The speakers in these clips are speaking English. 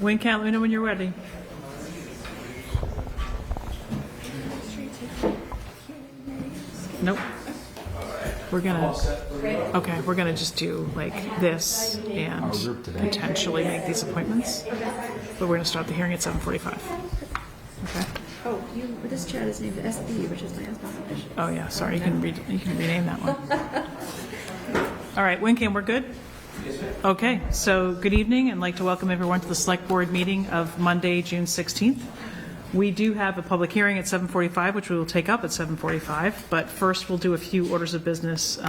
Win count, let me know when you're ready. Nope. We're gonna just do like this and potentially make these appointments. But we're gonna start the hearing at 7:45. Okay. Oh, this chat is named SB, which is my husband's initial. Oh yeah, sorry, you can rename that one. All right, Wincam, we're good? Okay, so good evening, and I'd like to welcome everyone to the Select Board meeting of Monday, June 16th. We do have a public hearing at 7:45, which we will take up at 7:45, but first we'll do a few orders of business,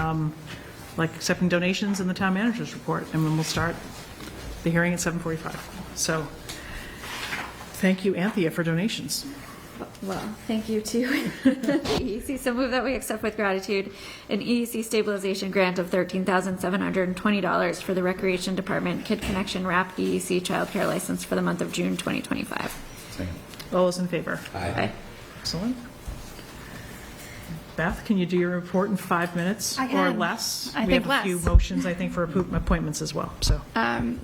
like accepting donations and the town manager's report, and then we'll start the hearing at 7:45. So, thank you, Anthea, for donations. Well, thank you to the EEC. So move that we accept with gratitude an EEC stabilization grant of $13,720 for the Recreation Department Kid Connection Wrap EEC childcare license for the month of June 2025. Second. All those in favor? Aye. Excellent. Beth, can you do your report in 5 minutes or less? I we think have less. a few motions, I think, for appointments as well. So,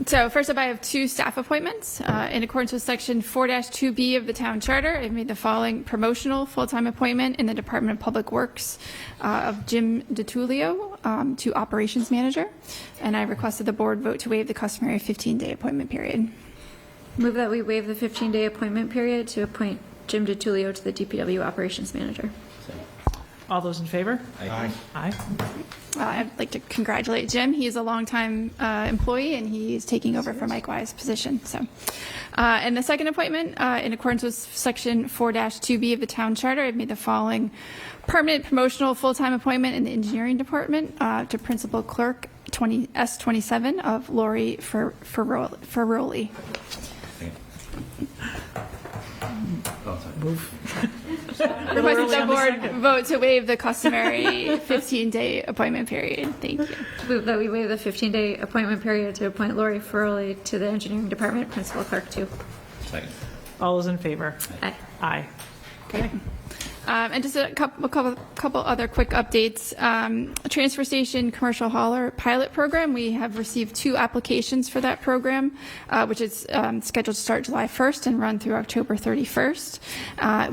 So first up, I have 2 staff appointments. In accordance with Section 4-2B of the Town Charter, I've made the following promotional full-time appointment in the Department of Public Works of Jim DiTullio to Operations Manager, and I requested the board vote to waive the customary 15-day appointment period. Move that we waive the 15-day appointment period to appoint Jim DiTullio to the DPW Operations Manager. all those in favor? Aye. Aye. I'd like to congratulate Jim. He is a longtime employee, and he is taking over for Mike Wise's position. So, and the second appointment, in accordance with Section 4-2B of the Town Charter, I've made the following permanent promotional full-time appointment in the Engineering Department to Principal Clerk S27 of Lori Ferroli. Requested the board vote to waive the customary 15-day appointment period. Thank you. Move that we waive the 15-day appointment period to appoint Lori Ferroli to the Engineering Department Principal Clerk 2. Second. All those in favor? Aye. Aye. Okay. And just a couple other quick updates. Transfer Station Commercial Hauler Pilot Program, we have received 2 applications for that program, which is scheduled to start July 1st and run through October 31st.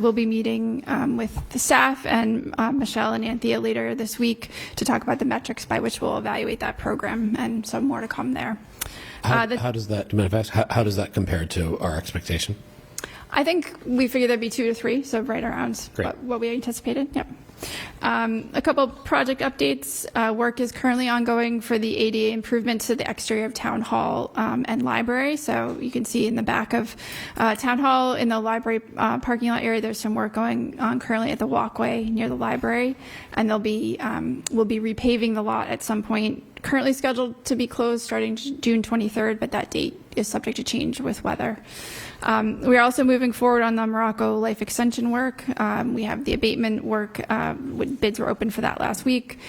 We'll be meeting with the staff and Michelle and Anthea later this week to talk about the metrics by which we'll evaluate that program, and some more to come there. How does that manifest? How does that compare to our expectation? I think we figured there'd be 2 to 3, so right around what we anticipated. Yep. A couple project updates. Work is currently ongoing for the ADA improvements to the exterior of Town Hall and Library. So you can see in the back of Town Hall, in the library parking lot area, there's some work going on currently at the walkway near the library, and we'll be repaving the lot at some point. Currently scheduled to be closed starting June 23rd, but that date is subject to change with weather. We are also moving forward on the Morocco life extension work. We have the abatement work. Bids were open for that last week.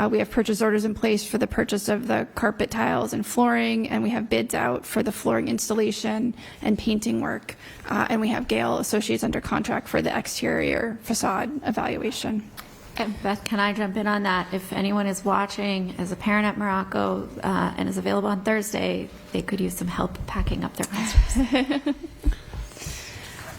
We have purchase orders in place for the purchase of the carpet tiles and flooring, and we have bids out for the flooring installation and painting work. And we have Gale Associates under contract for the exterior facade evaluation. And Beth, can I jump in on that? If anyone is watching as a parent at Morocco and is available on Thursday, they could use some help packing up their classrooms.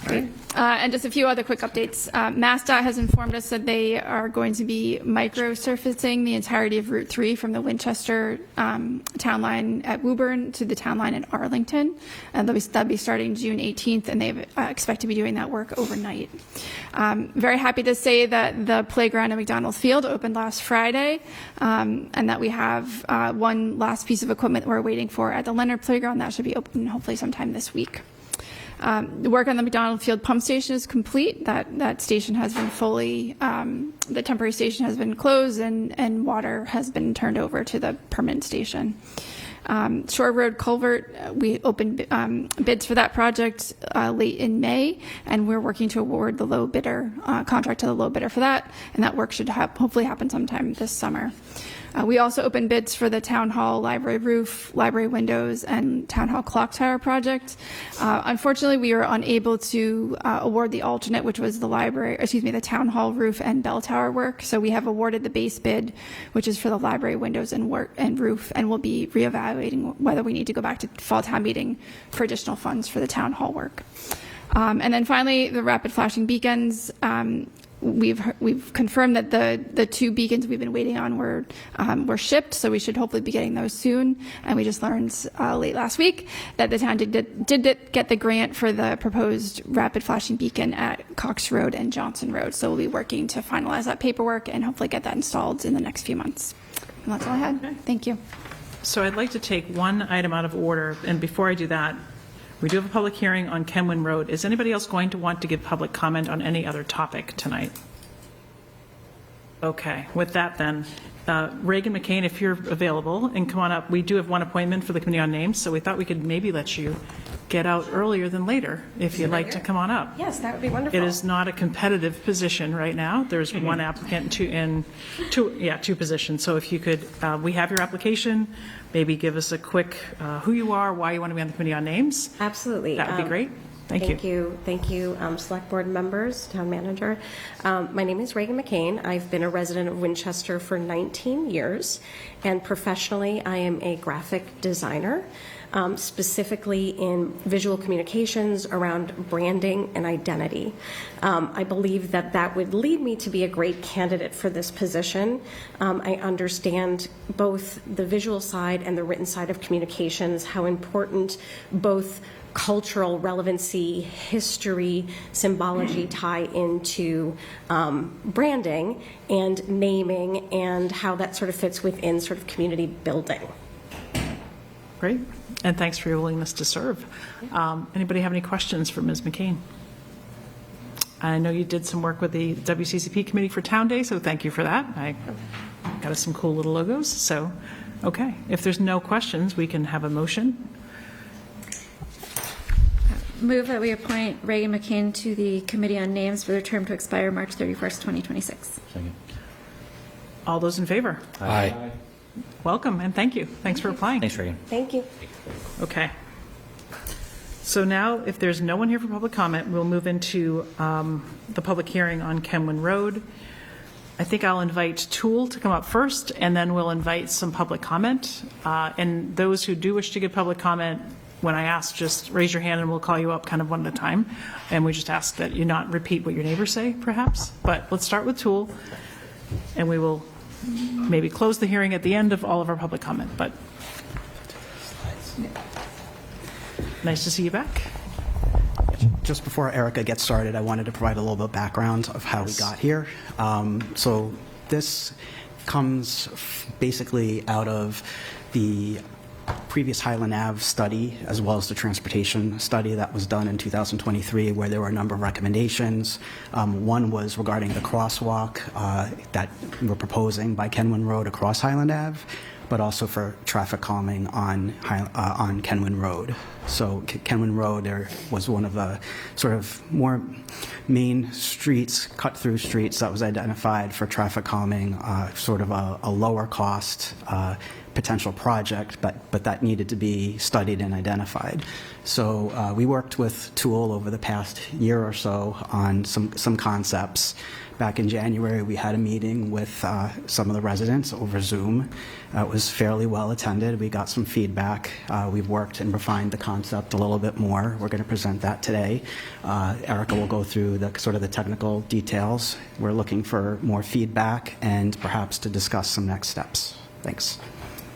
Great. And just a few other quick updates. MassDOT has informed us that they are going to be micro-surfacing the entirety of Route 3 from the Winchester town line at Woburn to the town line in Arlington. And that'll be starting June 18th, and they expect to be doing that work overnight. Very happy to say that the playground at McDonald Field opened last Friday, and that we have one last piece of equipment we're waiting for at the Leonard Playground. That should be open hopefully sometime this week. The work on the McDonald Field pump station is complete. That station has been fully, the temporary station has been closed, and water has been turned over to the permanent station. Shore Road Culvert, we opened bids for that project late in May, and we're working to award the low bidder contract to the low bidder for that, and that work should hopefully happen sometime this summer. We also opened bids for the Town Hall library roof, library windows, and Town Hall clock tower project. Unfortunately, we were unable to award the alternate, which was the Town Hall roof and bell tower work. So we have awarded the base bid, which is for the library windows and roof, and we'll be reevaluating whether we need to go back to fall town meeting for additional funds for the Town Hall work. And then finally, the rapid flashing beacons. We've confirmed that the 2 beacons we've been waiting on were shipped, so we should hopefully be getting those soon. And we just learned late last week that the town did get the grant for the proposed rapid flashing beacon at Cox Road and Johnson Road. So we'll be working to finalize that paperwork and hopefully get that installed in the next few months. And that's all I had. Okay. Thank you. So I'd like to take one item out of order, and before I do that, we do have a public hearing on Kenwin Road. Is anybody else going to want to give public comment on any other topic tonight? Okay, with that then, Reagan McCain, if you're available, and come on up. We do have one appointment for the Committee on Names, so we thought we could maybe let you get out earlier than later, if you'd like to come on up. Yes, that would be wonderful. It is not a competitive position right now. There's one applicant, two positions. So if you could, we have your application, maybe give us a quick who you are, why you want to be on the Committee on Names. Absolutely. That would be great. Thank you. Thank you, Select Board members, Town Manager. My name is Reagan McCain. I've been a resident of Winchester for 19 years, and professionally, I am a graphic designer, specifically in visual communications around branding and identity. I believe that would lead me to be a great candidate for this position. I understand both the visual side and the written side of communications, how important both cultural relevancy, history, symbology tie into branding and naming, and how that sort of fits within sort of community building. Great. And thanks for your willingness to serve. Anybody have any questions for Ms. McCain? I know you did some work with the WCCP Committee for Town Day, so thank you for that. I got us some cool little logos. So, okay. If there's no questions, we can have a motion. Move that we appoint Reagan McCain to the Committee on Names for their term to expire March 31st, 2026. Second. All those in favor? Aye. Welcome, and thank you. Thanks for applying. Thanks, Reagan. Thank you. Okay. So now, if there's no one here for public comment, we'll move into the public hearing on Kenwin Road. I think I'll invite Toole to come up first, and then we'll invite some public comment. And those who do wish to give public comment, when I ask, just raise your hand and we'll call you up kind of one at a time. And we just ask that you not repeat what your neighbors say, perhaps. But let's start with Toole, and we will maybe close the hearing at the end of all of our public comment. But nice to see you back. Just before Erica gets started, I wanted to provide a little bit of background of how we got here. So this comes basically out of the previous Highland Ave study, as well as the transportation study that was done in 2023, where there were a number of recommendations. One was regarding the crosswalk that we're proposing by Kenwin Road across Highland Ave, but also for traffic calming on Kenwin Road. So Kenwin Road, there was one of the sort of more main streets, cut-through streets that was identified for traffic calming, sort of a lower cost potential project, but that needed to be studied and identified. So we worked with Toole over the past year or so on some concepts. Back in January, we had a meeting with some of the residents over Zoom. It was fairly well attended. We got some feedback. We've worked and refined the concept a little bit more. We're going to present that today. Erica will go through the sort of the technical details. We're looking for more feedback and perhaps to discuss some next steps. Thanks.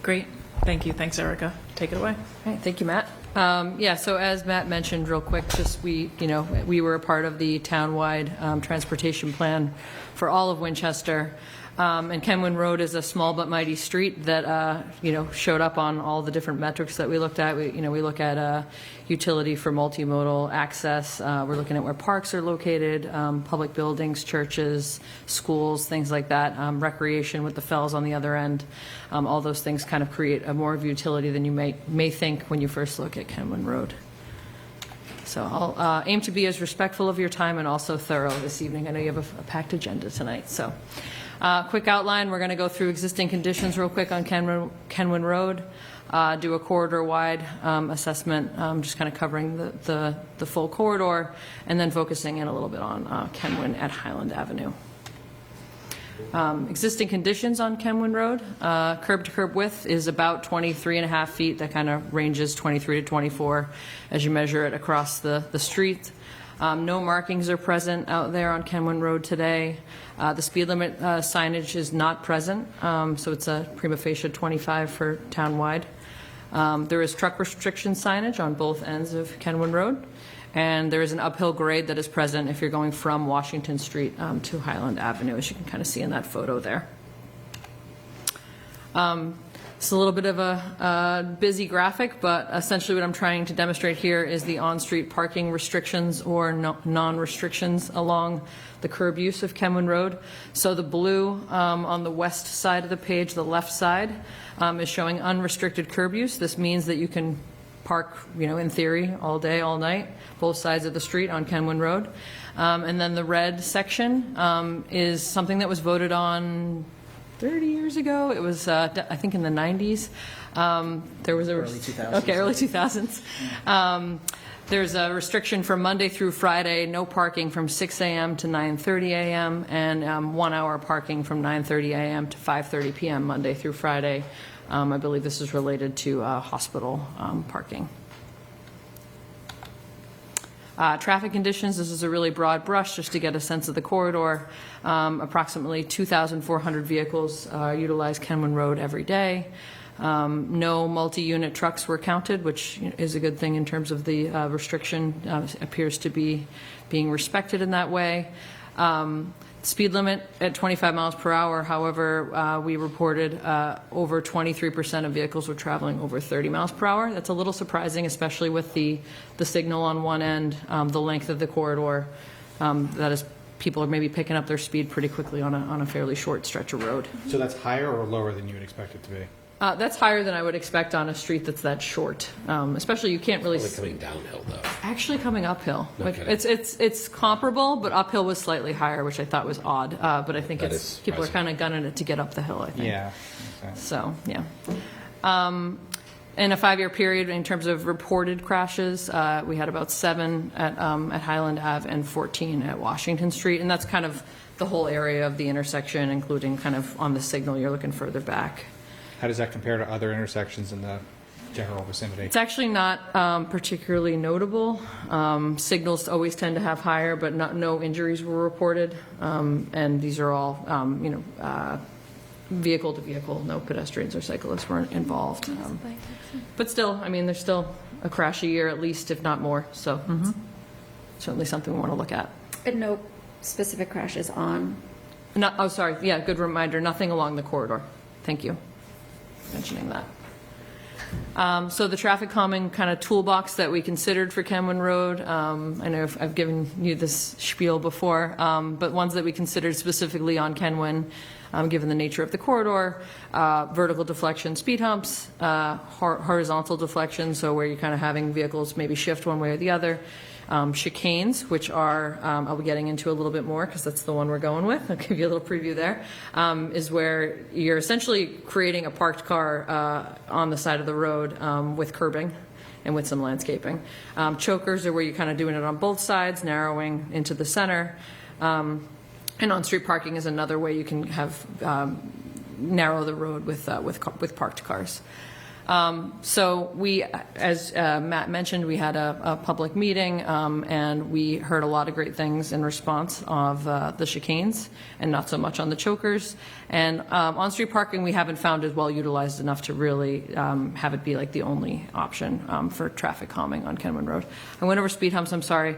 Great. Thank you. Thanks, Erica. Take it away. All right, thank you, Matt. So as Matt mentioned, real quick, just we were a part of the townwide transportation plan for all of Winchester. And Kenwin Road is a small but mighty street that showed up on all the different metrics that we looked at. We look at utility for multimodal access. We're looking at where parks are located, public buildings, churches, schools, things like that. Recreation with the fells on the other end. All those things kind of create a more of utility than you may think when you first look at Kenwin Road. So I'll aim to be as respectful of your time and also thorough this evening. I know you have a packed agenda tonight. So Quick outline, we're going to go through existing conditions real quick on Kenwin Road, do a corridor-wide assessment, just kind of covering the full corridor, and then focusing in a little bit on Kenwin at Highland Avenue. Existing conditions on Kenwin Road, curb-to-curb width is about 23.5 feet. That kind of ranges 23 to 24 as you measure it across the street. No markings are present out there on Kenwin Road today. The speed limit signage is not present, so it's a prima facie 25 for townwide. There is truck restriction signage on both ends of Kenwin Road, and there is an uphill grade that is present if you're going from Washington Street to Highland Avenue, as you can kind of see in that photo there. It's a little bit of a busy graphic, but essentially what I'm trying to demonstrate here is the on-street parking restrictions or non-restrictions along the curb use of Kenwin Road. So the blue on the west side of the page, the left side, is showing unrestricted curb use. This means that you can park, in theory, all day, all night, both sides of the street on Kenwin Road. And then the red section is something that was voted on 30 years ago. It was, I think, in the 90s. There was a Early 2000s. Okay, early 2000s. There's a restriction for Monday through Friday, no parking from 6 a.m. to 9:30 a.m. and 1 hour parking from 9:30 a.m. to 5:30 p.m. Monday through Friday. I believe this is related to hospital parking. Traffic conditions, this is a really broad brush just to get a sense of the corridor. Approximately 2,400 vehicles utilize Kenwin Road every day. No multi-unit trucks were counted, which is a good thing in terms of the restriction. Appears to be being respected in that way. Speed limit at 25 miles per hour. However, we reported over 23% of vehicles were traveling over 30 miles per hour. That's a little surprising, especially with the signal on one end, the length of the corridor. That is, people are maybe picking up their speed pretty quickly on a fairly short stretch of road. So that's higher or lower than you would expect it to be? That's higher than I would expect on a street that's that short. Especially, you can't really. Probably coming downhill, though. Actually coming uphill. No Which kidding. it's comparable, but uphill was slightly higher, which I thought was odd. But I think That it's is people are surprising. kind of gunning it to get up the hill, I think. Yeah. Okay. So, yeah. In a 5-year period, in terms of reported crashes, we had about 7 at Highland Ave and 14 at Washington Street, and that's kind of the whole area of the intersection, including kind of on the signal you're looking further back. How does that compare to other intersections in the general vicinity? It's actually not particularly notable. Signals always tend to have higher, but no injuries were reported. And these are all, vehicle to vehicle. No pedestrians or cyclists were involved. But still, I mean, there's still a crash a year at least, if not more. So certainly something we want to look at. And no specific crashes on. Oh, sorry. Yeah, good reminder. Nothing along the corridor. Thank you for mentioning that. So the traffic calming kind of toolbox that we considered for Kenwin Road, I know I've given you this spiel before, but ones that we considered specifically on Kenwin, given the nature of the corridor, vertical deflection speed humps, horizontal deflection, so where you're kind of having vehicles maybe shift one way or the other, chicanes, which are, I'll be getting into a little bit more because that's the one we're going with. I'll give you a little preview there. Is where you're essentially creating a parked car on the side of the road with curbing and with some landscaping. Chokers are where you're kind of doing it on both sides, narrowing into the center. And on-street parking is another way you can have narrow the road with parked cars. So we, as Matt mentioned, we had a public meeting, and we heard a lot of great things in response of the chicanes and not so much on the chokers. And on-street parking we haven't found is well utilized enough to really have it be like the only option for traffic calming on Kenwin Road. I went over speed humps, I'm sorry.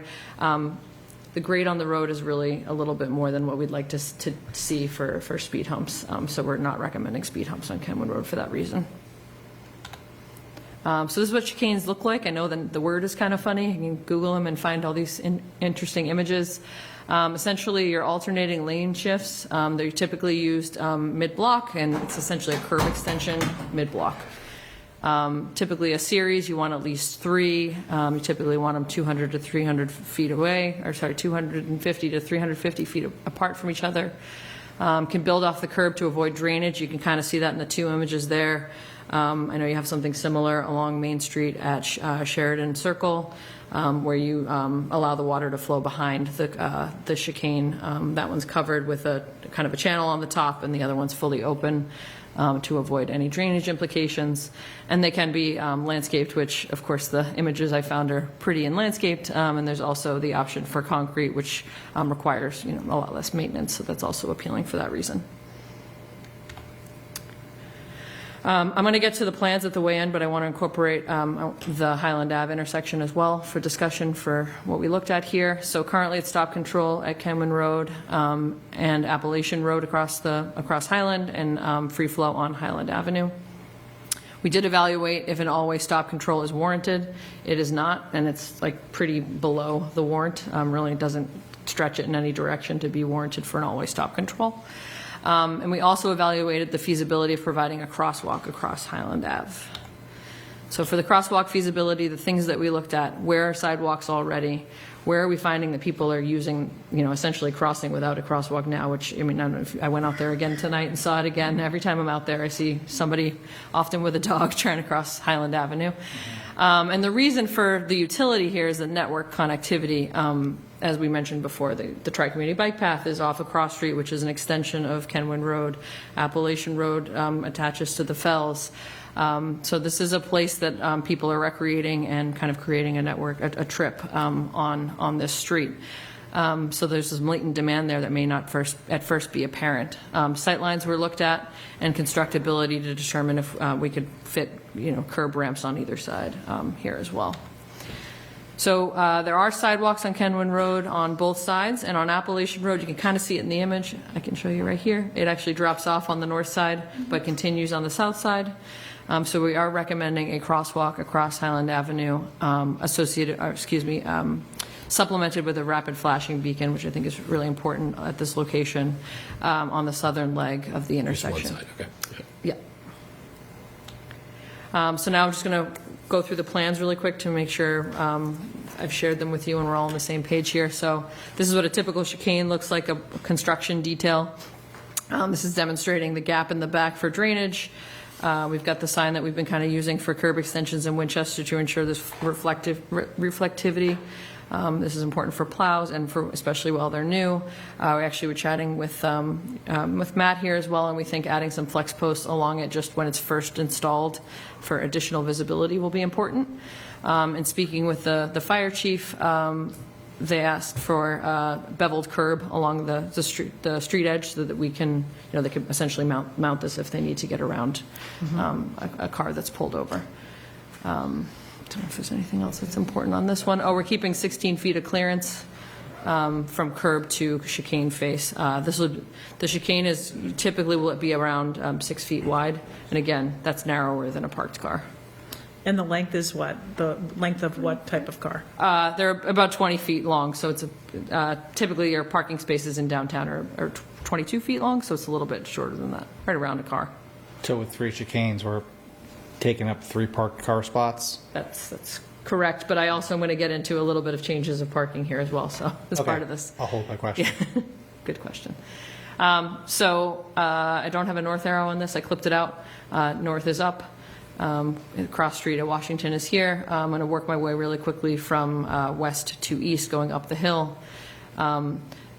The grade on the road is really a little bit more than what we'd like to see for speed humps. So we're not recommending speed humps on Kenwin Road for that reason. So this is what chicanes look like. I know the word is kind of funny. You can Google them and find all these interesting images. Essentially, you're alternating lane shifts. They're typically used mid-block, and it's essentially a curb extension mid-block. Typically a series, you want at least 3. You typically want them 200 to 300 feet away, or sorry, 250 to 350 feet apart from each other. can build off the curb to avoid drainage. You can kind of see that in the two images there. I know you have something similar along Main Street at Sheridan Circle, where you allow the water to flow behind the chicane. That one's covered with a kind of a channel on the top, and the other one's fully open to avoid any drainage implications. And they can be landscaped, which, of course, the images I found are pretty and landscaped. And there's also the option for concrete, which requires a lot less maintenance. So that's also appealing for that reason. I'm going to get to the plans at the way end, but I want to incorporate the Highland Ave intersection as well for discussion for what we looked at here. So currently it's stop control at Kenman Road and Appalachian Road across Highland, and free flow on Highland Avenue. We did evaluate if an all-way stop control is warranted. It is not, and it's like pretty below the warrant. Really doesn't stretch it in any direction to be warranted for an all-way stop control. And we also evaluated the feasibility of providing a crosswalk across Highland Ave. So for the crosswalk feasibility, the things that we looked at: where are sidewalks already? Where are we finding that people are using, essentially crossing without a crosswalk now, which, I don't know if I went out there again tonight and saw it again. Every time I'm out there, I see somebody, often with a dog, trying to cross Highland Avenue. And the reason for the utility here is the network connectivity. As we mentioned before, the Tri-Community Bike Path is off of Cross Street, which is an extension of Kenwin Road. Appalachian Road attaches to the Fells. So this is a place that people are recreating and kind of creating a network, a trip on this street. So there's some latent demand there that may not at first be apparent. Sightlines were looked at, and constructability to determine if we could fit curb ramps on either side here as well. So there are sidewalks on Kenwin Road on both sides, and on Appalachian Road, you can kind of see it in the image. I can show you right here. It actually drops off on the north side, but continues on the south side. So we are recommending a crosswalk across Highland Avenue, supplemented with a rapid flashing beacon, which I think is really important at this location on the southern leg of the intersection. One side, okay. Yeah. So now I'm just going to go through the plans really quick to make sure I've shared them with you and we're all on the same page here. So this is what a typical chicane looks like, a construction detail. This is demonstrating the gap in the back for drainage. We've got the sign that we've been kind of using for curb extensions in Winchester to ensure this reflectivity. This is important for plows and for especially while they're new. We actually were chatting with Matt here as well, and we think adding some flex posts along it just when it's first installed for additional visibility will be important. And speaking with the fire chief, they asked for beveled curb along the street edge so that we can, they can essentially mount this if they need to get around a car that's pulled over. I don't know if there's anything else that's important on this one. Oh, we're keeping 16 feet of clearance from curb to chicane face. The chicane is typically will be around 6 feet wide, and again, that's narrower than a parked car. And the length is what? The length of what type of car? They're about 20 feet long, so it's typically your parking spaces in downtown are 22 feet long, so it's a little bit shorter than that, right around a car. So with 3 chicanes, we're taking up 3 parked car spots? That's correct, but I also am going to get into a little bit of changes of parking here as well, so as part of this. I'll hold my question. Yeah. Good question. I don't have a north arrow on this. I clipped it out. North is up. Cross street at Washington is here. I'm going to work my way really quickly from west to east going up the hill.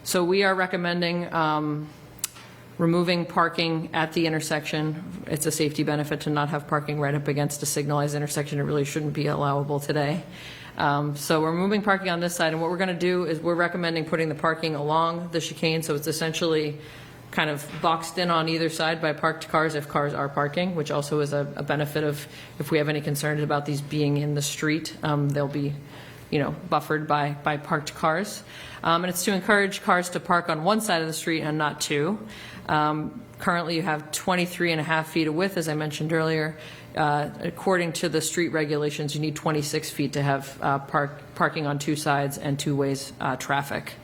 So we are recommending removing parking at the intersection. It's a safety benefit to not have parking right up against a signalized intersection. It really shouldn't be allowable today. So we're removing parking on this side, and what we're going to do is we're recommending putting the parking along the chicane, so it's essentially kind of boxed in on either side by parked cars if cars are parking, which also is a benefit of if we have any concerns about these being in the street, they'll be buffered by parked cars. And it's to encourage cars to park on one side of the street and not two. Currently you have 23.5 feet of width, as I mentioned earlier. According to the street regulations, you need 26 feet to have parking on 2 sides and 2 ways traffic.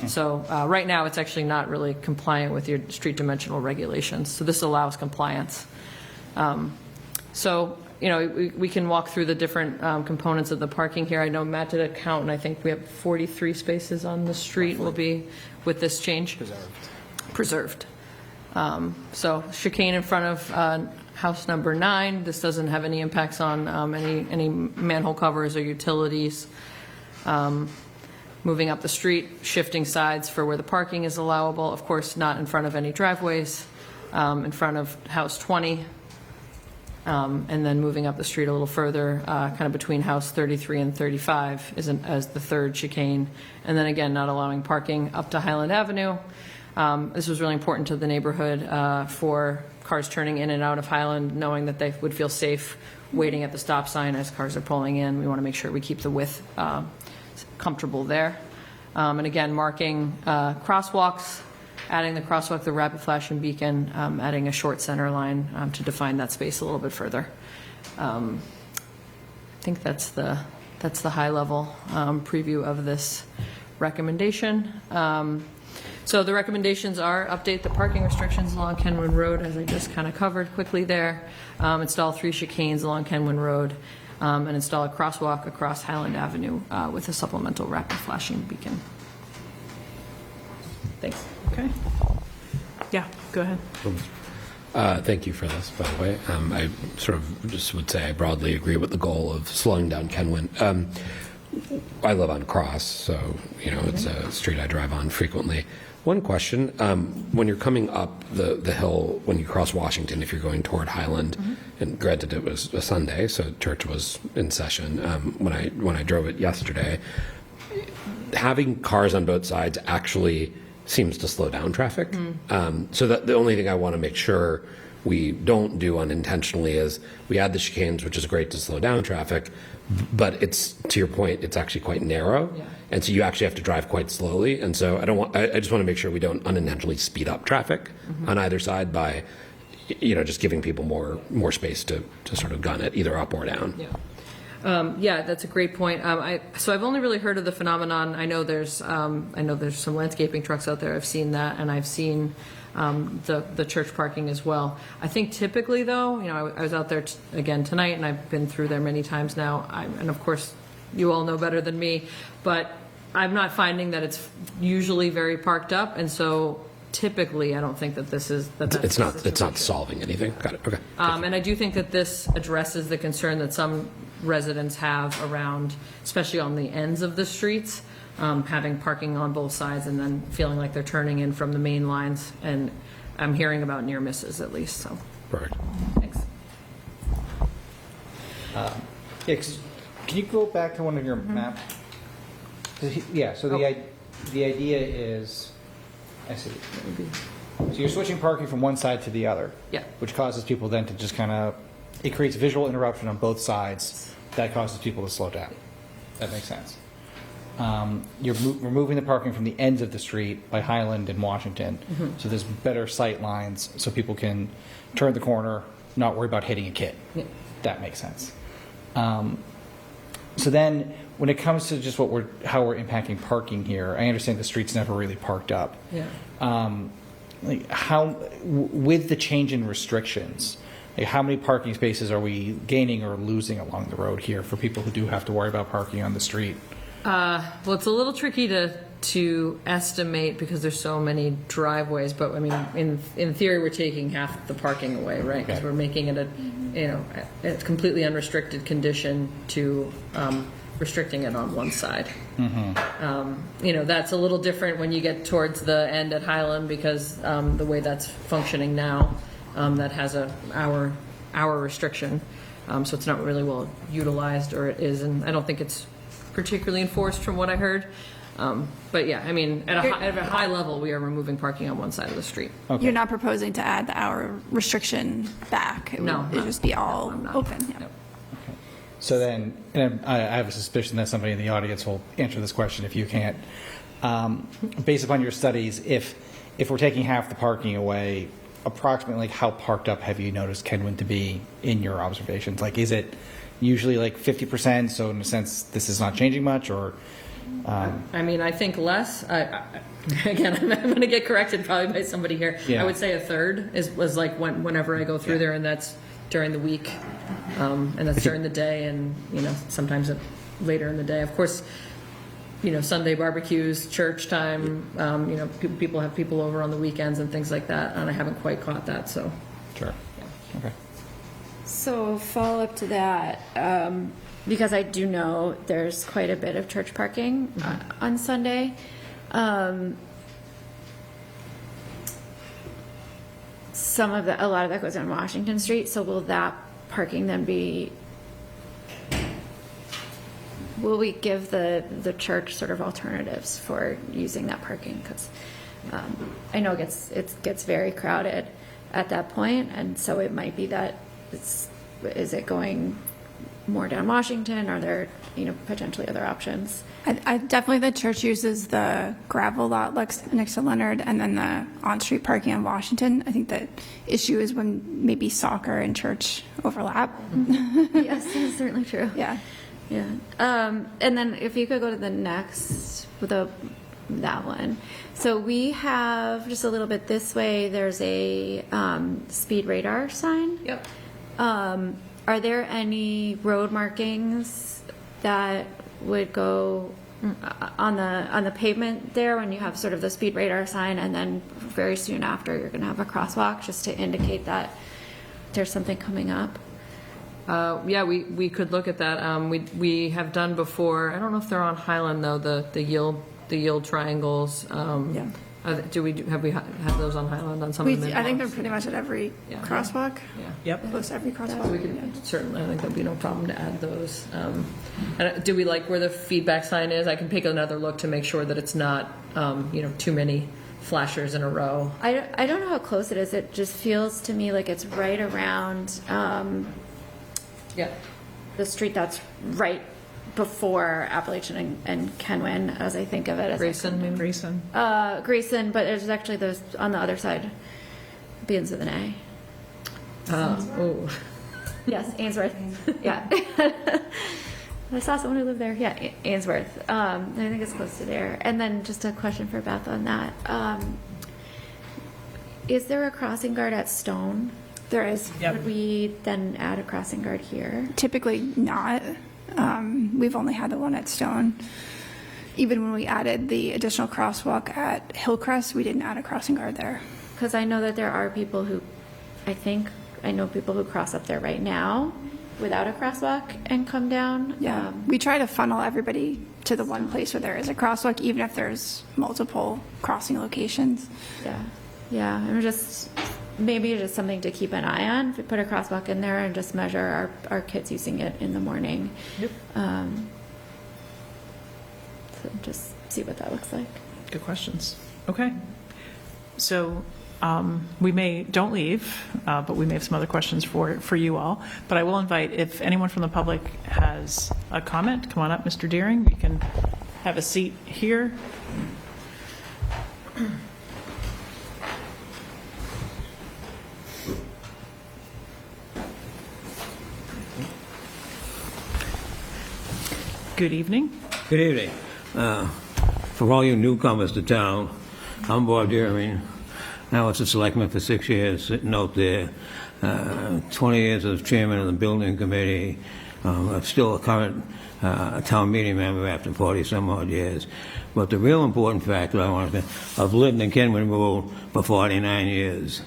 So right now it's actually not really compliant with your street dimensional regulations. So this allows compliance. We can walk through the different components of the parking here. I know Matt did a count, and I think we have 43 spaces on the street will be with this change. Preserved. So chicane in front of house number 9. This doesn't have any impacts on any manhole covers or utilities. Moving up the street, shifting sides for where the parking is allowable. Of course, not in front of any driveways. In front of house 20. And then moving up the street a little further, kind of between house 33 and 35 as the third chicane. And then again, not allowing parking up to Highland Avenue. This was really important to the neighborhood for cars turning in and out of Highland, knowing that they would feel safe waiting at the stop sign as cars are pulling in. We want to make sure we keep the width comfortable there. And again, marking crosswalks, adding the crosswalk, the rapid flashing beacon, adding a short center line to define that space a little bit further. I think that's the high level preview of this recommendation. So the recommendations are update the parking restrictions along Kenwood Road, as I just kind of covered quickly there, install 3 chicanes along Kenwood Road, and install a crosswalk across Highland Avenue with a supplemental rapid flashing beacon. Thanks. Okay. Yeah, go ahead. Thank you for this, by the way. I sort of just would say I broadly agree with the goal of slowing down Kenwood. I live on Cross, so it's a street I drive on frequently. One question, when you're coming up the hill, when you cross Washington, if you're going toward Highland, and granted it was a Sunday, so church was in session, when I drove it yesterday, having cars on both sides actually seems to slow down traffic. So that the only thing I want to make sure we don't do unintentionally is we add the chicanes, which is great to slow down traffic, but it's, to your point, it's actually quite narrow. Yeah. And so you actually have to drive quite slowly. And so I just want to make sure we don't unintentionally speed up traffic on either side by, just giving people more space to sort of gun it either up or down. Yeah. Yeah, that's a great point. So I've only really heard of the phenomenon. I know there's some landscaping trucks out there. I've seen that, and I've seen the church parking as well. I think typically, though, I was out there again tonight, and I've been through there many times now. And of course, you all know better than me, but I'm not finding that it's usually very parked up, and so typically, I don't think that this is It's not solving anything. Got it. Okay. And I do think that this addresses the concern that some residents have around, especially on the ends of the streets, having parking on both sides and then feeling like they're turning in from the main lines. And I'm hearing about near misses at least. So. Perfect. Thanks. Yeah, can you go back to one of your maps? Yeah, so the idea is, I see. So you're switching parking from one side to the other. Yeah. Which causes people then to just it creates visual interruption on both sides. That causes people to slow down. That makes sense. You're removing the parking from the ends of the street by Highland and Washington. So there's better sight lines so people can turn the corner, not worry about hitting a kid. Yeah. That makes sense. So then, when it comes to just how we're impacting parking here, I understand the street's never really parked up. Yeah. With the change in restrictions, how many parking spaces are we gaining or losing along the road here for people who do have to worry about parking on the street? Well, it's a little tricky to estimate because there's so many driveways, but I mean, in theory, we're taking half the parking away, right? Because we're making it a completely unrestricted condition to restricting it on one side. That's a little different when you get towards the end at Highland because the way that's functioning now, that has a hour restriction, so it's not really well utilized, or it is, and I don't think it's particularly enforced from what I heard. But yeah, I mean, at a high level, we are removing parking on one side of the street. Okay. You're not proposing to add the hour restriction back? No. It would just be all open? Yeah. No. Okay. So then, and I have a suspicion that somebody in the audience will answer this question if you can't. Based upon your studies, if we're taking half the parking away, approximately how parked up have you noticed Kenwood to be in your observations? Like, is it usually like 50%, so in a sense this is not changing much, or I mean, I think less. Again, I'm going to get corrected probably by somebody here. Yeah. I would say a third was like whenever I go through there, and that's during the week, and that's during the day, and sometimes later in the day. Of course, Sunday barbecues, church time, people have people over on the weekends and things like that, and I haven't quite caught that, so. Sure. Okay. So follow up to that, because I do know there's quite a bit of church parking on Sunday. A lot of that goes on Washington Street. So will that parking then be? Will we give the church sort of alternatives for using that parking? Because I know it gets very crowded at that point, and so it might be that is it going more down Washington? Are there potentially other options? I definitely, the church uses the gravel lot next to Leonard, and then the on-street parking on Washington. I think the issue is when maybe soccer and church overlap. Yes, that's certainly true. Yeah. Yeah. And then if you could go to the next, that one. So we have just a little bit this way, there's a speed radar sign. Yep. Are there any road markings that would go on the pavement there when you have sort of the speed radar sign, and then very soon after you're going to have a crosswalk just to indicate that there's something coming up? Yeah, we could look at that. We have done before. I don't know if they're on Highland though. The yield triangles. Yeah. Have we had those on Highland on some of the? I think they're pretty much at every crosswalk. Yeah. Yep. Close to every crosswalk. We could certainly. I think there'd be no problem to add those. And do we like where the feedback sign is? I can take another look to make sure that it's not too many flashers in a row. I don't know how close it is. It just feels to me like it's right around Yeah. the street that's right before Appalachian and Kenwin, as I think of it. As Grayson, maybe? Grayson. Grayson, but there's actually on the other side, begins with an A. Oh. Yes, Ainsworth. Yeah. I saw someone who lived there. Yeah, Ainsworth. I think it's close to there. And then just a question for Beth on that. Is there a crossing guard at Stone? There is. Yep. Would we then add a crossing guard here? Typically not. We've only had the one at Stone. Even when we added the additional crosswalk at Hillcrest, we didn't add a crossing guard there. Because I know that there are people who, I know people who cross up there right now without a crosswalk and come down. Yeah, we try to funnel everybody to the one place where there is a crosswalk, even if there's multiple crossing locations. Yeah. And maybe just something to keep an eye on. If we put a crosswalk in there and just measure our kids using it in the morning. Yep. So just see what that looks like. Good questions. Okay. So don't leave, but we may have some other questions for you all. But I will invite, if anyone from the public has a comment, come on up, Mr. Deering. You can have a seat here. Good evening. Good evening. For all you newcomers to town, I'm Bob Deering. I was a selectman for 6 years, sitting out there. 20 years as chairman of the building committee. I'm still a current town meeting member after 40-some odd years. But the real important fact that I want to say, I've lived in Kenwin Road for 49 years.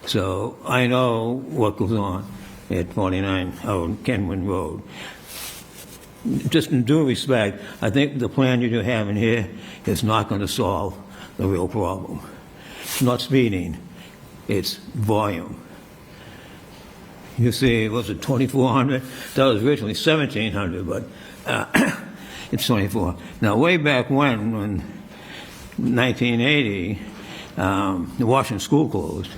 So I know what goes on at 49 Kenwin Road. Just in due respect, I think the plan you have in here is not going to solve the real problem. It's not speeding, it's volume. You see, was it 2,400? That was originally 1,700, but it's 24. Now, way back when 1980, the Washington School closed,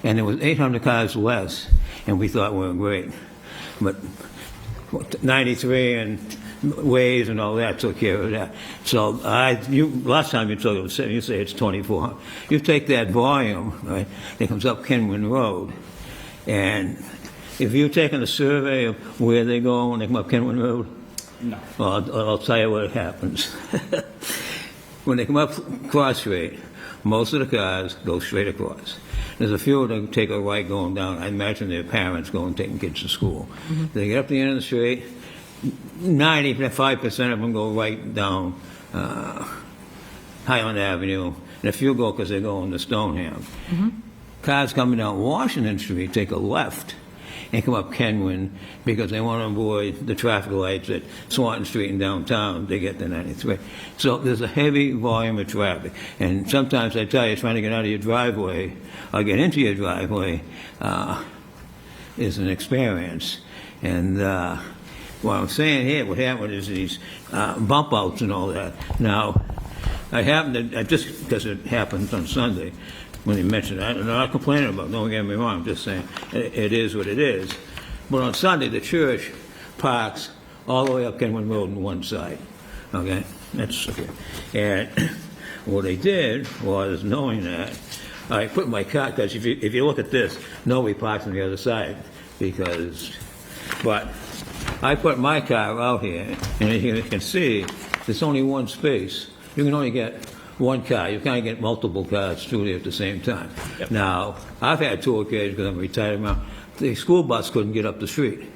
and there was 800 cars less, and we thought we were great. But 93 and waves and all that took care of that. So last time you took it, you say it's 24. You take that volume, right? It comes up Kenwin Road, and if you've taken a survey of where they go when they come up Kenwin Road, No. well, I'll tell you what happens. When they come up Cross Street, most of the cars go straight across. There's a few that take a right going down. I imagine their parents going taking kids to school. They get up the end of the street, 95% of them go right down Highland Avenue, and a few go because they're going to Stoneham. Cars coming down Washington Street take a left and come up Kenwin because they want to avoid the traffic lights at Swanton Street and downtown to get to 93. So there's a heavy volume of traffic. And sometimes I tell you, trying to get out of your driveway or get into your driveway is an experience. And what I'm saying here, what happened is these bump outs and all that. Now, just because it happened on Sunday, when he mentioned it, I'm not complaining about it, don't get me wrong, I'm just saying it is what it is. But on Sunday, the church parks all the way up Kenwood Road on one side, okay? That's okay. And what they did was, knowing that, I put my car, because if you look at this, nobody parks on the other side, but I put my car out here, and as you can see, there's only one space. You can only get one car. You can't get multiple cars through there at the same time. Yep. Now, I've had 2 occasions because I'm retired now. The school bus couldn't get up the street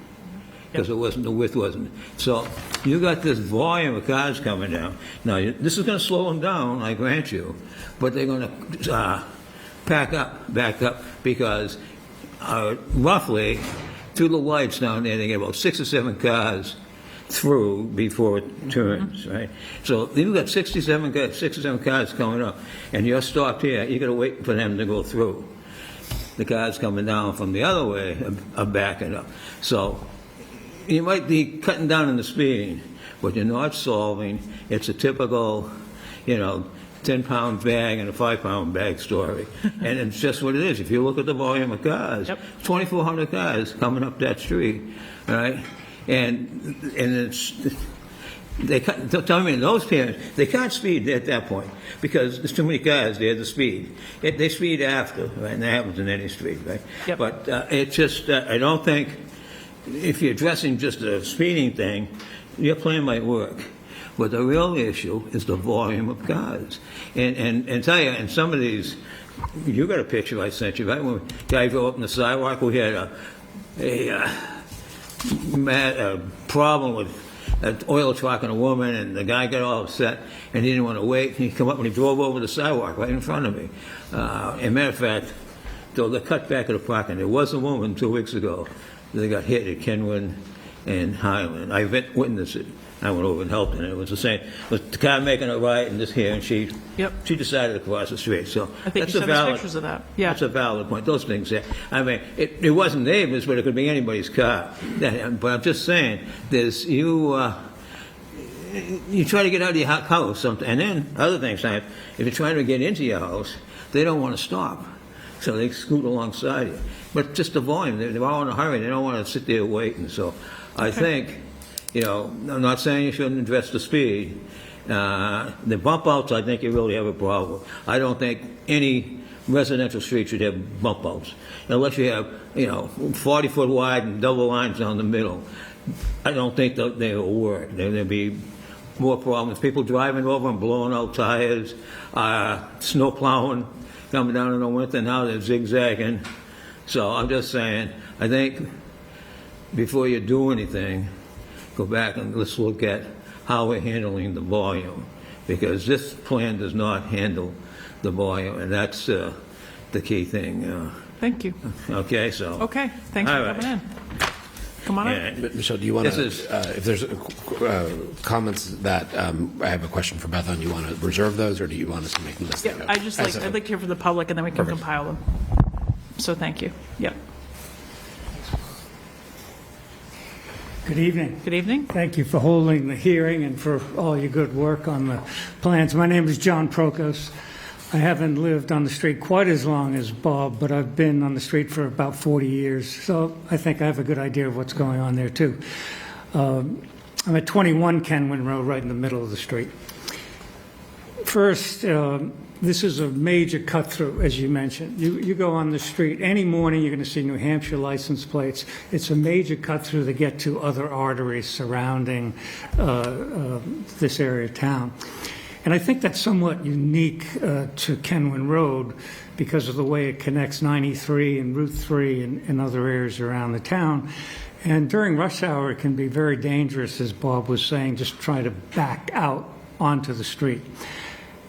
because the width wasn't. So you got this volume of cars coming down. Now, this is going to slow them down, I grant you, but they're going to back up, because roughly through the lights down there, they get about 6 or 7 cars through before it turns, right? So you've got 6 or 7 cars coming up, and you're stopped here. You got to wait for them to go through. The cars coming down from the other way are backing up. So you might be cutting down on the speeding, but you're not solving. It's a typical, 10-pound bag and a 5-pound bag story. And it's just what it is. If you look at the volume of cars, 2,400 cars coming up that street, right? And it's, tell me, those parents, they can't speed at that point because there's too many cars there to speed. They speed after, right? And that happens in any street, right? Yep. But it's just, I don't think, if you're addressing just a speeding thing, your plan might work. But the real issue is the volume of cars. And tell you, in some of these, you got a picture I sent you, right? When a guy drove up on the sidewalk, we had a problem with an oil truck and a woman, and the guy got all upset, and he didn't want to wait. He come up and he drove over the sidewalk right in front of me. As a matter of fact, though they cut back at the parking, there was a woman 2 weeks ago that got hit at Kenwood and Highland. I witnessed it. I went over and helped, and it was the same. It was the car making a right, and this here, and she decided to cross the street. So I think you sent us pictures of that. Yeah, that's a valid point. Those things there. I mean, it wasn't neighbors, but it could be anybody's car. But I'm just saying, you try to get out of your house, and then other things. If you're trying to get into your house, they don't want to stop, so they scoot alongside you. But just the volume, they're all in a hurry. They don't want to sit there waiting. So I think. I'm not saying you shouldn't address the speed. The bump outs, I think you really have a problem. I don't think any residential street should have bump outs. Unless you have, 40-foot wide and double lines down the middle. I don't think they will work. There'll be more problems. People driving over and blowing out tires, snow plowing, coming down in the winter, now they're zigzagging. So I'm just saying, I think before you do anything, go back and let's look at how we're handling the volume, because this plan does not handle the volume, and that's the key thing. Thank you. Okay, so. Okay, thanks for coming in. Come on up. Michelle, do you want to, if there's comments that, I have a question for Beth on, you want to reserve those, or do you want us to make them list? Yeah, I'd like to hear from the public, and then we can compile them. So thank you. Yep. Good evening. Good evening. Thank you for holding the hearing and for all your good work on the plans. My name is John Prokos. I haven't lived on the street quite as long as Bob, but I've been on the street for about 40 years, so I think I have a good idea of what's going on there, too. I'm at 21 Kenwin Road, right in the middle of the street. First, this is a major cut-through, as you mentioned. You go on the street, any morning you're going to see New Hampshire license plates. It's a major cut-through to get to other arteries surrounding this area of town. And I think that's somewhat unique to Kenwin Road because of the way it connects 93 and Route 3 and other areas around the town. And during rush hour, it can be very dangerous, as Bob was saying, just try to back out onto the street.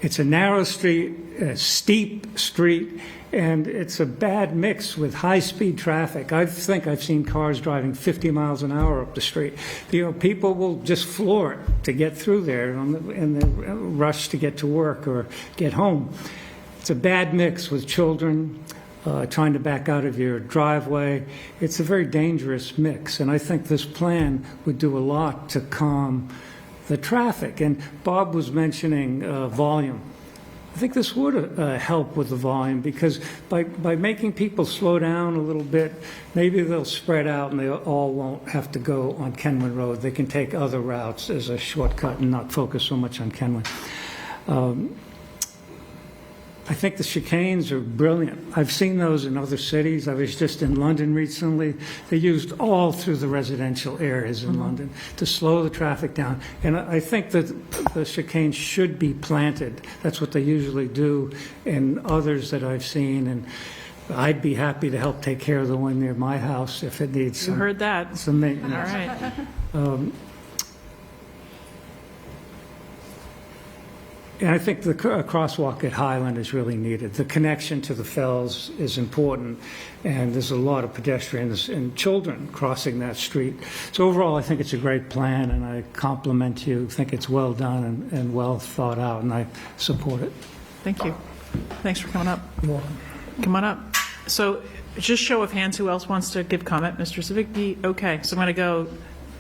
It's a narrow street, a steep street, and it's a bad mix with high-speed traffic. I think I've seen cars driving 50 miles an hour up the street. People will just floor it to get through there in the rush to get to work or get home. It's a bad mix with children trying to back out of your driveway. It's a very dangerous mix, and I think this plan would do a lot to calm the traffic. And Bob was mentioning volume. I think this would help with the volume, because by making people slow down a little bit, maybe they'll spread out and they all won't have to go on Kenwin Road. They can take other routes as a shortcut and not focus so much on Kenwin. I think the chicanes are brilliant. I've seen those in other cities. I was just in London recently. They used all through the residential areas in London to slow the traffic down. And I think that the chicanes should be planted. That's what they usually do in others that I've seen. And I'd be happy to help take care of the one near my house if it needs some, You heard that. some maintenance. All right. And I think the crosswalk at Highland is really needed. The connection to the Fells is important, and there's a lot of pedestrians and children crossing that street. So overall, I think it's a great plan, and I compliment you. I think it's well done and well thought out, and I support it. Thank you. Thanks for coming up. You're welcome. Come on up. So just show of hands, who else wants to give comment? Mr. Savicki? Okay, so I'm going to go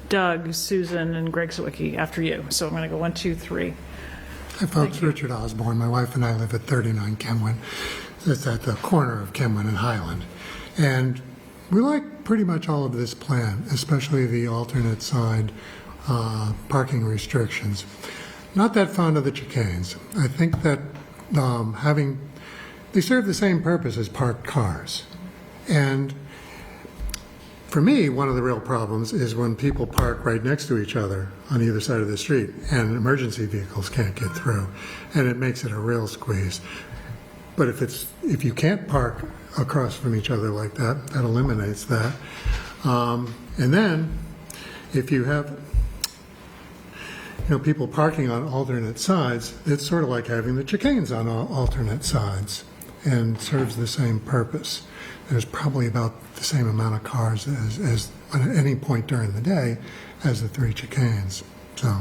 Doug, Susan, and Greg Sawicki after you. So I'm going to go 1, 2, 3. Hi folks, Richard Osborne. My wife and I live at 39 Kenwin. It's at the corner of Kenwin and Highland. And we like pretty much all of this plan, especially the alternate side parking restrictions. Not that fond of the chicanes. I think that they serve the same purpose as parked cars. And for me, one of the real problems is when people park right next to each other on either side of the street and emergency vehicles can't get through, and it makes it a real squeeze. But if you can't park across from each other like that, that eliminates that. And then if you have people parking on alternate sides, it's sort of like having the chicanes on alternate sides, and serves the same purpose. There's probably about the same amount of cars as at any point during the day as the 3 chicanes. So,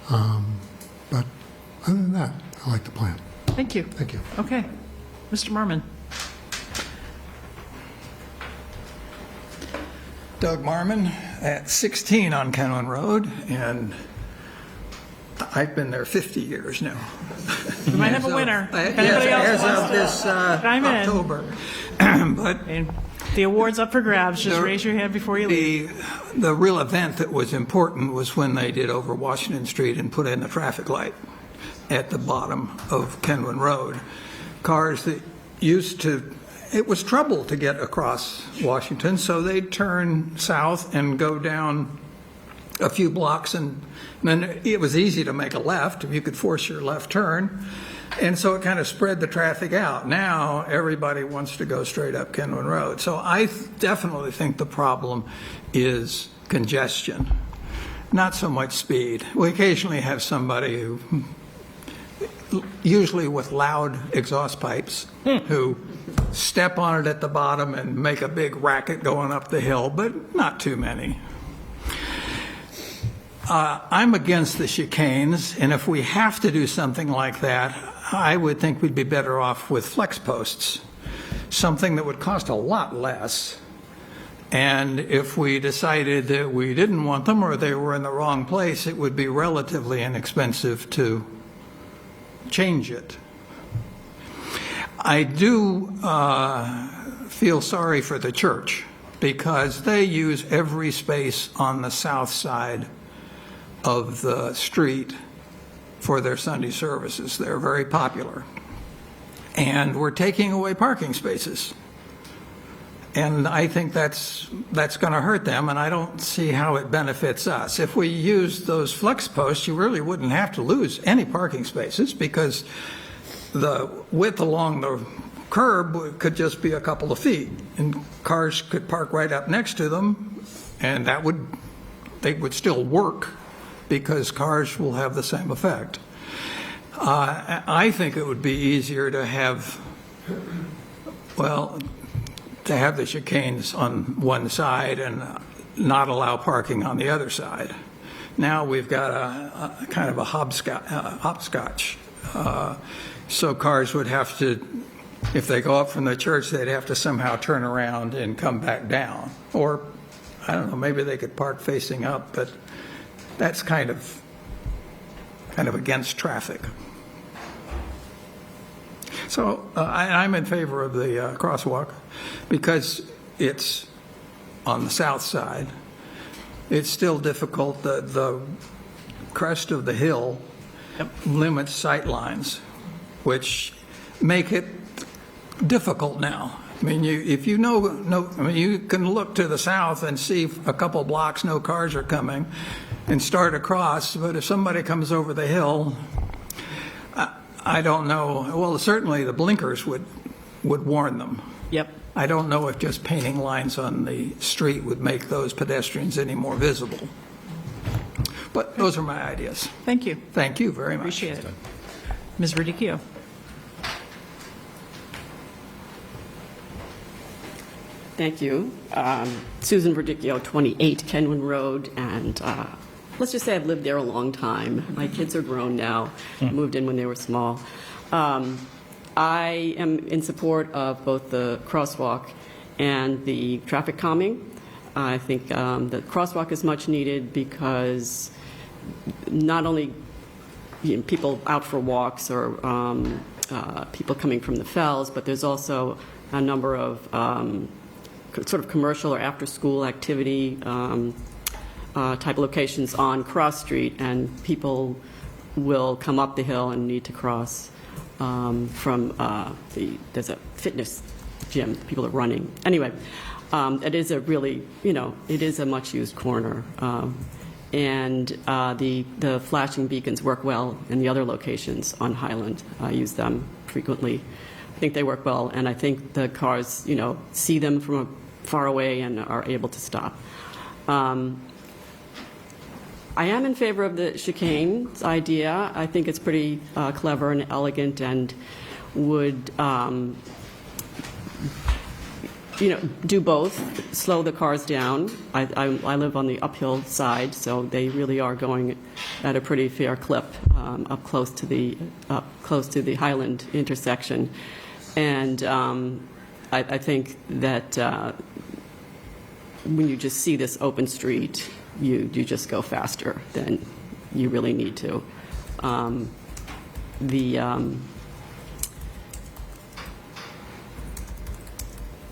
but other than that, I like the plan. Thank you. Thank you. Okay. Mr. Marmon. Doug Marmon at 16 on Kenwin Road, and I've been there 50 years now. We might have a winner. If anybody else Yes, as wants of to this chime in. October. But And the award's up for grabs. Just raise your hand before you leave. the real event that was important was when they did over Washington Street and put in a traffic light at the bottom of Kenwin Road. Cars that used to, it was trouble to get across Washington, so they'd turn south and go down a few blocks, and then it was easy to make a left if you could force your left turn. And so it kind of spread the traffic out. Now everybody wants to go straight up Kenwin Road. So I definitely think the problem is congestion, not so much speed. We occasionally have somebody who, usually with loud exhaust pipes, who step on it at the bottom and make a big racket going up the hill, but not too many. I'm against the chicanes, and if we have to do something like that, I would think we'd be better off with flex posts, something that would cost a lot less. And if we decided that we didn't want them or they were in the wrong place, it would be relatively inexpensive to change it. I do feel sorry for the church, because they use every space on the south side of the street for their Sunday services. They're very popular. And we're taking away parking spaces. And I think that's going to hurt them, and I don't see how it benefits us. If we use those flex posts, you really wouldn't have to lose any parking spaces, because the width along the curb could just be a couple of feet, and cars could park right up next to them, and they would still work, because cars will have the same effect. I think it would be easier to have, well, to have the chicanes on one side and not allow parking on the other side. Now we've got a kind of a hopscotch. So cars would have to, if they go up from the church, they'd have to somehow turn around and come back down. Or, I don't know, maybe they could park facing up, but that's kind of against traffic. So I'm in favor of the crosswalk because it's on the south side. It's still difficult. The crest of the hill limits sight lines, which make it difficult now. I mean, if you know, I mean, you can look to the south and see a couple blocks, no cars are coming, and start across. But if somebody comes over the hill, I don't know. Well, certainly the blinkers would warn them. Yep. I don't know if just painting lines on the street would make those pedestrians any more visible. But those are my ideas. Thank you. Thank you very much. Appreciate it. Ms. Radicchio. Thank you. Susan Verdicchio, 28 Kenwin Road, and let's just say I've lived there a long time. My kids are grown now, moved in when they were small. I am in support of both the crosswalk and the traffic calming. I think the crosswalk is much needed because not only people out for walks or people coming from the fells, but there's also a number of sort of commercial or after-school activity type locations on Cross Street, and people will come up the hill and need to cross from there's a fitness gym, people are running. Anyway, it is a really, it is a much-used corner. And the flashing beacons work well in the other locations on Highland. I use them frequently. I think they work well, and I think the cars, see them from far away and are able to stop. I am in favor of the chicanes idea. I think it's pretty clever and elegant and would, do both, slow the cars down. I live on the uphill side, so they really are going at a pretty fair clip up close to the Highland intersection. And I think that when you just see this open street, you just go faster than you really need to.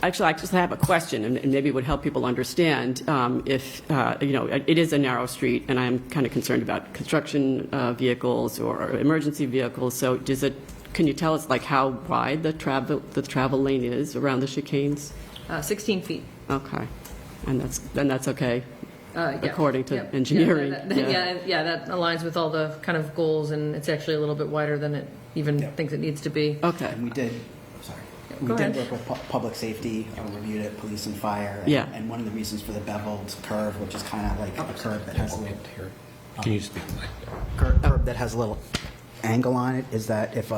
Actually, I just have a question, and maybe it would help people understand if, it is a narrow street, and I'm kind of concerned about construction vehicles or emergency vehicles. So can you tell us like how wide the travel lane is around the chicanes? 16 feet. Okay. And that's okay, Yeah. according to engineering. That aligns with all the kind of goals, and it's actually a little bit wider than it even thinks it needs to be. Okay. And we did Go ahead. work with public safety, reviewed it, police and fire. Yeah. And one of the reasons for the beveled curve, which is kind of like a curve that has a little Can you speak? curve that has a little angle on it, is that if,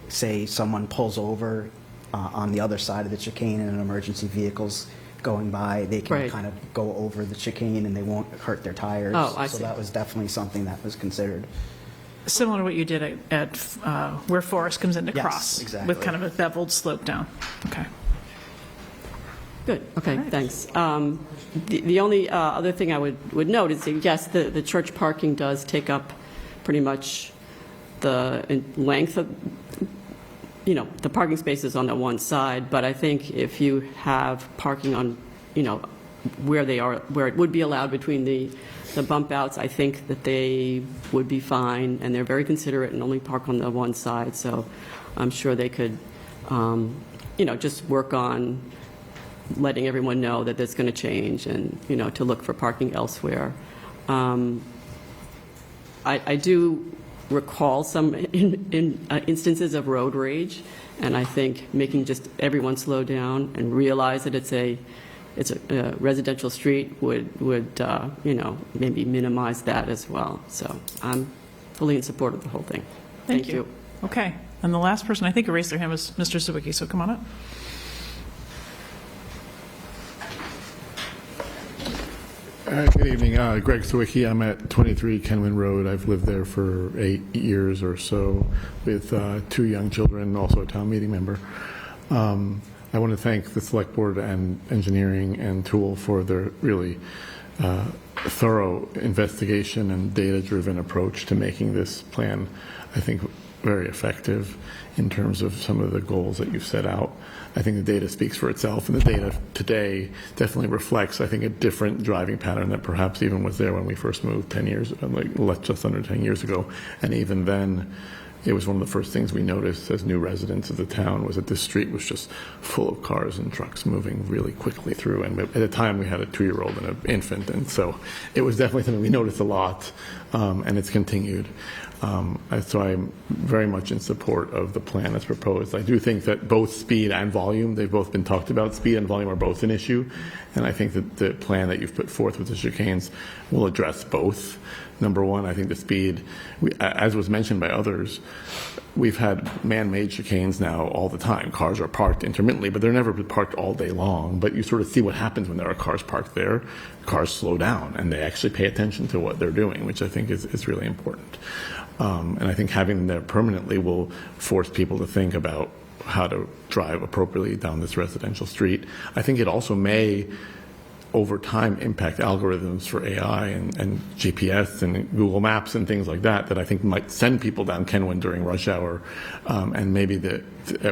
say, someone pulls over on the other side of the chicane and an emergency vehicle's going by, they can Right. kind of go over the chicane and they won't hurt their tires. Oh, I So see. that was definitely something that was considered. Similar to what you did at where Forest comes into Yes, Cross. exactly. With kind of a beveled slope down. Okay. Good. Okay, thanks. The only other thing I would note is that, yes, the church parking does take up pretty much the length of, the parking spaces on the one side, but I think if you have parking on, where it would be allowed between the bump outs, I think that they would be fine, and they're very considerate and only park on the one side, so I'm sure they could, just work on letting everyone know that that's going to change and, to look for parking elsewhere. I do recall some instances of road rage, and I think making just everyone slow down and realize that it's a residential street would maybe minimize that as well. So I'm fully in support of the whole thing. Thank you. Okay, and the last person I think who raised their hand was Mr. Sawicki, so come on up. Good evening. Greg Sawicki. I'm at 23 Kenwin Road. I've lived there for 8 years or so with 2 young children, also a town meeting member. I want to thank the Select Board and Engineering and Tool for their really thorough investigation and data-driven approach to making this plan, I think, very effective in terms of some of the goals that you've set out. I think the data speaks for itself, and the data today definitely reflects, I think, a different driving pattern that perhaps even was there when we first moved 10 years, like just under 10 years ago. And even then, it was one of the first things we noticed as new residents of the town was that this street was just full of cars and trucks moving really quickly through. And at the time, we had a 2-year-old and an infant, and so it was definitely something we noticed a lot, and it's continued. So I'm very much in support of the plan that's proposed. I do think that both speed and volume, they've both been talked about. Speed and volume are both an issue, and I think that the plan that you've put forth with the chicanes will address both. Number one, I think the speed, as was mentioned by others, we've had man-made chicanes now all the time. Cars are parked intermittently, but they're never parked all day long. But you sort of see what happens when there are cars parked there. Cars slow down, and they actually pay attention to what they're doing, which I think is really important. And I think having them there permanently will force people to think about how to drive appropriately down this residential street. I think it also may, over time, impact algorithms for AI and GPS and Google Maps and things like that, that I think might send people down Kenwin during rush hour. And maybe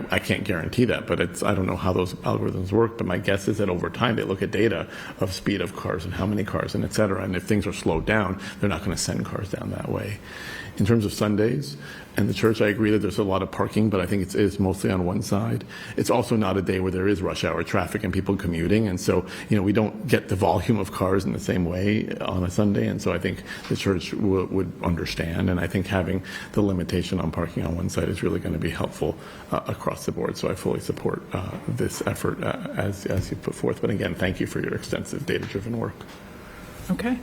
I can't guarantee that, but I don't know how those algorithms work, but my guess is that over time they look at data of speed of cars and how many cars and et cetera. And if things are slowed down, they're not going to send cars down that way. In terms of Sundays and the church, I agree that there's a lot of parking, but I think it is mostly on one side. It's also not a day where there is rush hour traffic and people commuting, and so we don't get the volume of cars in the same way on a Sunday, and so I think the church would understand, and I think having the limitation on parking on one side is really going to be helpful across the board, so I fully support this effort as you put forth. But again, thank you for your extensive data-driven work. Okay.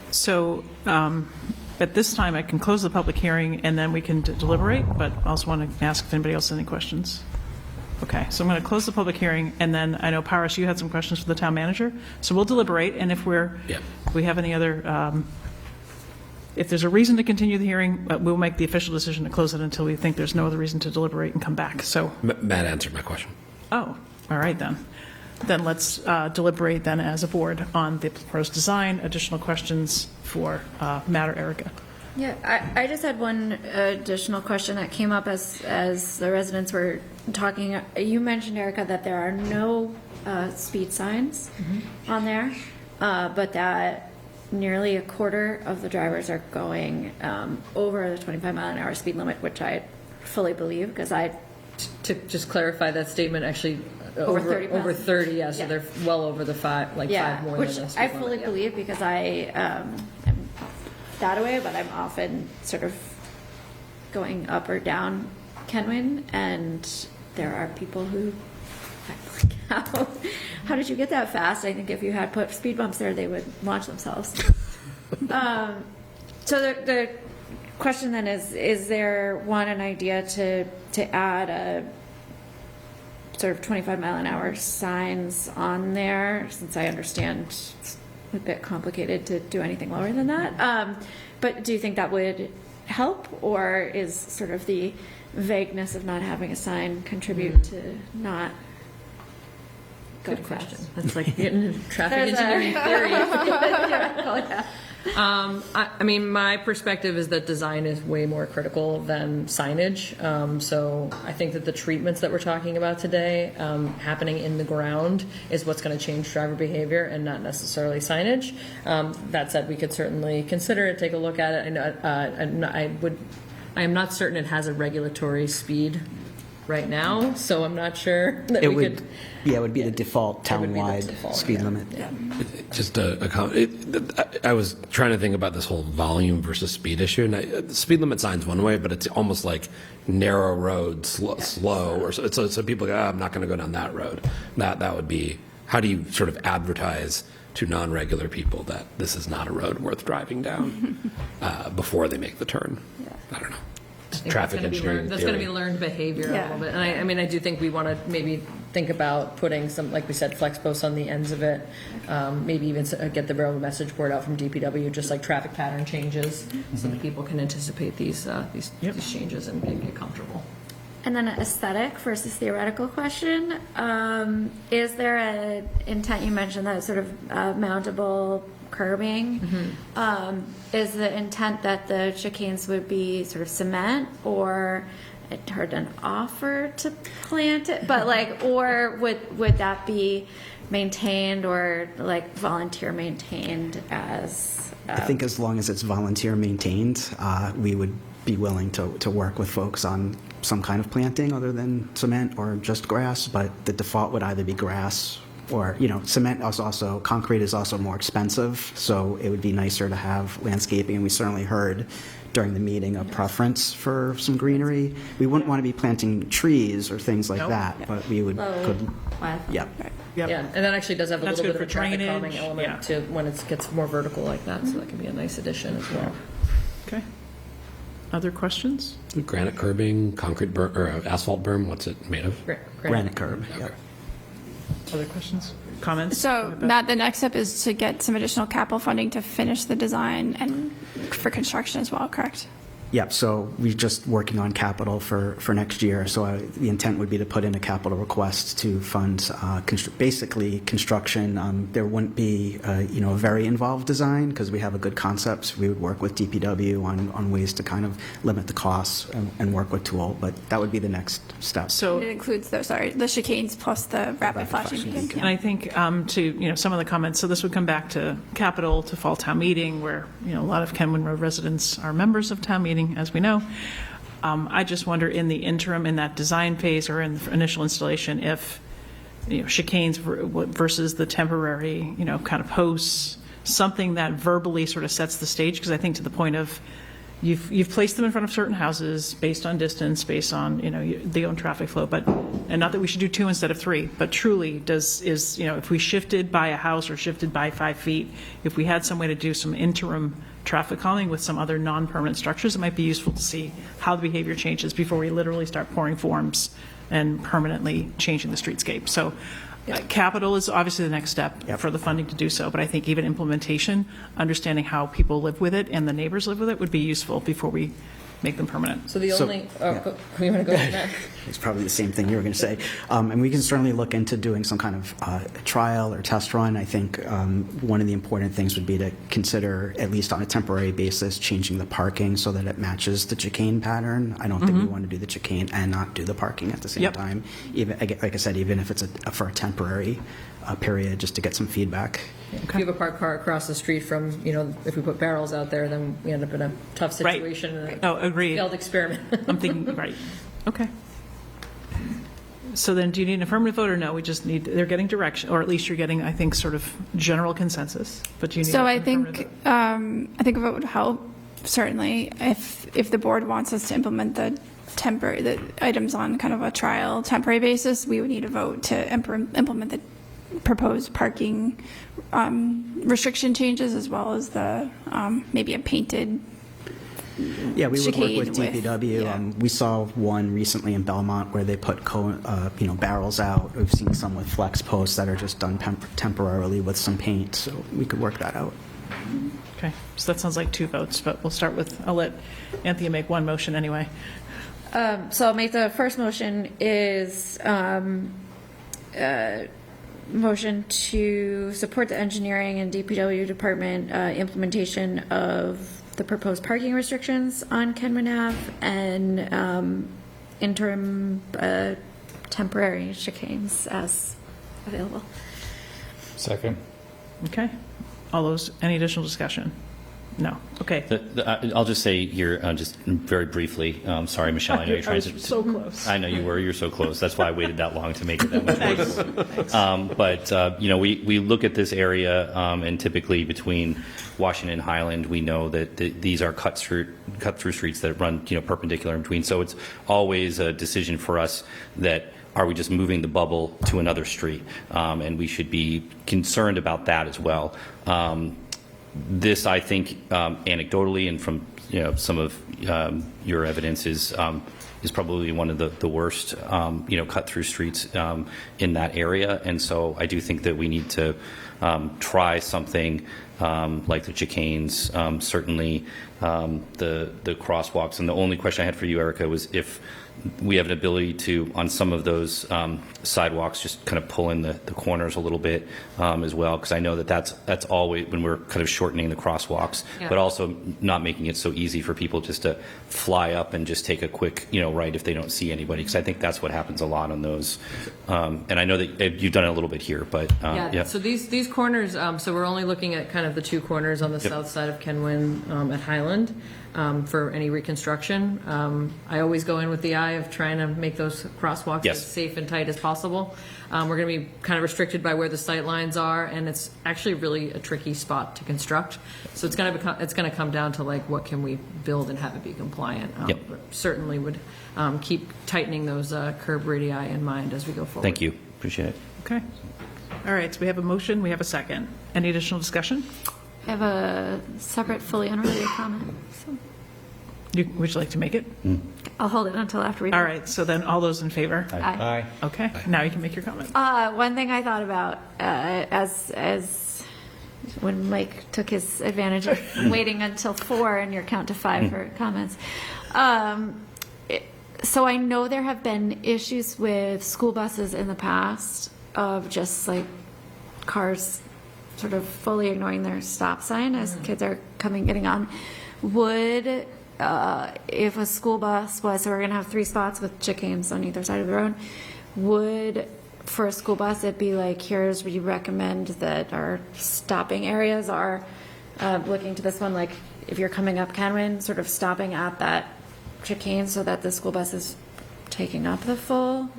So at this time, I can close the public hearing, and then we can deliberate, but I also want to ask if anybody else has any questions. Okay, so I'm going to close the public hearing, and then I know, Paris, you had some questions for the town manager, so we'll deliberate, and if we have any other, if there's a reason to continue the hearing, we'll make the official decision to close it until we think there's no other reason to deliberate and come back. So Matt answered my question. Oh, all right then. Then let's deliberate then as a board on the proposed design. Additional questions for Matt or Erica? Yeah, I just had one additional question that came up as the residents were talking. You mentioned, Erica, that there are no speed signs on there, but that nearly a quarter of the drivers are going over the 25-mile-an-hour speed limit, which I fully believe, because To just clarify that statement, actually, over 30 miles. Over 30, yeah, so they're well over the 5, like 5 more which than the I speed fully limit, believe, because I am that way, but I'm often sort of going up or down Kenwin, and there are people who, how did you get that fast? I think if you had put speed bumps there, they would launch themselves. So the question then is there an idea to add a sort of 25-mile-an-hour signs on there, since I understand it's a bit complicated to do anything lower than that. But do you think that would help, or is sort of the vagueness of not having a sign contribute to not going Good question. fast? That's like getting into traffic engineering theory. I mean, my perspective is that design is way more critical than signage. So I think that the treatments that we're talking about today, happening in the ground, is what's going to change driver behavior and not necessarily signage. That said, we could certainly consider it, take a look at it. I am not certain it has a regulatory speed right now, so I'm not sure that we could. Yeah, it would be the default town-wide speed limit. Yeah. Just a comment. I was trying to think about this whole volume versus speed issue, and the speed limit sign's one way, but it's almost like narrow road, slow, or so people go, I'm not going to go down that road. That would be, how do you sort of advertise to non-regular people that this is not a road worth driving down before they make the turn? I don't know. think Traffic that's engineering That's going to theory. be learned behavior a Yeah. little bit. And I mean, I do think we want to maybe think about putting some, like we said, flex posts on the ends of it. Maybe even get the railroad message board out from DPW, just like traffic pattern changes, so that people can anticipate these changes and get comfortable. And then an aesthetic versus theoretical question. Is there an intent, you mentioned that sort of mountable curbing. Is the intent that the chicanes would be sort of cement, or I heard an offer to plant it, but like, or would that be maintained or like volunteer maintained as? I think as long as it's volunteer maintained, we would be willing to work with folks on some kind of planting other than cement or just grass, but the default would either be grass or, cement is also, concrete is also more expensive, so it would be nicer to have landscaping, and we certainly heard during the meeting a preference for some greenery. We wouldn't want to be planting trees or things like that, but we would, Yeah, and that actually does have a That's little good bit of for a traffic drainage, calming element to when it gets more vertical like that, so that can be a nice addition as well. Okay. Other questions? Granite curbing, concrete berm, or asphalt berm, what's it made of? Granite curb. Okay. Other questions? Comments? So, Matt, the next step is to get some additional capital funding to finish the design and for construction as well, correct? Yep, so we're just working on capital for next year. So the intent would be to put in a capital request to fund basically construction. There wouldn't be, a very involved design because we have a good concept. We would work with DPW on ways to kind of limit the costs and work with Tool, but that would be the next step. So It includes the chicanes plus the rapid flashing beacon. And I think to some of the comments, so this would come back to capital, to fall town meeting, where a lot of Kenwood Road residents are members of town meeting, as we know. I just wonder in the interim, in that design phase or in the initial installation, if chicanes versus the temporary kind of posts, something that verbally sort of sets the stage, because I think to the point of you've placed them in front of certain houses based on distance, based on the own traffic flow, and not that we should do 2 instead of 3, but truly if we shifted by a house or shifted by 5 feet, if we had some way to do some interim traffic calming with some other non-permanent structures, it might be useful to see how the behavior changes before we literally start pouring forms and permanently changing the streetscape. So capital is obviously the next step for the funding to do so, but I think even implementation, understanding how people live with it and the neighbors live with it would be useful before we make them permanent. So you want to go ahead? It's probably the same thing you were going to say. And we can certainly look into doing some kind of trial or test run. I think one of the important things would be to consider, at least on a temporary basis, changing the parking so that it matches the chicane pattern. I don't think we want to do the chicane and not do the parking at the same time. Even, like I said, even if it's for a temporary period, just to get some feedback. If you have a parked car across the street from, if we put barrels out there, then we end up in a tough situation. Right. Oh, agreed. Failed experiment. I'm thinking, right. Okay. So then do you need an affirmative vote or no? They're getting direction, or at least you're getting, I think, sort of general consensus, but do you need So an I think, affirmative vote? I think a vote would help, certainly, if the board wants us to implement the items on kind of a trial temporary basis, we would need a vote to implement the proposed parking restriction changes, as well as the maybe a painted Yeah, we would work with chicane DPW. We saw one recently in Belmont where they put barrels out. We've seen some with flex posts that are just done temporarily with some paint, so we could work that out. Okay, so that sounds like 2 votes, but I'll let Anthea make one motion anyway. So I'll make the first motion is motion to support the engineering and DPW department implementation of the proposed parking restrictions on Kenman Ave and interim temporary chicanes as available. Second. Okay. Any additional discussion? No. Okay. I'll just say here, just very briefly, sorry, Michelle, I know you're trying to... so close. I know you were. You're so close. That's why I waited that long to make it that much worse. We look at this area, and typically between Washington and Highland, we know that these are cut-through streets that run, perpendicular in between. So it's always a decision for us that are we just moving the bubble to another street? And we should be concerned about that as well. This, I think, anecdotally and from some of your evidence is probably one of the worst, cut through streets in that area. And so I do think that we need to try something like the chicanes, certainly the crosswalks. And the only question I had for you, Erica, was if we have an ability to, on some of those sidewalks, just kind of pull in the corners a little bit as well, because I know that's always when we're kind of shortening the crosswalks, but also not making it so easy for people just to fly up and just take a quick, right if they don't see anybody, because I think that's what happens a lot on those. And I know that you've done it a little bit here, but yeah. So these corners, so we're only looking at kind of the two corners on the south side of Kenwin at Highland. For any reconstruction. I always go in with the eye of trying to make those crosswalks as safe and tight as possible. We're going to be kind of restricted by where the sight lines are, and it's actually really a tricky spot to construct. So it's going to come down to like what can we build and have it be compliant. But certainly would keep tightening those curb radii in mind as we go forward. Thank you. Appreciate it. Okay. All right, so we have a motion, we have a second. Any additional discussion? I have a separate, fully unrelated comment. So. Would you like to make it? I'll hold it until after we. All right, so then all those in favor? Aye. Okay, now you can make your comment. One thing I thought about as when Mike took his advantage of waiting until 4 and your count to 5 for comments. So I know there have been issues with school buses in the past of just like cars sort of fully ignoring their stop sign as kids are getting on. Would, if a school bus was, so we're going to have 3 spots with chicanes on either side of the road, would, for a school bus, it be like, here's we recommend that our stopping areas are, looking to this one, like if you're coming up Kenwin, sort of stopping at that chicane so that the school bus is taking up the full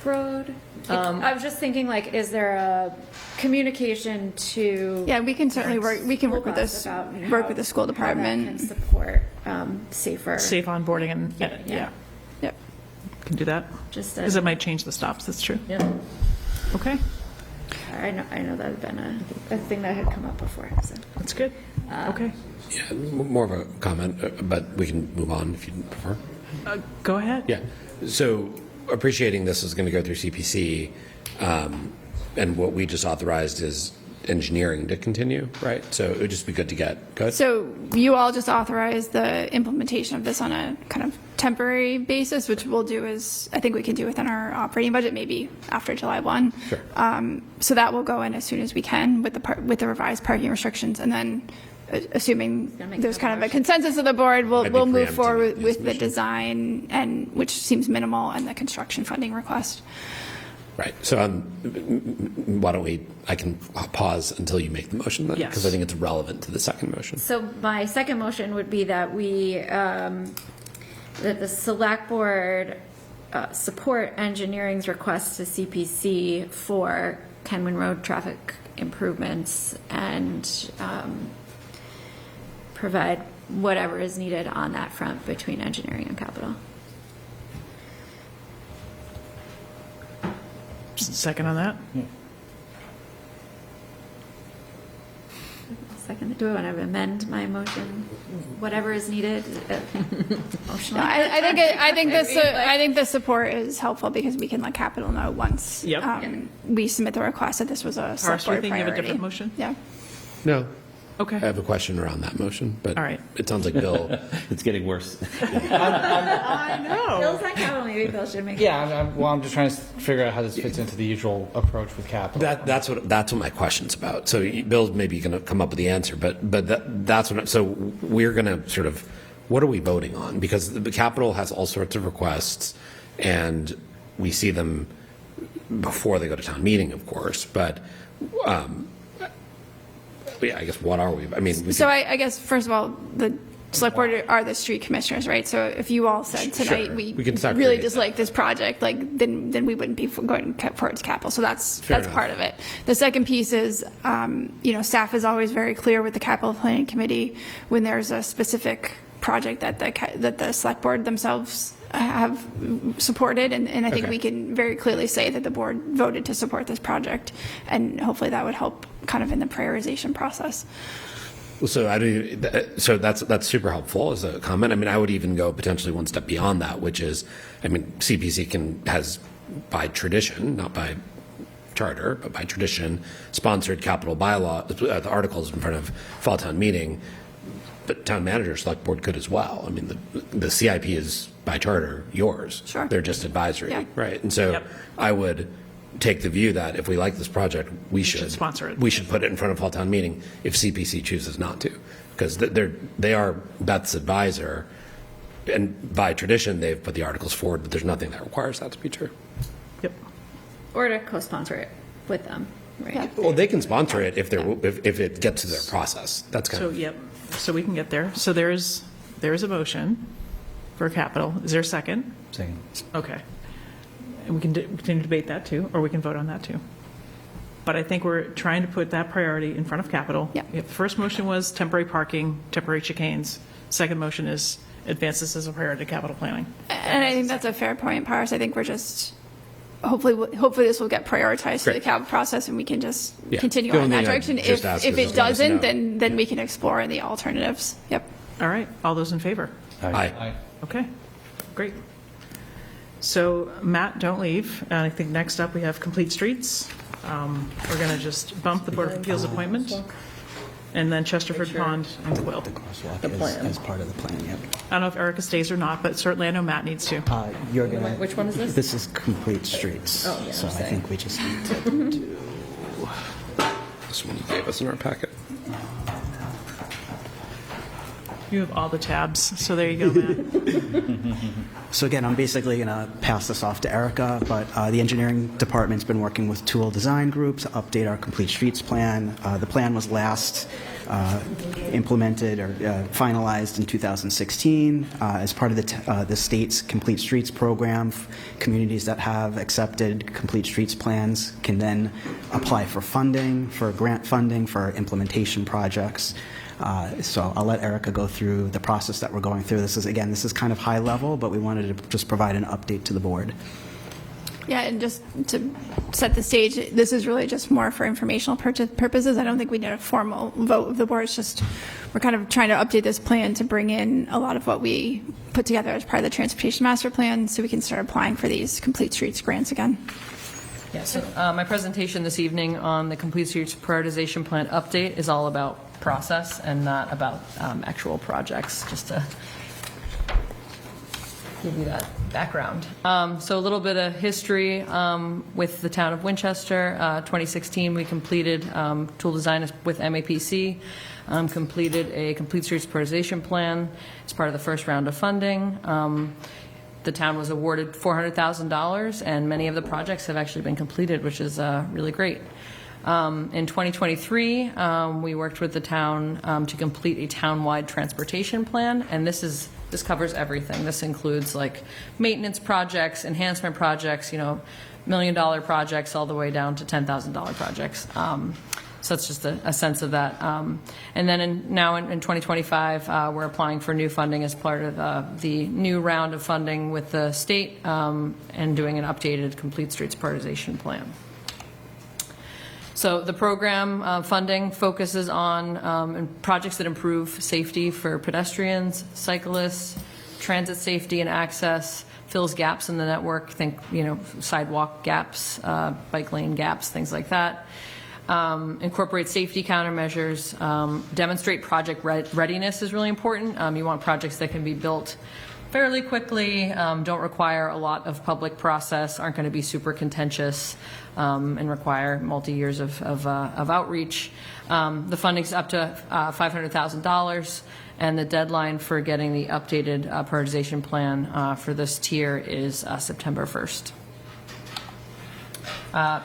road? I was just thinking, like, is there a communication to? Yeah, we can certainly work. We can work with this. Work with the school department. How that can support safer. Safe onboarding and Yeah. Yep. Can do that. Just because it might change the stops. That's true. Yeah. Okay. I know that had been a thing that had come up before. So. That's good. Okay. Yeah, more of a comment, but we can move on if you prefer. Go ahead. Yeah. So appreciating this is going to go through CPC, and what we just authorized is engineering to continue, right? So it would just be good to get good. So you all just authorized the implementation of this on a kind of temporary basis, which we'll do is, I think we can do within our operating budget, maybe after July 1. Sure. So that will go in as soon as we can with the revised parking restrictions, and then assuming there's kind of a consensus of the board, we'll move forward with the design, and which seems minimal, and the construction funding request. Right. So why don't I can pause until you make the motion then, because I think it's relevant to the second motion. So my second motion would be that that the select board support engineering's request to CPC for Kenwin Road traffic improvements and provide whatever is needed on that front between engineering and capital. Second on that? Yeah. Second. Do I want to amend my motion? Whatever is needed. No, I think the support is helpful because we can let capital know once we submit the request that this was a select board priority. You have a different motion? Yeah. No. Okay. I have a question around that motion, but all right. It sounds like Bill. It's getting worse. I know. Bill's on capital. Maybe Bill should make. Yeah, I'm just trying to figure out how this fits into the usual approach with capital. That's what my question's about. So Bill's maybe going to come up with the answer, but that's what. So we're going to sort of, what are we voting on? Because the capital has all sorts of requests, and we see them before they go to town meeting, of course, but. Yeah, I guess what are we? I mean, I guess first of all, the select board are the street commissioners, right? So if you all said tonight we really dislike this project, like then we wouldn't be going towards capital. So that's part of it. The second piece is, staff is always very clear with the capital planning committee when there's a specific project that the select board themselves have supported, and I think we can very clearly say that the board voted to support this project, and hopefully that would help kind of in the prioritization process. So that's super helpful as a comment. I mean, I would even go potentially one step beyond that, which is, I mean, CPC has by tradition, not by charter, but by tradition, sponsored capital bylaw, the articles in front of fall town meeting, but town manager, select board could as well. I mean, the CIP is by charter yours. Sure. They're just advisory, Yeah. right? And so I would take the view that if we like this project, we should sponsor it. We should put it in front of fall town meeting if CPC chooses not to, because they are Beth's advisor, and by tradition they've put the articles forward, but there's nothing that requires that to be true. Yep. Or to co-sponsor it with them, right? Well, they can sponsor it if it gets to their process. That's kind So, of yep, so we can get there. So there is a motion for capital. Is there a second? Second. Okay. And we can continue to debate that too, or we can vote on that too. But I think we're trying to put that priority in front of capital. Yep. The first motion was temporary parking, temporary chicanes. Second motion is advance this as a priority to capital planning. And I think that's a fair point, Paris. I think we're just, hopefully this will get prioritized through the Great. capital process, and we can just Yeah. continue The on only that thing I'd direction. just ask If is it just let us doesn't, know. then we can explore the alternatives. Yep. All right, all those in favor? Aye. Okay, great. So Matt, don't leave. And I think next up we have Complete Streets. We're going to just bump the Board of Appeals appointment, and then Chesterford Pond and Quill. The plan. As part of the plan, yep. I don't know if Erica stays or not, but certainly I know Matt needs to. You're gonna. Which one is this? This is Complete Streets. Oh, yeah, So I same. think we just need to do. This one you gave us in our packet. You have all the tabs, so there you go, Matt. So again, I'm basically going to pass this off to Erica, but the engineering department's been working with Tool Design Group to update our Complete Streets plan. The plan was last implemented or finalized in 2016 as part of the state's Complete Streets program. Communities that have accepted Complete Streets plans can then apply for funding, for grant funding, for implementation projects. So I'll let Erica go through the process that we're going through. This is kind of high level, but we wanted to just provide an update to the board. Yeah, and just to set the stage, this is really just more for informational purposes. I don't think we need a formal vote of the board. It's just, we're kind of trying to update this plan to bring in a lot of what we put together as part of the Transportation Master Plan, so we can start applying for these Complete Streets grants again. Yeah, so my presentation this evening on the Complete Streets Prioritization Plan update is all about process and not about actual projects, just to give you that background. So a little bit of history with the town of Winchester. 2016, we completed tool design with MAPC, completed a Complete Streets Prioritization Plan as part of the first round of funding. The town was awarded $400,000, and many of the projects have actually been completed, which is really great. In 2023, we worked with the town to complete a town-wide transportation plan, and this covers everything. This includes like maintenance projects, enhancement projects, $1 million projects, all the way down to $10,000 projects. So that's just a sense of that. And then now in 2025, we're applying for new funding as part of the new round of funding with the state and doing an updated Complete Streets Prioritization Plan. So the program funding focuses on projects that improve safety for pedestrians, cyclists, transit safety and access, fills gaps in the network, think, sidewalk gaps, bike lane gaps, things like that. Incorporate safety countermeasures, demonstrate project readiness is really important. You want projects that can be built fairly quickly, don't require a lot of public process, aren't going to be super contentious, and require multi-years of outreach. The funding's up to $500,000, and the deadline for getting the updated prioritization plan for this tier is September 1st.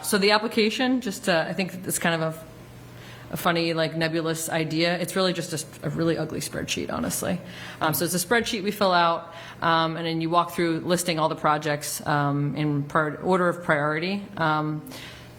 So the application, I think it's kind of a funny, nebulous idea. It's really just a really ugly spreadsheet, honestly. So it's a spreadsheet we fill out, and then you walk through listing all the projects in order of priority.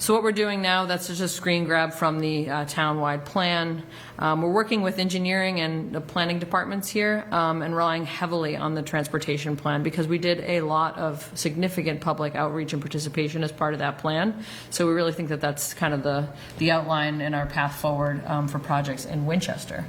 So what we're doing now, that's just a screen grab from the town-wide plan. We're working with engineering and the planning departments here and relying heavily on the transportation plan because we did a lot of significant public outreach and participation as part of that plan. So we really think that that's kind of the outline in our path forward for projects in Winchester.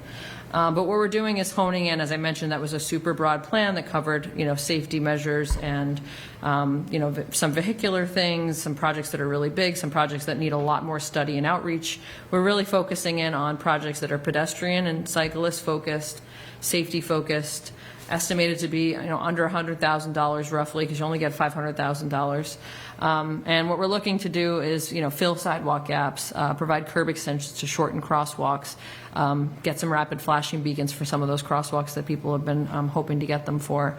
But what we're doing is honing in, as I mentioned, that was a super broad plan that covered, safety measures and, some vehicular things, some projects that are really big, some projects that need a lot more study and outreach. We're really focusing in on projects that are pedestrian and cyclist focused, safety focused, estimated to be under $100,000 roughly because you only get $500,000. And what we're looking to do is fill sidewalk gaps, provide curb extensions to shorten crosswalks, get some rapid flashing beacons for some of those crosswalks that people have been hoping to get them for,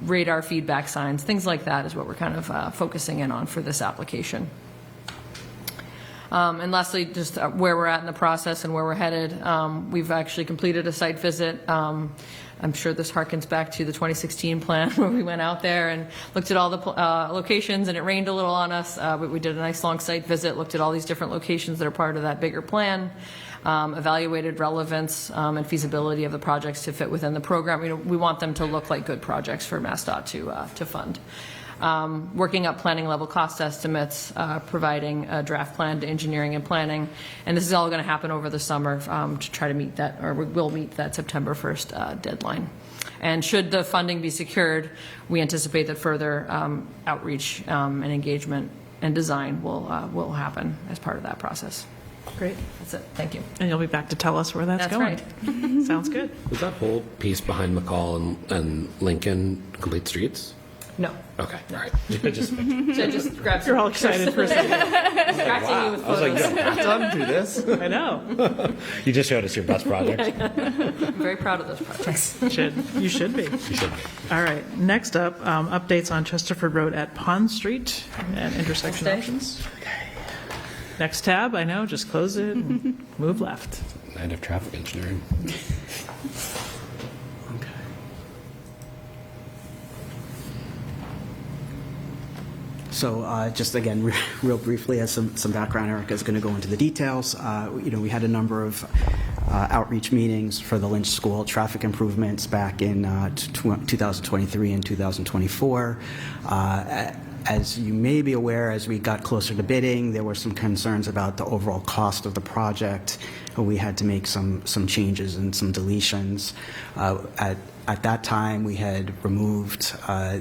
radar feedback signs, things like that is what we're kind of focusing in on for this application. And lastly, just where we're at in the process and where we're headed. We've actually completed a site visit. I'm sure this harkens back to the 2016 plan where we went out there and looked at all the locations, and it rained a little on us. But we did a nice long site visit, looked at all these different locations that are part of that bigger plan, evaluated relevance and feasibility of the projects to fit within the program. We want them to look like good projects for MassDOT to fund. Working up planning level cost estimates, providing a draft plan to engineering and planning, and this is all going to happen over the summer to try to meet that, or we will meet that September 1st deadline. And should the funding be secured, we anticipate that further outreach and engagement and design will happen as part of that process. Great. That's it. Thank you. And you'll be back to tell us where that's going. Right. Sounds good. Was that whole piece behind McCall and Lincoln complete streets? No. Okay, all right. So just grab some You're all excited for a second. distracting you with I was like, photos. you have done do this? I know. You just showed us your best project. I'm very proud of those projects. You should be. You should be. All right. Next up, updates on Chesterford Road at Pond Street and intersection Okay. options. Next tab, I know, just close it and move left. End of traffic engineering. So just again, real briefly, as some background, Erica is going to go into the details. We had a number of outreach meetings for the Lynch School traffic improvements back in 2023 and 2024. As you may be aware, as we got closer to bidding, there were some concerns about the overall cost of the project. We had to make some changes and some deletions. At that time, we had removed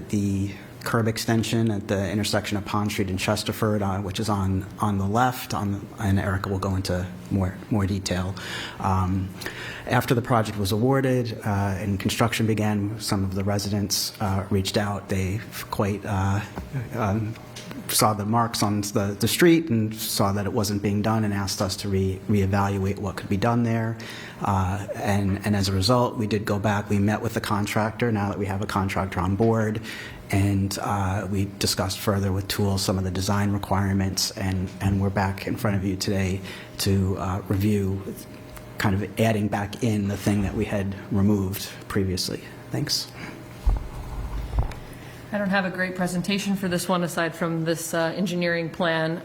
the curb extension at the intersection of Pond Street and Chesterford, which is on the left, and Erica will go into more detail. After the project was awarded and construction began, some of the residents reached out. They quite saw the marks on the street and saw that it wasn't being done and asked us to reevaluate what could be done there. And as a result, we did go back. We met with the contractor now that we have a contractor on board, and we discussed further with Tool some of the design requirements, and we're back in front of you today to review kind of adding back in the thing that we had removed previously. Thanks. I don't have a great presentation for this one aside from this engineering plan.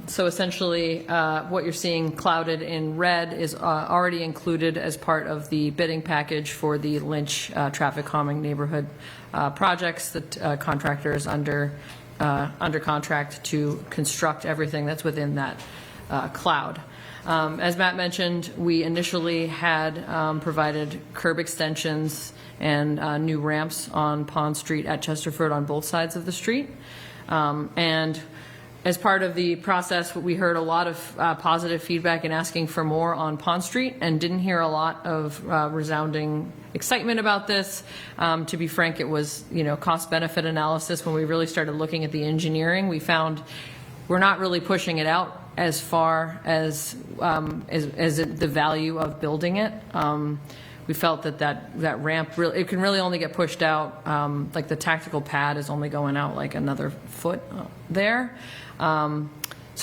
So essentially, what you're seeing clouded in red is already included as part of the bidding package for the Lynch traffic calming neighborhood projects that contractors under contract to construct everything that's within that cloud. As Matt mentioned, we initially had provided curb extensions and new ramps on Pond Street at Chesterford on both sides of the street. And as part of the process, we heard a lot of positive feedback and asking for more on Pond Street, and didn't hear a lot of resounding excitement about this. To be frank, it was cost-benefit analysis. When we really started looking at the engineering, we found we're not really pushing it out as far as the value of building it. We felt that ramp really, it can really only get pushed out, like the tactical pad is only going out like another foot there. So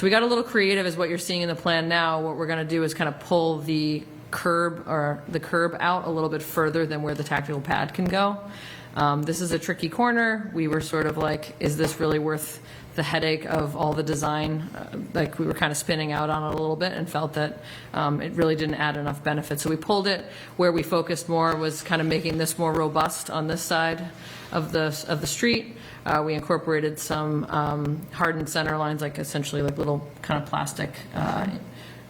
we got a little creative as what you're seeing in the plan now. What we're going to do is kind of pull the curb out a little bit further than where the tactical pad can go. This is a tricky corner. We were sort of like, is this really worth the headache of all the design, like we were kind of spinning out on it a little bit and felt that it really didn't add enough benefit. So we pulled it. Where we focused more was kind of making this more robust on this side of the street. We incorporated some hardened center lines, like essentially like little kind of plastic,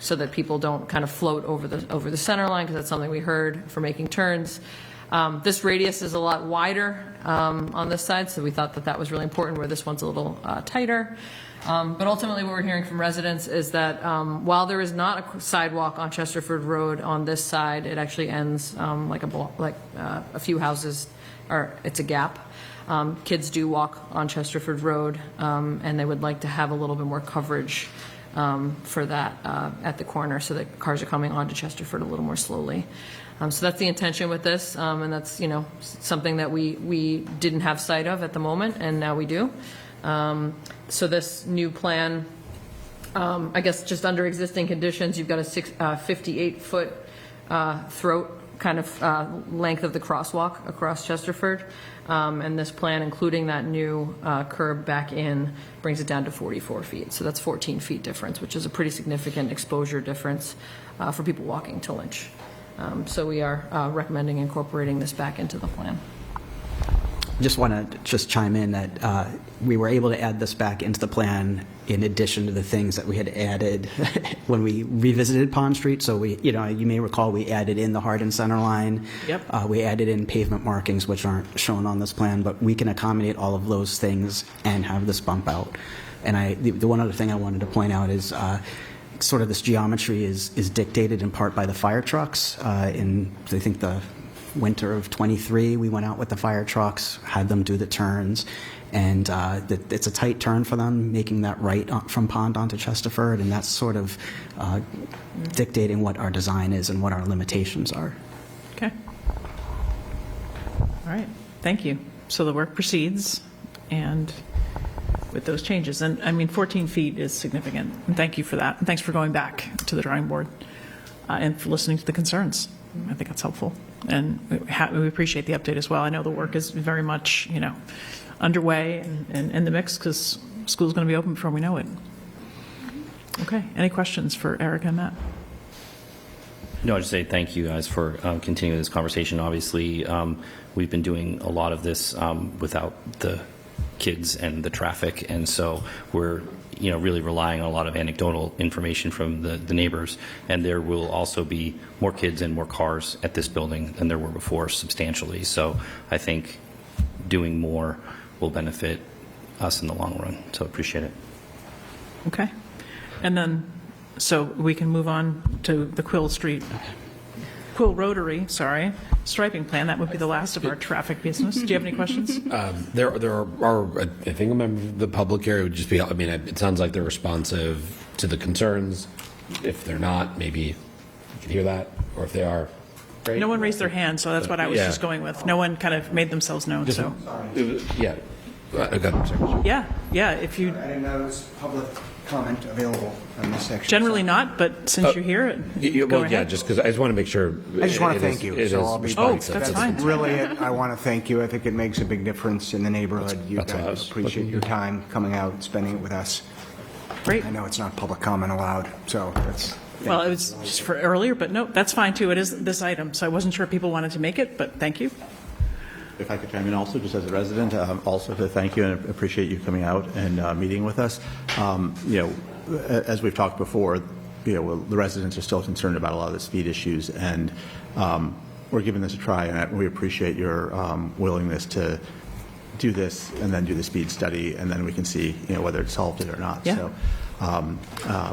so that people don't kind of float over the center line, because that's something we heard for making turns. This radius is a lot wider on this side, so we thought that that was really important, where this one's a little tighter. But ultimately, what we're hearing from residents is that while there is not a sidewalk on Chesterford Road on this side, it actually ends like a few houses, or it's a gap. Kids do walk on Chesterford Road, and they would like to have a little bit more coverage for that at the corner, so that cars are coming onto Chesterford a little more slowly. So that's the intention with this, and that's, you know, something that we didn't have sight of at the moment, and now we do. So this new plan, I guess just under existing conditions, you've got a 58-foot throat kind of length of the crosswalk across Chesterford. And this plan, including that new curb back in, brings it down to 44 feet. So that's 14 feet difference, which is a pretty significant exposure difference for people walking to Lynch. So we are recommending incorporating this back into the plan. Just want to chime in that we were able to add this back into the plan in addition to the things that we had added when we revisited Pond Street. So we, you know, you may recall we added in the hardened center line. Yep. We added in pavement markings, which aren't shown on this plan, but we can accommodate all of those things and have this bump out. And the one other thing I wanted to point out is sort of this geometry is dictated in part by the fire trucks. In, I think, the winter of '23, we went out with the fire trucks, had them do the turns, and it's a tight turn for them, making that right from Pond onto Chesterford, and that's sort of dictating what our design is and what our limitations are. Okay. All right. Thank you. So the work proceeds, and with those changes, and I mean, 14 feet is significant, and thank you for that. And thanks for going back to the drawing board and for listening to the concerns. I think that's helpful, and we appreciate the update as well. I know the work is very much, you know, underway and in the mix, because school's going to be open before we know it. Okay. Any questions for Eric and Matt? No, I just say thank you guys for continuing this conversation. Obviously, we've been doing a lot of this without the kids and the traffic, and so we're, you know, really relying on a lot of anecdotal information from the neighbors, and there will also be more kids and more cars at this building than there were before, substantially. So I think doing more will benefit us in the long run, so appreciate it. Okay. And then, so we can move on to the Quill Rotary, striping plan. That would be the last of our traffic business. Do you have any questions? There are, I think a member of the public here would just be, I mean, it sounds like they're responsive to the concerns. If they're not, maybe you can hear that, or if they are, great. No one raised their hand, so that's what I was just going with. No one kind of made themselves known, Just, so. Yeah. I got it. Yeah, if you, I didn't know there was public comment available on this section. generally not, but since you're here, go Well, yeah, ahead. just because I just want to make sure. I just want to thank you. So I'll be responsive. that's fine. Really, I want to thank you. I think it makes a big difference in the neighborhood. You that's what I guys was appreciate looking your for. time coming out, spending it with us. Great. I know it's not public comment allowed, so that's. Well, it was just for earlier, but no, that's fine too. It is this item, so I wasn't sure if people wanted to make it, but thank you. If I could chime in also, just as a resident, also to thank you and appreciate you coming out and meeting with us. You know, as we've talked before, you know, the residents are still concerned about a lot of the speed issues, and we're giving this a try, and we appreciate your willingness to do this and then do the speed study, and then we can see, you know, whether it solved it or not. Yeah. So,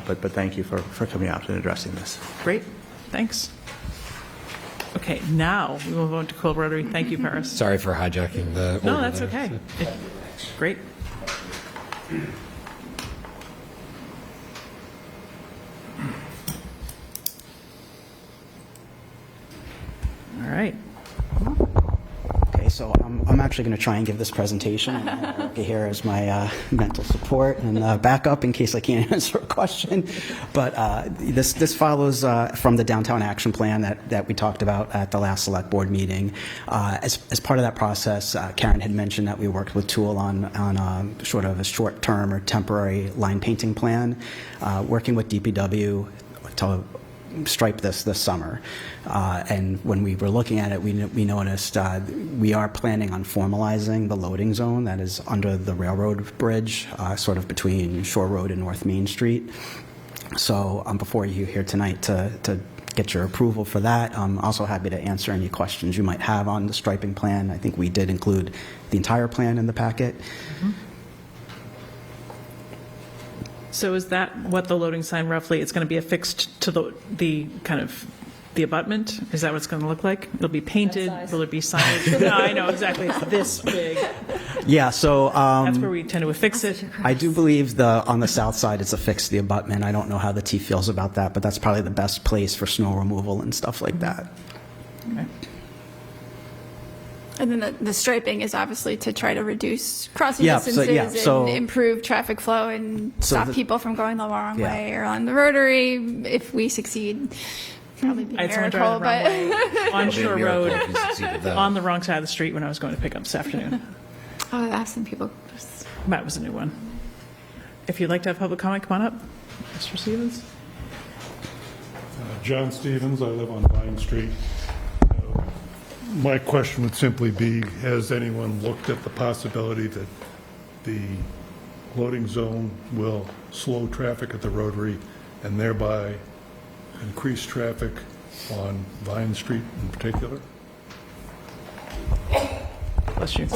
but thank you for coming out and addressing this. Great, thanks. Okay, now we will move on to Quill Rotary. Thank you, Paris. Sorry for hijacking the order No, that's there. okay. Great. All right. Okay, so I'm actually actually going to try and give this presentation. And I have Erica here as my mental support and backup in case I can't answer a question. But this follows from the Downtown Action Plan that we talked about at the last Select Board meeting. As part of that process, Karen had mentioned that we worked with Tool on sort of a short-term or temporary line painting plan, working with DPW to stripe this summer. And when we were looking at it, we noticed we are planning on formalizing the loading zone that is under the railroad bridge, sort of between Shore Road and North Main Street. So I'm before you here tonight to get your approval for that. I'm also happy to answer any questions you might have on the striping plan. I think we did include the entire plan in the packet. Mm-hmm. So is that what the loading sign roughly, it's going to be affixed to the kind of the abutment? Is that what it's going to look like? It'll be painted? Will it be signage? No, I know, exactly. It's this big. Yeah, so... that's where we tend to affix it. I do believe on the south side it's affixed to the abutment. I don't know how the T feels about that, but that's probably the best place for snow removal and stuff like that. Okay. And then the striping is obviously to try to reduce crossing distances and improve traffic flow and stop people from going the wrong way or on the rotary. If we succeed, probably be a miracle. But on Shore Road, on the wrong side of the street when I was going to pick up this afternoon. Oh, I've asked some people. That was a new one. If you'd like to have public comment, come on up. Mr. Stevens. John Stevens, I live on Vine Street. My question would simply be, has anyone looked at the possibility that the loading zone will slow traffic at the rotary and thereby increase traffic on Vine Street in particular? Bless you.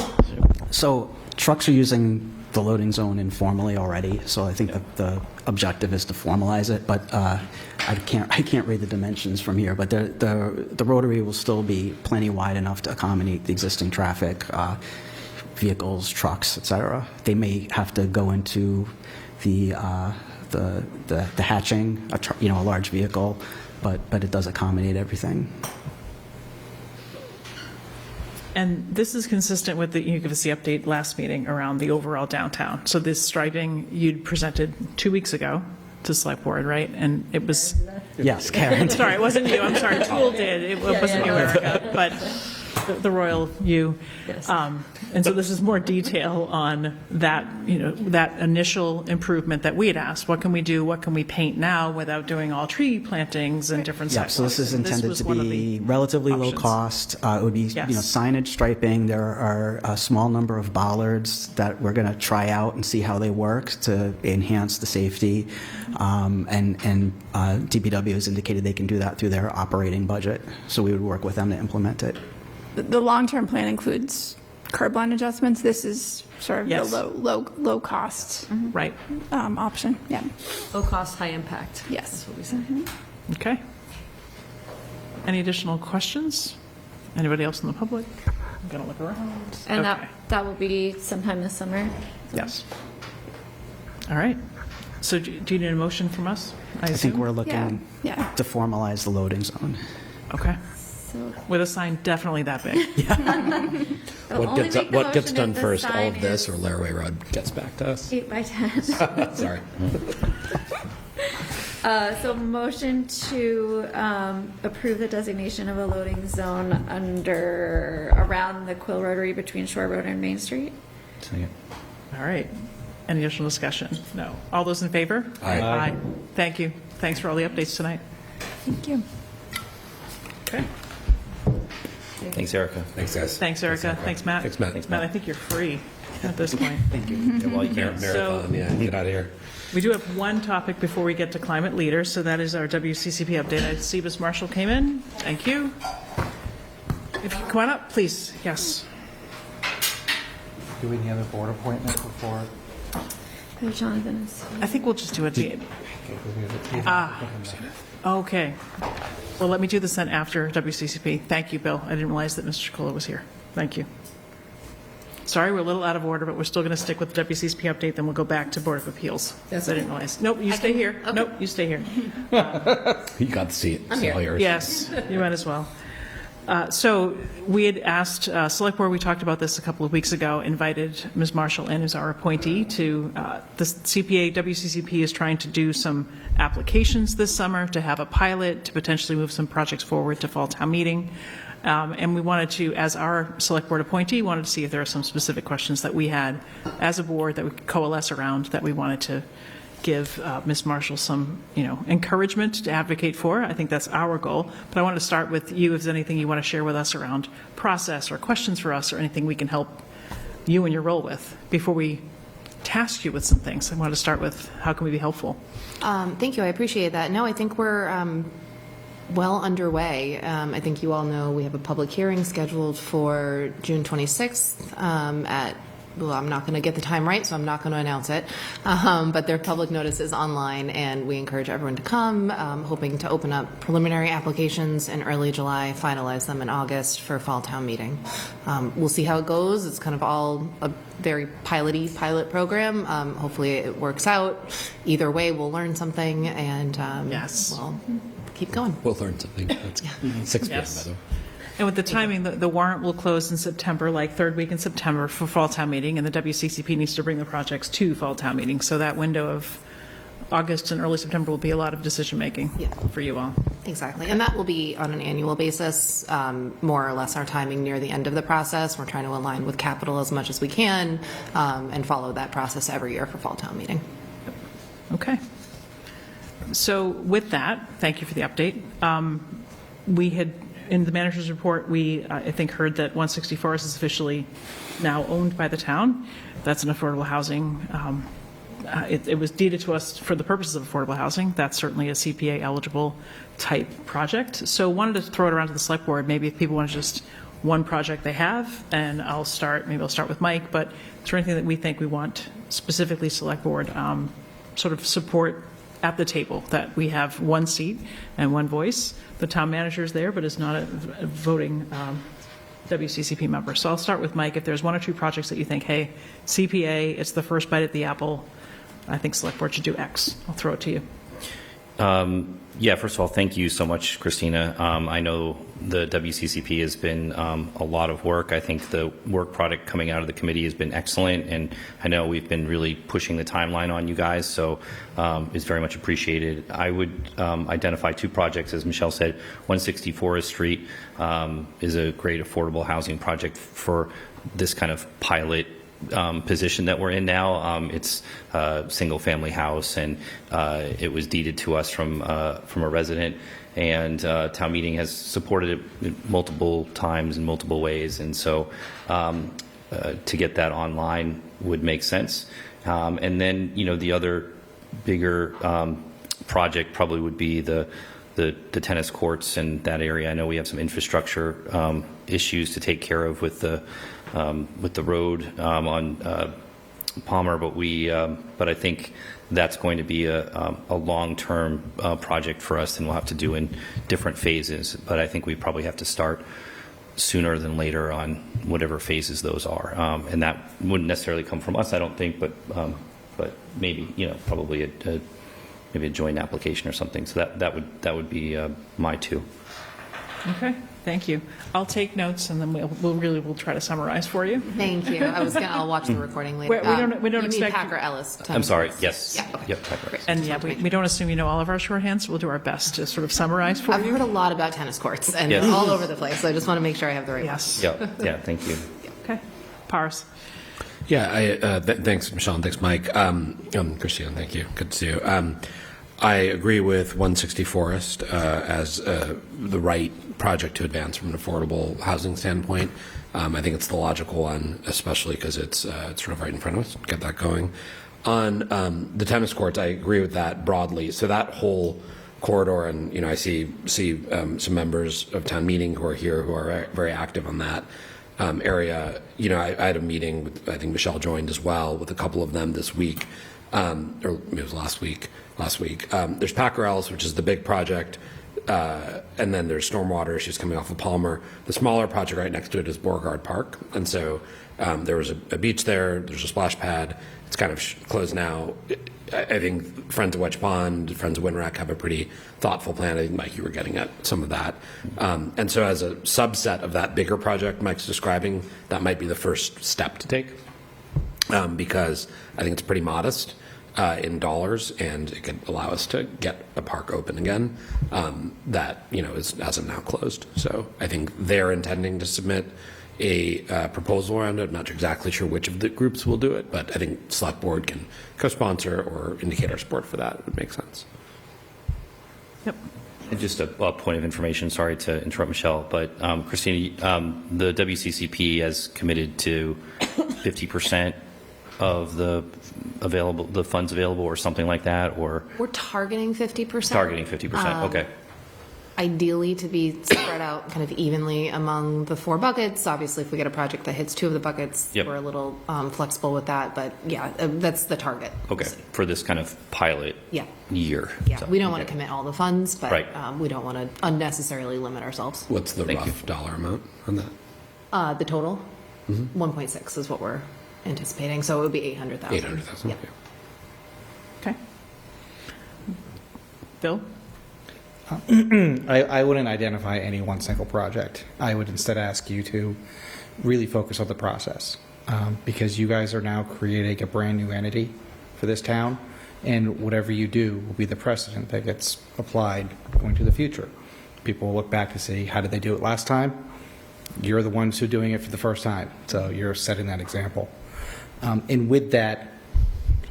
So trucks are using the loading zone informally already, so I think the objective is to formalize it, but I can't read the dimensions from here, but the rotary will still be plenty wide enough to accommodate the existing traffic, vehicles, trucks, etc. They may have to go into the hatching, a large vehicle, but it does accommodate everything. And this is consistent with you gave us the update last meeting around the overall downtown. So this striping you'd presented 2 weeks ago to Select Board, right? And it was... Yes, Karen. Sorry, it wasn't you. I'm sorry. Tool did. It wasn't you, Erica, but the royal you. Yes. And so this is more detail on that, that initial improvement that we had asked. What can we do? What can we paint now without doing all tree plantings and different Yeah, so this is intended to be relatively low cost. It would be signage, striping. There are a small number of bollards that we're going to try out and see how they work to enhance the safety. And DPW has indicated they can do that through their operating budget. So we would work with them to implement it. The long-term plan includes curb line adjustments. This is sort of the low cost right option. Yeah. Low cost, high impact. Yes. That's what we say. Okay. Any additional questions? Anybody else in the public? I'm going to look around. And okay. that will be sometime this summer? Yes. All right. So do you need a motion from us? I think we're looking to formalize the loading zone. Okay. With a sign definitely that big. What gets done first, all of this, or Laraway Road gets back to us? 8 by 10. Sorry. So motion to approve the designation of a loading zone around the Quill Rotary between Shore Road and Main Street. Second. All right. Any additional discussion? No. All those in favor? Aye. Aye. Thank you. Thanks for all the updates tonight. Thank you. Okay. Thanks, Erica. Thanks, guys. Thanks, Erica. Thanks, Matt. Thanks, Matt. Thanks, Matt. I think you're free at this point. Thank you. Yeah, well, you can't. Marathon, get out of here. We do have one topic before we get to climate leaders, so that is our WCCP update. I see Ms. Marshall came in. Thank you. If you come on up, please. Yes. Do we need another board appointment before? Jonathan is. I think we'll just do it. Okay. Well, let me do this then after WCCP. Thank you, Bill. I didn't realize that Mr. Chikola was here. Thank you. Sorry, we're a little out of order, but we're still going to stick with the WCCP update, then we'll go back to Board of Appeals. I didn't realize. Nope, you stay here. Okay. Nope, you stay here. You got the seat. I'm It's here. all yours. Yes, you might as well. So we had asked, Select Board, we talked about this a couple of weeks ago, invited Ms. Marshall in as our appointee to, the CPA, WCCP is trying to do some applications this summer to have a pilot, to potentially move some projects forward to fall town meeting. And we wanted to, as our Select Board appointee, wanted to see if there are some specific questions that we had as a board that we could coalesce around that we wanted to give Ms. Marshall some, encouragement to advocate for. I think that's our goal. But I want to start with you, if there's anything you want to share with us around process or questions for us or anything we can help you in your role with before we task you with some things. I want to start with how can we be helpful? Thank you. I appreciate that. No, I think we're well underway. I think you all know we have a public hearing scheduled for June 26th well, I'm not going to get the time right, so I'm not going to announce it. But their public notice is online, and we encourage everyone to come, hoping to open up preliminary applications in early July, finalize them in August for fall town meeting. We'll see how it goes. It's kind of all a very pilot program. Hopefully it works out. Either way, we'll learn something, and we'll keep going. We'll learn something. That's 6 p.m., by the way. And with the timing, the warrant will close in September, like third week in September for fall town meeting, and the WCCP needs to bring the projects to fall town meeting. So that window of August and early September will be a lot of decision-making for you all. Exactly. And that will be on an annual basis, more or less our timing near the end of the process. We're trying to align with capital as much as we can and follow that process every year for fall town meeting. Okay. So with that, thank you for the update. We had, in the manager's report, we, I think, heard that 160 Forest is officially now owned by the town. That's an affordable housing. It was deeded to us for the purposes of affordable housing. That's certainly a CPA eligible type project. So wanted to throw it around to the select board. Maybe if people want to just one project they have, and maybe I'll start with Mike, but is there anything that we think we want specifically select board sort of support at the table, that we have one seat and one voice? The town manager is there, but is not a voting WCCP member. So I'll start with Mike. If there's one or two projects that you think, hey, CPA, it's the first bite at the apple, I think select board should do X. I'll throw it to you. First of all, thank you so much, Christina. I know the WCCP has been a lot of work. I think the work product coming out of the committee has been excellent, and I know we've been really pushing the timeline on you guys, so it's very much appreciated. I would identify two projects, as Michelle said. 160 Forest Street is a great affordable housing project for this kind of pilot position that we're in now. It's a single-family house, and it was deeded to us from a resident, and town meeting has supported it multiple times in multiple ways, and so to get that online would make sense. And then, the other bigger project probably would be the tennis courts in that area. I know we have some infrastructure issues to take care of with the road on Palmer, but I think that's going to be a long-term project for us, and we'll have to do in different phases. But I think we probably have to start sooner than later on whatever phases those are, and that wouldn't necessarily come from us, I don't think, but maybe probably maybe a joint application or something. So that would be my two. Okay, thank you. I'll take notes, and then we'll try to summarize for you. Thank you. I'll watch the recording later. We don't you expect mean Packer Ellis. I'm sorry. Yes. Yeah. Okay. Yep. Packer Ellis. And we don't assume you know all of our shorthands. We'll do our best to sort of summarize for you. I've heard a lot about tennis courts and Yes. all over the place. So I just want to make sure I have the right Yes. Yeah. Thank you. Okay. Paris. Yeah, thanks, Michelle, and thanks, Mike. Christina, thank you. Good to see you. I agree with 160 Forest as the right project to advance from an affordable housing standpoint. I think it's the logical one, especially because it's sort of right in front of us. Get that going. On the tennis courts, I agree with that broadly. So that whole corridor, and I see some members of town meeting who are here who are very active on that area. I had a meeting with, I think Michelle joined as well, with a couple of them this week, or maybe it was last week. There's Packer Ellis, which is the big project, and then there's stormwater issues coming off of Palmer. The smaller project right next to it is Beauregard Park, and so there was a beach there. There's a splash pad. It's kind of closed now. I think Friends of Wedge Pond, Friends of Winrack have a pretty thoughtful plan. I think, Mike, you were getting at some of that. And so as a subset of that bigger project Mike's describing, that might be the first step to take, because I think it's pretty modest in dollars, and it could allow us to get a park open again that, is as of now closed. So I think they're intending to submit a proposal around it. I'm not exactly sure which of the groups will do it, but I think Select Board can co-sponsor or indicate our support for that. It would make sense. Yep. And just a point of information, sorry to interrupt Michelle, but Christina, the WCCP has committed to 50% of the funds available or something like that, or? We're targeting 50%. Targeting 50%, okay. Ideally to be spread out kind of evenly among the 4 buckets. Obviously, if we get a project that hits 2 of the buckets, Yep. we're a little flexible with that, but yeah, that's the target. Okay, for this kind of pilot year. Yeah, So, we don't want to commit all the funds, but Right. we don't want to unnecessarily limit ourselves. What's the rough dollar amount on that? The total, 1.6 is what we're anticipating, so it would be 800,000. 800,000. Yeah. Okay. Bill? I wouldn't identify any one single project. I would instead ask you to really focus on the process, because you guys are now creating a brand new entity for this town, and whatever you do will be the precedent that gets applied going to the future. People will look back to see, how did they do it last time? You're the ones who are doing it for the first time, so you're setting that example. And with that,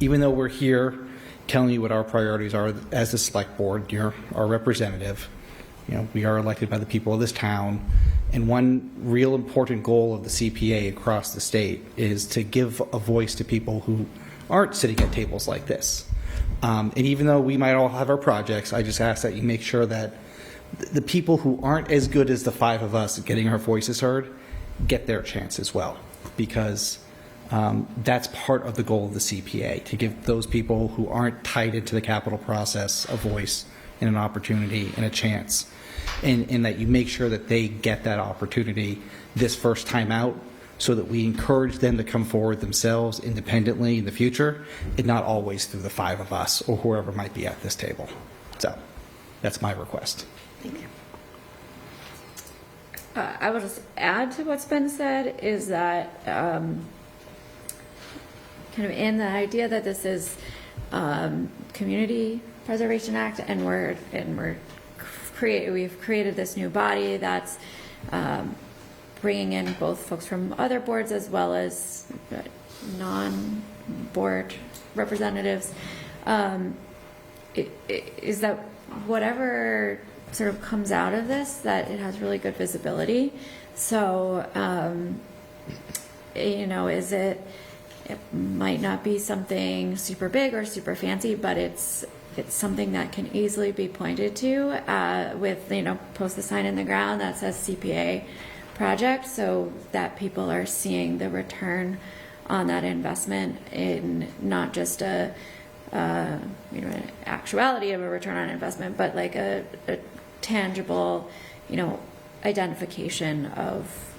even though we're here telling you what our priorities are as the Select Board, you're our representative. We are elected by the people of this town. And one real important goal of the CPA across the state is to give a voice to people who aren't sitting at tables like this. And even though we might all have our projects, I just ask that you make sure that the people who aren't as good as the 5 of us at getting our voices heard get their chance as well, because that's part of the goal of the CPA, to give those people who aren't tied into the capital process a voice and an opportunity and a chance, and that you make sure that they get that opportunity this first time out, so that we encourage them to come forward themselves independently in the future, and not always through the 5 of us or whoever might be at this table. So that's my request. Thank you. I will just add to what's been said is that kind of in the idea that this is Community Preservation Act, and we've created this new body that's bringing in both folks from other boards as well as non-board representatives. Is that whatever sort of comes out of this, that it has really good visibility. So, it might not be something super big or super fancy, but it's something that can easily be pointed to with, post the sign in the ground that says CPA project, so that people are seeing the return on that investment in not just an actuality of a return on investment, but like a tangible, identification of,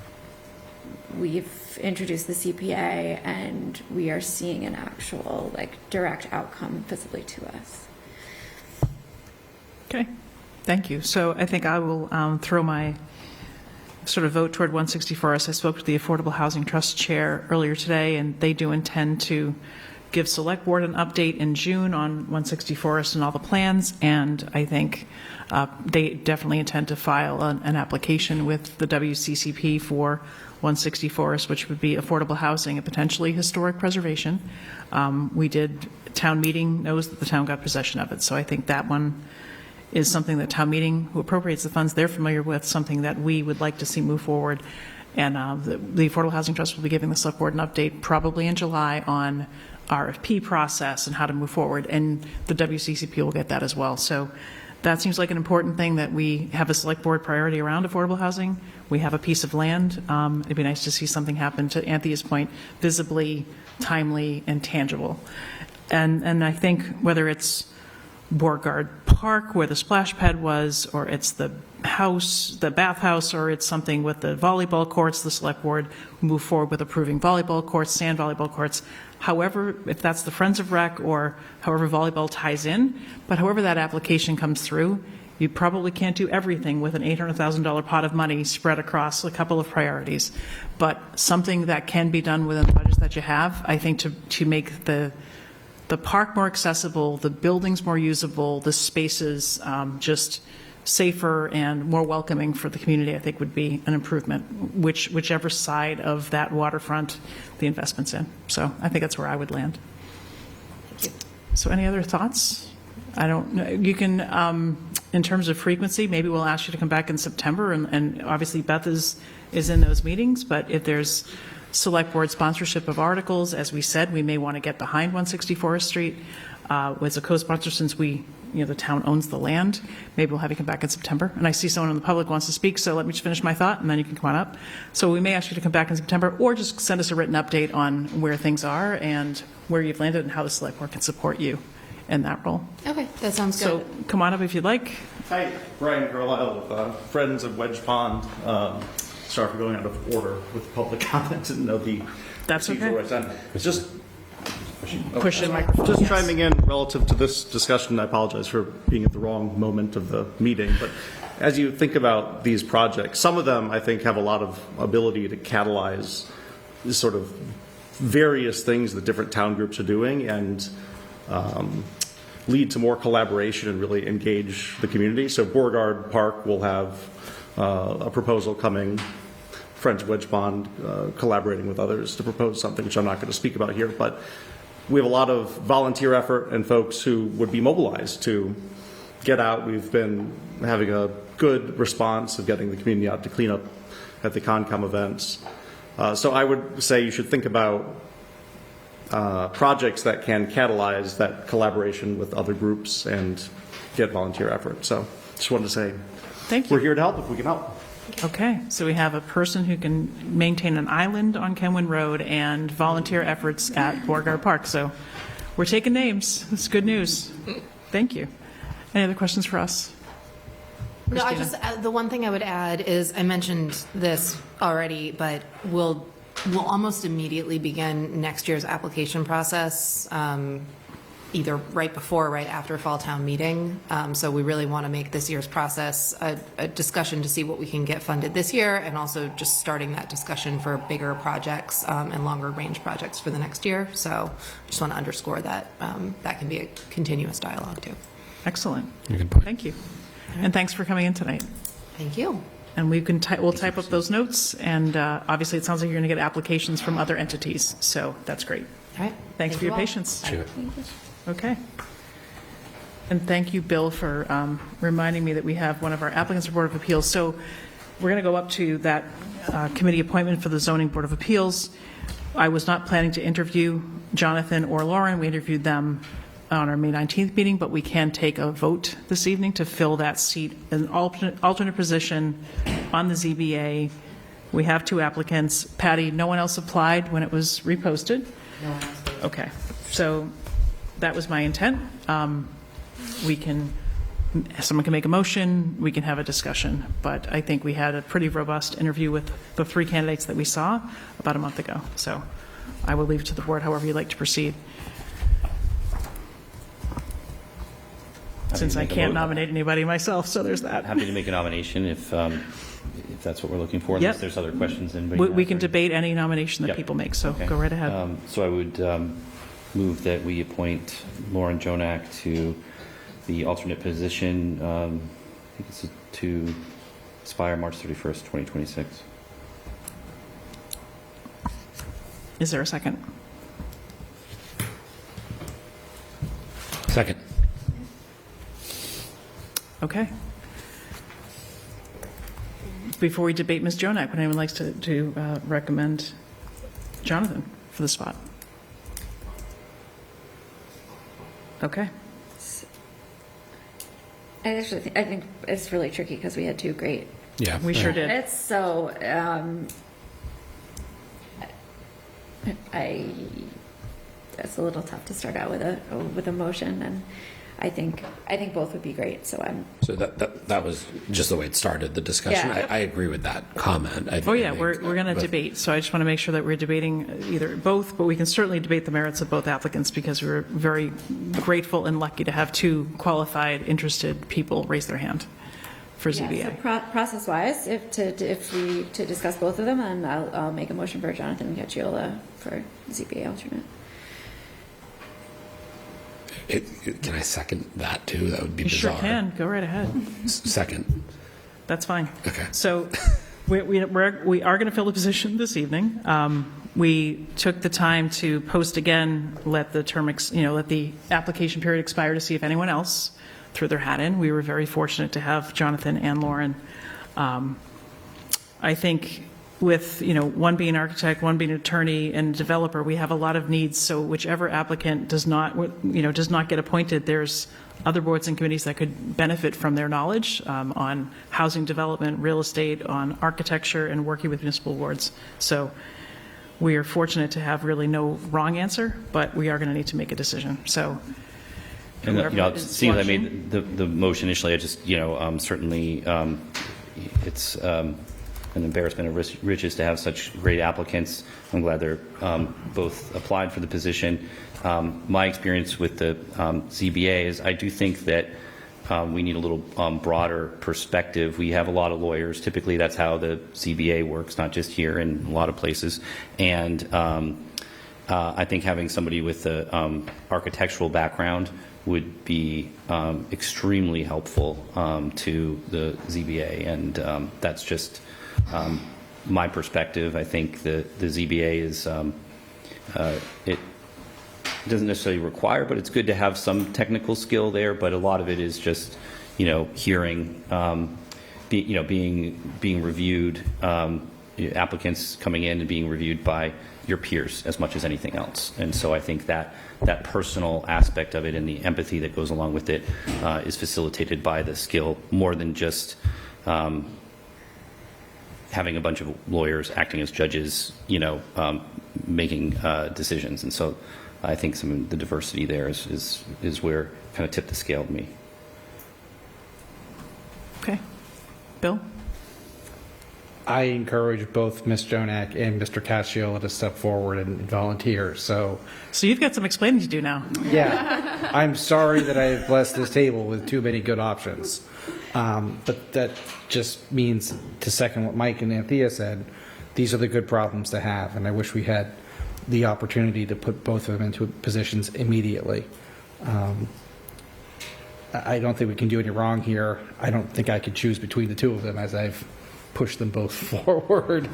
we've introduced the CPA and we are seeing an actual direct outcome visibly to us. Okay, thank you. So I think I will throw my sort of vote toward 164. As I spoke to the Affordable Housing Trust Chair earlier today, and they do intend to give Select Board an update in June on 160 Forest and all the plans, and I think they definitely intend to file an application with the WCCP for 160 Forest, which would be affordable housing and potentially historic preservation. Town meeting knows that the town got possession of it, so I think that one is something that town meeting, who appropriates the funds, they're familiar with, something that we would like to see move forward. And the Affordable Housing Trust will be giving the Select Board an update probably in July on RFP process and how to move forward, and the WCCP will get that as well. So that seems like an important thing, that we have a Select Board priority around affordable housing. We have a piece of land. It'd be nice to see something happen, to Anthea's point, visibly, timely, and tangible. And I think whether it's Beauregard park where the splash pad was, or it's the house, the bathhouse, or it's something with the volleyball courts, the select board move forward with approving volleyball courts, sand volleyball courts. However, if that's the Friends of Rec or however volleyball ties in, but however that application comes through, you probably can't do everything with an $800,000 pot of money spread across a couple of priorities. But something that can be done within the budgets that you have, I think to make the park more accessible, the buildings more usable, the spaces just safer and more welcoming for the community, I think would be an improvement, whichever side of that waterfront the investment's in. So I think that's where I would land. So any other thoughts? I don't know. You can, in terms of frequency, maybe we'll ask you to come back in September, and obviously Beth is in those meetings, but if there's select board sponsorship of articles, as we said, we may want to get behind 164th Street as a co-sponsor, since the town owns the land. Maybe we'll have you come back in September. And I see someone in the public wants to speak, so let me just finish my thought, and then you can come on up. So we may ask you to come back in September, or just send us a written update on where things are and where you've landed and how the select board can support you in that role. Okay, that sounds good. So come on up if you'd like. Hi, Brian Carlisle with Friends of Wedge Pond. Sorry for going out of order with public comment. Didn't know the That's okay. It's just push the microphone. Just Yes. chiming in relative to this discussion. I apologize for being at the wrong moment of the meeting, but as you think about these projects, some of them I think have a lot of ability to catalyze sort of various things that different town groups are doing and lead to more collaboration and really engage the community. So Beauregard Park will have a proposal coming, Friends of Wedge Pond collaborating with others to propose something, which I'm not going to speak about here, but we have a lot of volunteer effort and folks who would be mobilized to get out. We've been having a good response of getting the community out to clean up at the Concom events. So I would say you should think about projects that can catalyze that collaboration with other groups and get volunteer effort. So just wanted to say thank you. We're here to help if we can help. Okay, so we have a person who can maintain an island on Kenwin Road and volunteer efforts at Beauregard Park. So we're taking names. That's good news. Thank you. Any other questions for us? No, I Christina? just, the one thing I would add is, I mentioned this already, but we'll almost immediately begin next year's application process, either right before or right after Fall Town Meeting. So we really want to make this year's process a discussion to see what we can get funded this year, and also just starting that discussion for bigger projects and longer range projects for the next year. So just want to underscore that that can be a continuous dialogue too. Excellent. Good point. Thank you. And thanks for coming in tonight. Thank you. And we'll type up those notes, and obviously it sounds like you're going to get applications from other entities, so that's great. All right. Thanks for you your all. patience. Sure. Okay. And thank you, Bill, for reminding me that we have one of our applicants for Board of Appeals. So we're going to go up to that committee appointment for the Zoning Board of Appeals. I was not planning to interview Jonathan or Lauren. We interviewed them on our May 19th meeting, but we can take a vote this evening to fill that seat, an alternate position on the ZBA. We have 2 applicants. Patty, no one else applied when it was reposted? No one else. Okay, so that was my intent. Someone can make a motion, we can have a discussion, but I think we had a pretty robust interview with the 3 candidates that we saw about a month ago. So I will leave it to the board however you'd like to proceed. Since I can't nominate anybody myself, so there's that. Happy to make a nomination if that's what we're looking for, unless Yep. there's other questions. We can debate any nomination that Yep. people make, so Okay. go right ahead. So I would move that we appoint Lauren Jonak to the alternate position. I think it's to expire March 31st, 2026. Is there a second? Second. Okay. Before we debate Ms. Jonak, would anyone like to recommend Jonathan for the spot? Okay. I think it's really tricky because we had 2 great. Yeah. We sure did. It's so, it's a little tough to start out with a motion, I think both would be great. So So that was just the way it started, the discussion. Yeah. I agree with that comment. Oh, yeah, we're going to debate, so I just want to make sure that we're debating either both, but we can certainly debate the merits of both applicants because we're very grateful and lucky to have two qualified, interested people raise their hand for ZBA. Yeah, so process-wise, if we discuss both of them, and I'll make a motion for Jonathan Cacciola for ZBA alternate. Can I second that too? That would be You bizarre. sure can. Go right ahead. Second. That's fine. Okay. So we are going to fill the position this evening. We took the time to post again, let the application period expire to see if anyone else threw their hat in. We were very fortunate to have Jonathan and Lauren. I think with, one being an architect, one being an attorney and developer, we have a lot of needs. So whichever applicant does not get appointed, there's other boards and committees that could benefit from their knowledge on housing development, real estate, on architecture, and working with municipal boards. So we are fortunate to have really no wrong answer, but we are going to need to make a decision. So. And seeing that I made the motion initially, I just certainly it's an embarrassment of riches to have such great applicants. I'm glad they're both applied for the position. My experience with the ZBA is I do think that we need a little broader perspective. We have a lot of lawyers. Typically, that's how the ZBA works, not just here, in a lot of places. And I think having somebody with an architectural background would be extremely helpful to the ZBA, and that's just my perspective. I think the ZBA is it doesn't necessarily require, but it's good to have some technical skill there. But a lot of it is just hearing, being reviewed, applicants coming in and being reviewed by your peers as much as anything else. And so I think that personal aspect of it and the empathy that goes along with it is facilitated by the skill more than just having a bunch of lawyers acting as judges, making decisions. And so I think some of the diversity there is where kind of tipped the scale to me. Okay. Bill? I encourage both Ms. Jonak and Mr. Cacciola to step forward and volunteer. So you've got some explaining to do now. Yeah, I'm sorry that I have blessed this table with too many good options. But that just means, to second what Mike and Anthea said, these are the good problems to have. And I wish we had the opportunity to put both of them into positions immediately. I don't think we can do any wrong here. I don't think I could choose between the two of them, as I've pushed them both forward.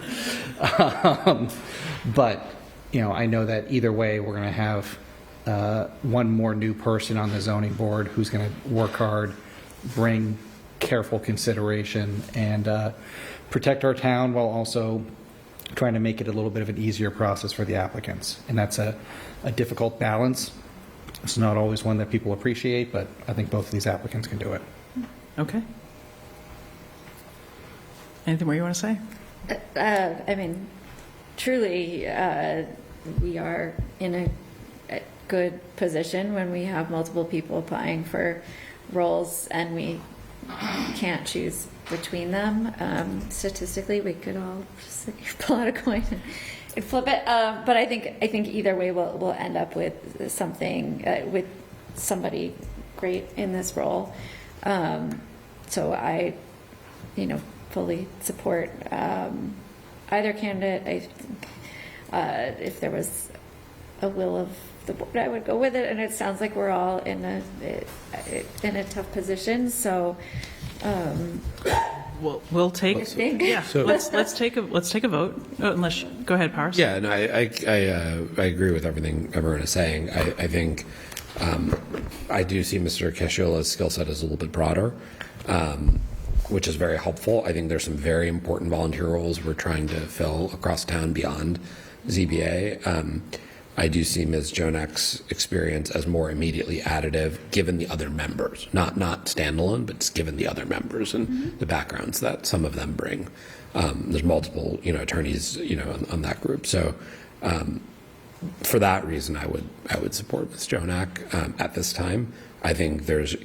But, I know that either way, we're going to have one more new person on the zoning board who's going to work hard, bring careful consideration, and protect our town while also trying to make it a little bit of an easier process for the applicants. And that's a difficult balance. It's not always one that people appreciate, but I think both of these applicants can do it. Okay. Anything more you want to say? I mean, truly, we are in a good position when we have multiple people applying for roles and we can't choose between them. Statistically, we could all just pull out a coin and flip it. But I think either way we'll end up with something, with somebody great in this role. So I, fully support either candidate. I think if there was a will of the board, I would go with it. And it sounds like we're all in a tough position. So we'll take. I think. Yeah. So- let's take a vote. Unless go ahead, Powers. Yeah, no, I agree with everything everyone is saying. I think I do see Mr. Casciola's skill set as a little bit broader, which is very helpful. I think there's some very important volunteer roles we're trying to fill across town beyond ZBA. I do see Ms. Jonak's experience as more immediately additive, given the other members, not standalone, but given the other members and the backgrounds that some of them bring. There's multiple, attorneys, on that group. So for that reason, I would support Ms. Jonak at this time. I think there's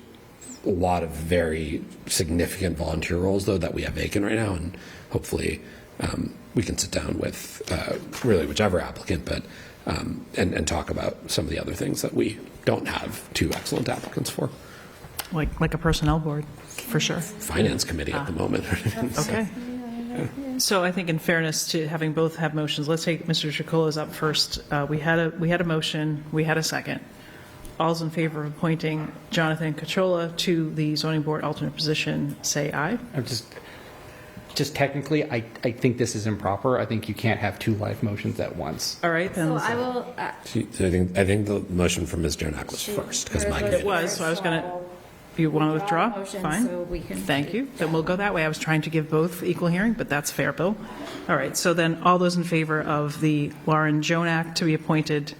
a lot of very significant volunteer roles, though, that we have vacant right now, and hopefully we can sit down with really whichever applicant, but and talk about some of the other things that we don't have two excellent applicants for. Like a personnel board, for sure. Finance committee at the moment. Okay. So I think in fairness to having both have motions, let's take Mr. Chacola's up first. We had a motion, we had a second. All's in favor of appointing Jonathan Cachola to the zoning board alternate position, say aye. I'm just technically, I think this is improper. I think you can't have two live motions at once. All right, then. So I will, I think the motion from Ms. Jonak was first, because my It was, so I was going to, you want to withdraw? motion Fine. so we can- Thank you. Then we'll go that way. I was trying to give both equal hearing, but that's fair, Bill. All right, so then all those in favor of the Lauren Jonak to be appointed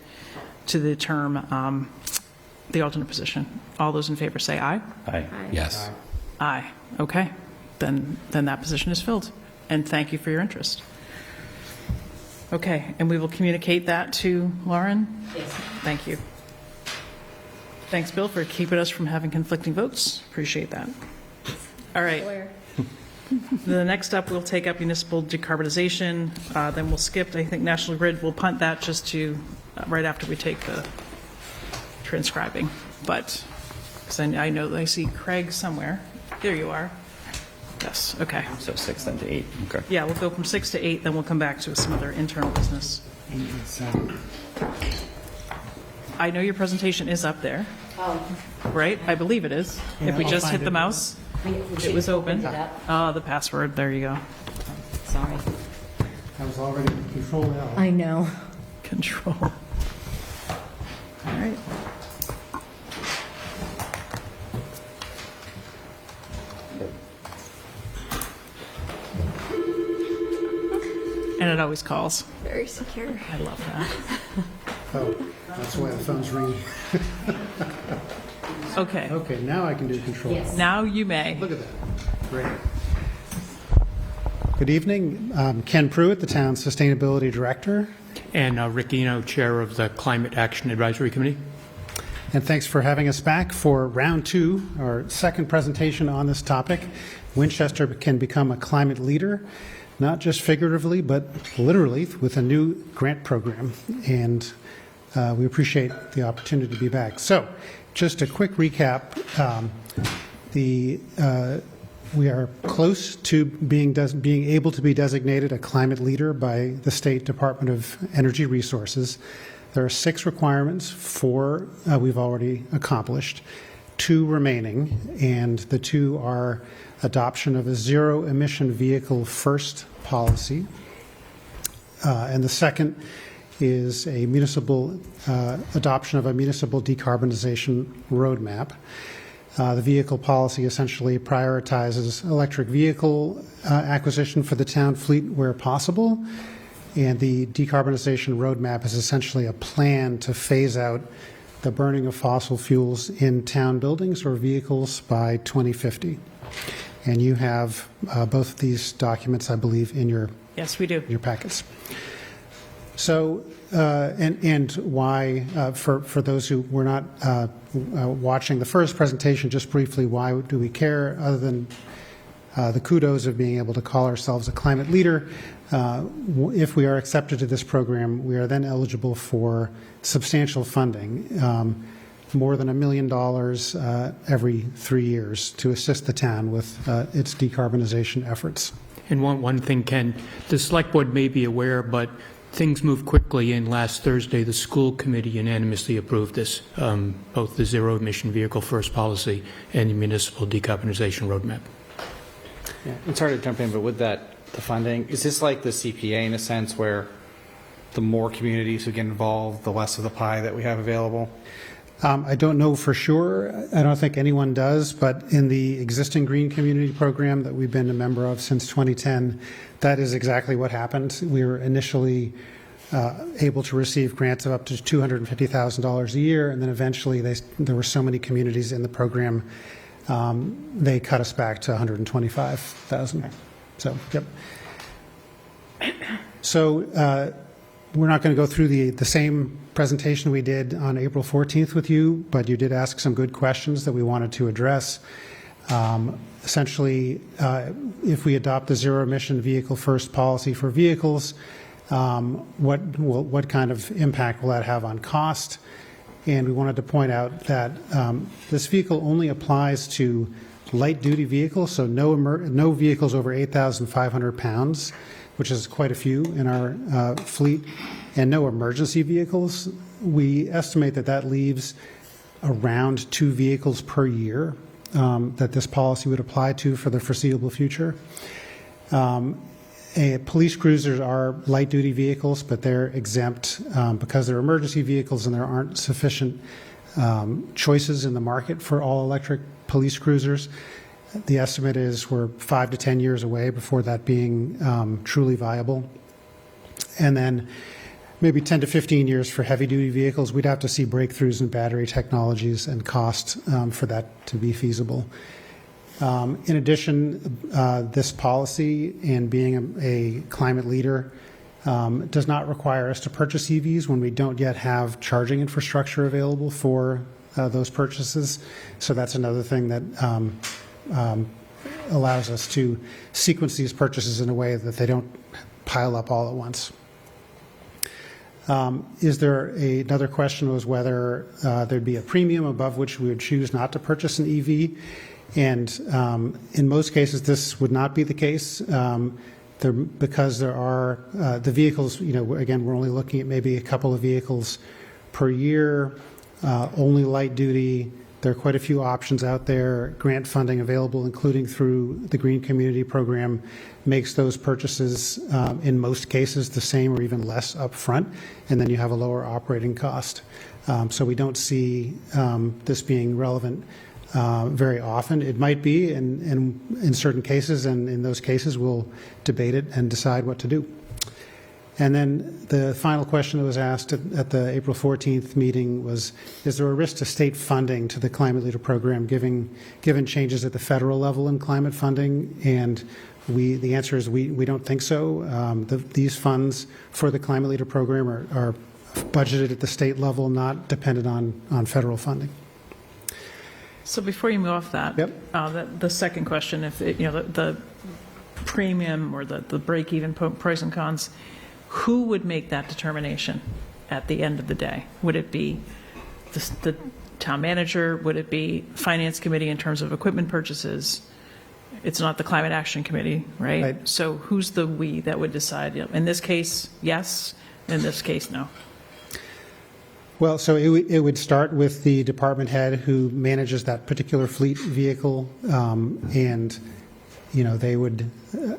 to the term, the alternate position, all those in favor say aye. Aye. Yes. Aye. Okay. Then that position is filled. And thank you for your interest. Okay, and we will communicate that to Lauren? Yes. Thank you. Thanks, Bill, for keeping us from having conflicting votes. Appreciate that. All right. The next up, we'll take up municipal decarbonization. Then we'll skip, I think, National Grid. We'll punt that just to right after we take the transcribing. But, because I know I see Craig somewhere. There you are. Yes, okay. So 6 then to 8. Okay. Yeah, we'll go from 6 to 8, then we'll come back to some other internal business. I know your presentation is up there. Right? I believe it is. Yeah, If we I'll just find hit the it. mouse, it was open. The password, there you go. Sorry. I was already Control L. I know. Control. All right. And it always calls. Very secure. I love that. Oh, that's why the phone's ringing. Okay. Okay, now I can do Control L. Now you may. Look at that. Great. Good evening. Ken Pruitt, the town's Sustainability Director. And Rick Eno, Chair of the Climate Action Advisory Committee. And thanks for having us back for round 2, our second presentation on this topic. Winchester can become a climate leader, not just figuratively, but literally, with a new grant program. And we appreciate the opportunity to be back. So, just a quick recap. We are close to being able to be designated a climate leader by the State Department of Energy Resources. There are 6 requirements. 4 we've already accomplished, 2 remaining, and the 2 are adoption of a zero-emission vehicle first policy, and the second is a municipal adoption of a municipal decarbonization roadmap. The vehicle policy essentially prioritizes electric vehicle acquisition for the town fleet where possible, and the decarbonization roadmap is essentially a plan to phase out the burning of fossil fuels in town buildings or vehicles by 2050. And you have both of these documents, I believe, in your Yes, we do. Your packets. So, and why, for those who were not watching the first presentation, just briefly, why do we care other than the kudos of being able to call ourselves a climate leader? If we are accepted to this program, we are then eligible for substantial funding, more than $1 million every 3 years to assist the town with its decarbonization efforts. And one thing, Ken, the Select Board may be aware, but things moved quickly, and last Thursday, the school committee unanimously approved this, both the zero-emission vehicle first policy and the municipal decarbonization roadmap. Yeah, I'm sorry to jump in, but with that, the funding, is this like the CPA in a sense where the more communities who get involved, the less of the pie that we have available? I don't know for sure. I don't think anyone does, but in the existing Green Community Program that we've been a member of since 2010, that is exactly what happened. We were initially able to receive grants of up to $250,000 a year, and then eventually there were so many communities in the program, they cut us back to $125,000. So, yep. So, We're not going to go through the same presentation we did on April 14th with you, but you did ask some good questions that we wanted to address. Essentially, if we adopt the zero-emission vehicle first policy for vehicles, what kind of impact will that have on cost? And we wanted to point out that this vehicle only applies to light-duty vehicles, so no vehicles over 8,500 pounds, which is quite a few in our fleet, and no emergency vehicles. We estimate that that leaves around 2 vehicles per year that this policy would apply to for the foreseeable future. Police cruisers are light-duty vehicles, but they're exempt because they're emergency vehicles and there aren't sufficient choices in the market for all-electric police cruisers. The estimate is we're 5 to 10 years away before that being truly viable. And then maybe 10 to 15 years for heavy-duty vehicles. We'd have to see breakthroughs in battery technologies and cost for that to be feasible. In addition, this policy and being a climate leader does not require us to purchase EVs when we don't yet have charging infrastructure available for those purchases. So that's another thing that allows us to sequence these purchases in a way that they don't pile up all at once. Is there another question was whether there'd be a premium above which we would choose not to purchase an EV. And in most cases, this would not be the case because there are the vehicles, again, we're only looking at maybe a couple of vehicles per year, only light duty. There are quite a few options out there. Grant funding available, including through the Green Community Program, makes those purchases in most cases the same or even less upfront, and then you have a lower operating cost. So we don't see this being relevant very often. It might be in certain cases, and in those cases we'll debate it and decide what to do. And then the final question that was asked at the April 14th meeting was, is there a risk to state funding to the Climate Leader Program given changes at the federal level in climate funding? And the answer is we don't think so. These funds for the Climate Leader Program are budgeted at the state level, not dependent on federal funding. So before you move off that, the second question, if the premium or the break-even pros and cons, who would make that determination at the end of the day? Would it be the town manager? Would it be finance committee in terms of equipment purchases? It's not the climate action committee, right? So who's the we that would decide? In this case, yes. In this case, no. Well, so it would start with the department head who manages that particular fleet vehicle, and they would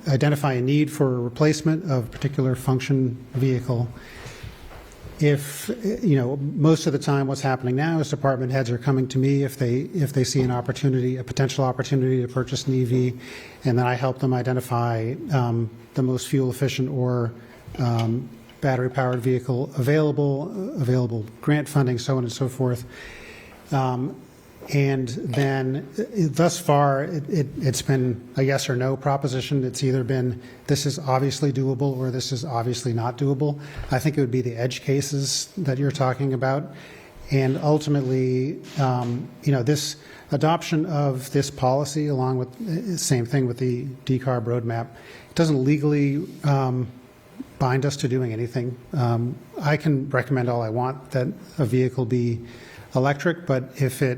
identify a need for a replacement of a particular function vehicle. If, most of the time what's happening now is department heads are coming to me if they see an opportunity, a potential opportunity to purchase an EV, and then I help them identify the most fuel efficient or battery-powered vehicle available grant funding, so on and so forth. And then thus far, it's been a yes or no proposition. It's either been this is obviously doable or this is obviously not doable. I think it would be the edge cases that you're talking about. And ultimately, this adoption of this policy, along with same thing with the decarb roadmap, doesn't legally bind us to doing anything. I can recommend all I want that a vehicle be electric, but if the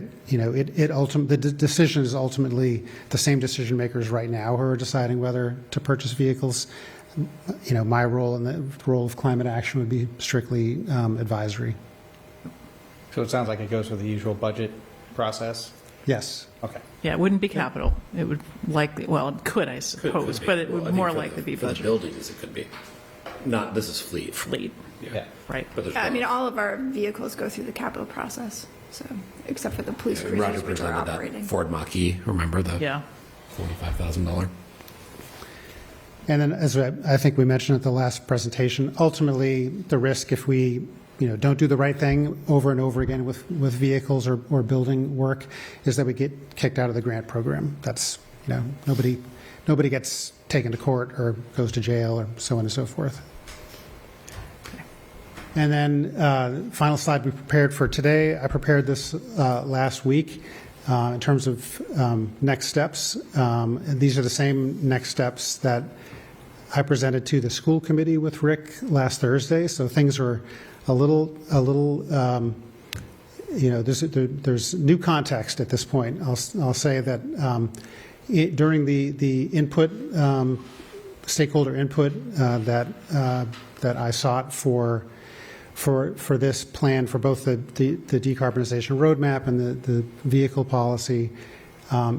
decision is ultimately the same decision makers right now who are deciding whether to purchase vehicles. My role and the role of climate action would be strictly advisory. So it sounds like it goes with the usual budget process? Yes. Okay. Yeah, it wouldn't be capital. It would likely, well, it could, I suppose, but it would more likely be budget. For the buildings, it could be. Not, this is fleet. Fleet. Yeah. Right. But I mean, all of our vehicles go through the capital process, so except for the police cruisers, Roger which are presented operating. that Ford Mach-E, remember the $45,000? And then, as I think we mentioned at the last presentation, ultimately the risk if we don't do the right thing over and over again with vehicles or building work is that we get kicked out of the grant program. That's nobody gets taken to court or goes to jail or so on and so forth. And then final slide we prepared for today. I prepared this last week in terms of next steps. And these are the same next steps that I presented to the school committee with Rick last Thursday. So things were a little there's new context at this point. I'll say that during the input, stakeholder input that I sought for this plan for both the decarbonization roadmap and the vehicle policy,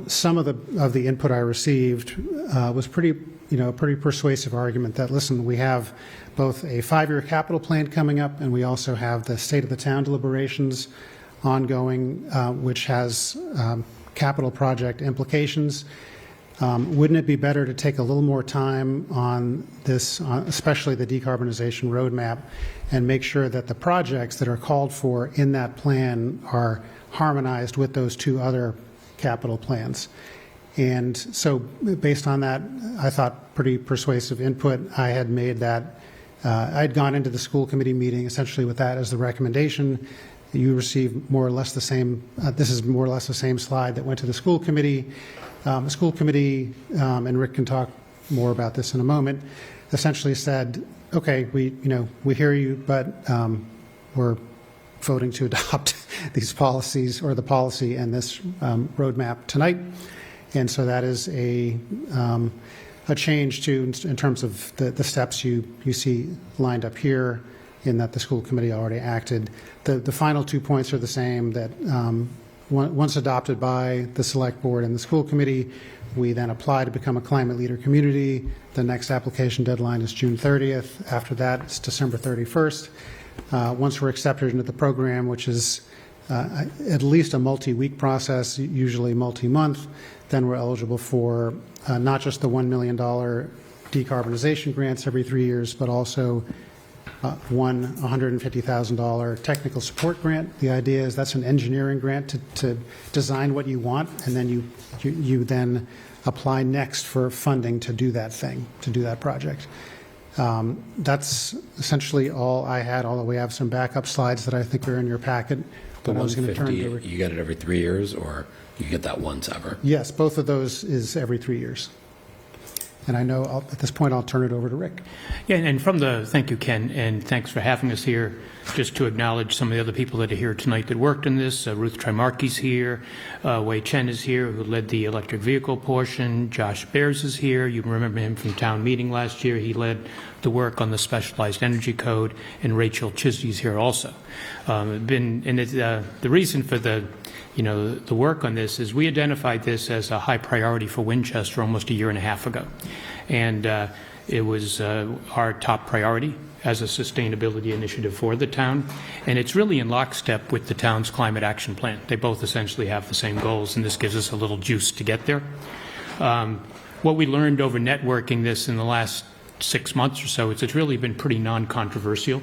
some of the input I received was pretty persuasive argument that, listen, we have both a 5-year capital plan coming up, and we also have the state of the town deliberations ongoing, which has capital project implications. Wouldn't it be better to take a little more time on this, especially the decarbonization roadmap, and make sure that the projects that are called for in that plan are harmonized with those 2 other capital plans? And so based on that, I thought pretty persuasive input. I had made that, I'd gone into the school committee meeting essentially with that as the recommendation. You received more or less the same, this is more or less the same slide that went to the school committee. The school committee, and Rick can talk more about this in a moment, essentially said, okay, we hear you, but we're voting to adopt these policies, or the policy and this roadmap tonight. And so that is a change in terms of the steps you see lined up here, in that the school committee already acted. The final 2 points are the same, that once adopted by the select board and the school committee, we then apply to become a climate leader community. The next application deadline is June 30th. After that, it's December 31st. Once we're accepted into the program, which is at least a multi-week process, usually multi-month, then we're eligible for not just the $1 million decarbonization grants every 3 years, but also one $150,000 technical support grant. The idea is that's an engineering grant to design what you want, and then you then apply next for funding to do that thing, to do that project. That's essentially all I had, although we have some backup slides that I think are in your packet. The but I was going to turn 150, you get it every 3 years, or you get that once ever? Yes, both of those is every 3 years. And I know at this point I'll turn it over to Rick. Yeah, and thank you, Ken, and thanks for having us here. Just to acknowledge some of the other people that are here tonight that worked on this. Ruth Trimarchi's here, Wei Chen is here, who led the electric vehicle portion. Josh Bears is here. You remember him from town meeting last year. He led the work on the specialized energy code, and Rachel Chisney's here also. The reason for the work on this is we identified this as a high priority for Winchester almost a year and a half ago. And it was our top priority as a sustainability initiative for the town. And it's really in lockstep with the town's climate action plan. They both essentially have the same goals, and this gives us a little juice to get there. What we learned over networking this in the last 6 months or so, it's really been pretty non-controversial.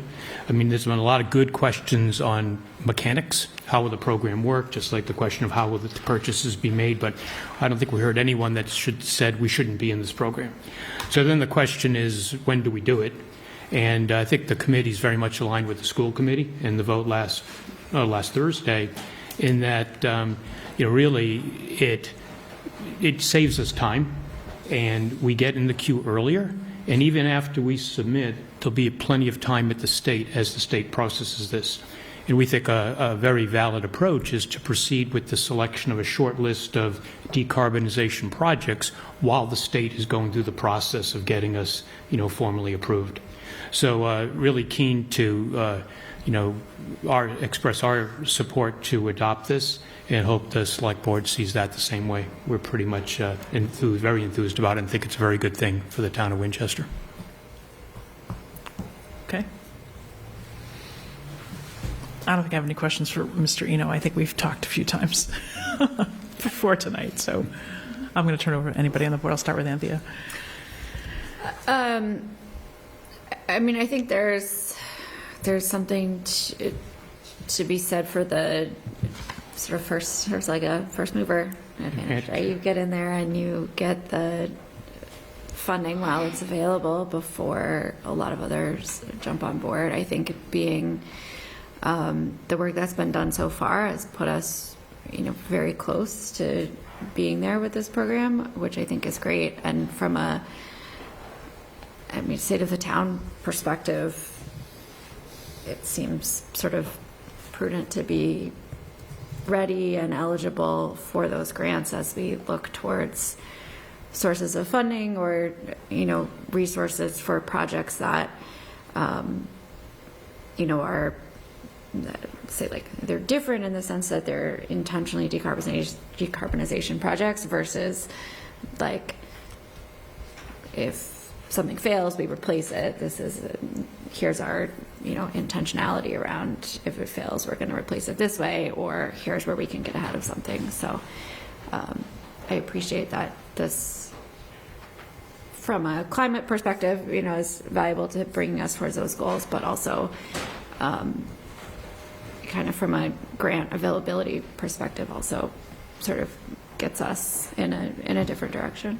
I mean, there's been a lot of good questions on mechanics. How will the program work? Just like the question of how will the purchases be made. But I don't think we heard anyone that said we shouldn't be in this program. So then the question is, when do we do it? And I think the committee is very much aligned with the school committee in the vote last Thursday, in that really it saves us time, and we get in the queue earlier. And even after we submit, there'll be plenty of time at the state as the state processes this. And we think a very valid approach is to proceed with the selection of a short list of decarbonization projects while the state is going through the process of getting us, formally approved. So really keen to, express our support to adopt this, and hope the select board sees that the same way. We're pretty much very enthused about it, and think it's a very good thing for the town of Winchester. Okay. I don't think I have any questions for Mr. Eno. I think we've talked a few times before tonight, so I'm going to turn it over to anybody on the board. I'll start with Anthea. I think there's something to be said for the sort of first mover advantage, right? You get in there and you get the funding while it's available before a lot of others jump on board. I think being the work that's been done so far has put us, very close to being there with this program, which I think is great. And from state of the town perspective, it seems sort of prudent to be ready and eligible for those grants as we look towards sources of funding or, resources for projects that, are, say like they're different in the sense that they're intentionally decarbonization projects versus like if something fails, we replace it. Here's our, intentionality around if it fails, we're going to replace it this way, or here's where we can get ahead of something. So I appreciate that this, from a climate perspective, is valuable to bringing us towards those goals, but also kind of from a grant availability perspective also sort of gets us in a different direction.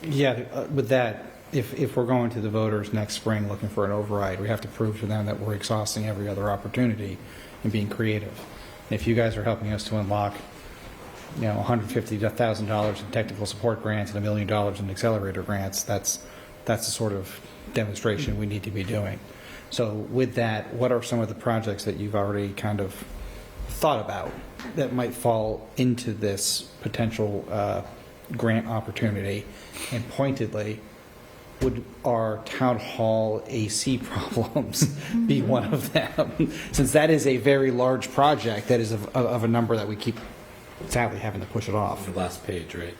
With that, if we're going to the voters next spring looking for an override, we have to prove to them that we're exhausting every other opportunity and being creative. If you guys are helping us to unlock, $150,000 in technical support grants and $1 million in accelerator grants, that's the sort of demonstration we need to be doing. So with that, what are some of the projects that you've already kind of thought about that might fall into this potential grant opportunity? And pointedly, would our town hall AC problems be one of them? Since that is a very large project that is of a number that we keep sadly having to push it off. The last page, right?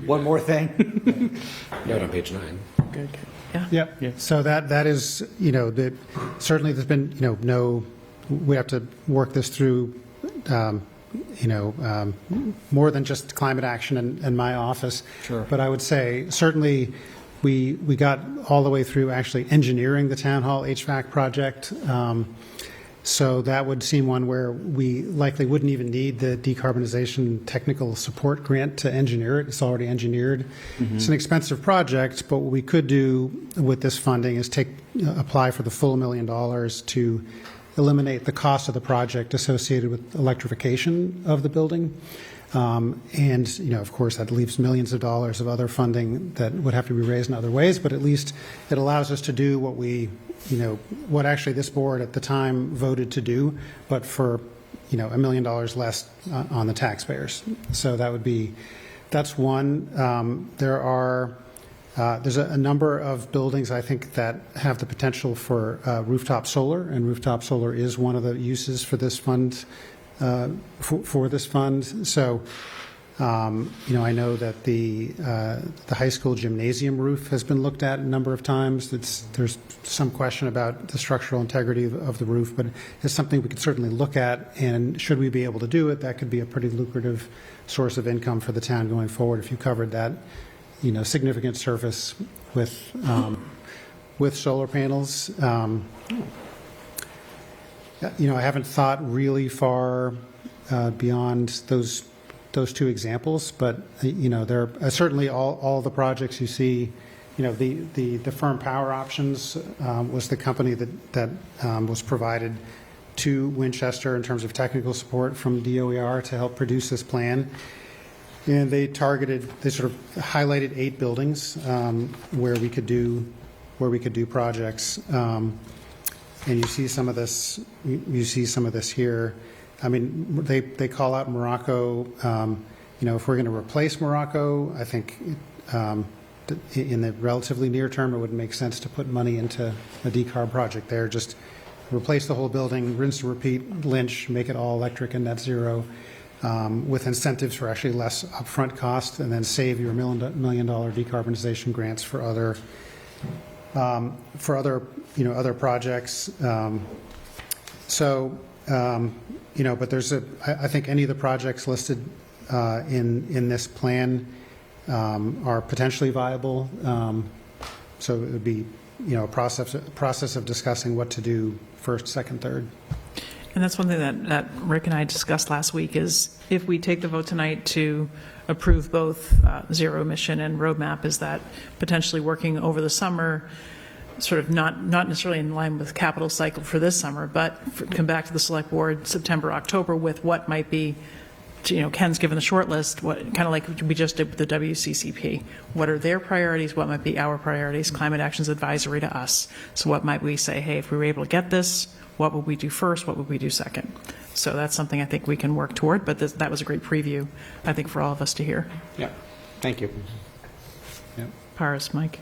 One more thing. Note on page 9. Good. Yeah. So that is, that certainly there's been, we have to work this through, more than just climate action in my office. Sure. But I would say certainly we got all the way through actually engineering the town hall HVAC project. So that would seem one where we likely wouldn't even need the decarbonization technical support grant to engineer it. It's already engineered. Mm-hmm. It's an expensive project, but what we could do with this funding is apply for the full $1 million to eliminate the cost of the project associated with electrification of the building. And, of course, that leaves millions of dollars of other funding that would have to be raised in other ways, but at least it allows us to do what what actually this board at the time voted to do, but for, $1 million less on the taxpayers. So that's one. There's a number of buildings, I think, that have the potential for rooftop solar, and rooftop solar is one of the uses for this fund. For this fund. So, I know that the high school gymnasium roof has been looked at a number of times. There's some question about the structural integrity of the roof, but it's something we could certainly look at, and should we be able to do it, that could be a pretty lucrative source of income for the town going forward if you covered that, significant surface with solar panels. I haven't thought really far beyond those two examples, but there are certainly all the projects you see. The Firm Power Options was the company that was provided to Winchester in terms of technical support from DOER to help produce this plan. And they sort of highlighted 8 buildings where we could do projects. And you see some of this. You see some of this here. I mean, they call out Morocco. If we're going to replace Morocco, I think in the relatively near term, it would make sense to put money into a decarb project there. Just replace the whole building, rinse and repeat, Lynch, make it all electric and net zero, with incentives for actually less upfront cost, and then save your $1 million decarbonization grants for other. Other projects. But I think any of the projects listed in this plan are potentially viable. So it would be, a process of discussing what to do first, second, third. And that's one thing that Rick and I discussed last week is if we take the vote tonight to approve both zero emission and roadmap, is that potentially working over the summer, sort of not necessarily in line with capital cycle for this summer, but come back to the select board September, October with what might be, Ken's given the short list, what kind of like we just did with the WCCP. What are their priorities? What might be our priorities? Climate Action's advisory to us. So what might we say, hey, if we were able to get this, what would we do first? What would we do second? So that's something I think we can work toward, but that was a great preview, I think, for all of us to hear. Yeah, thank you. Yeah. Paris, Mike.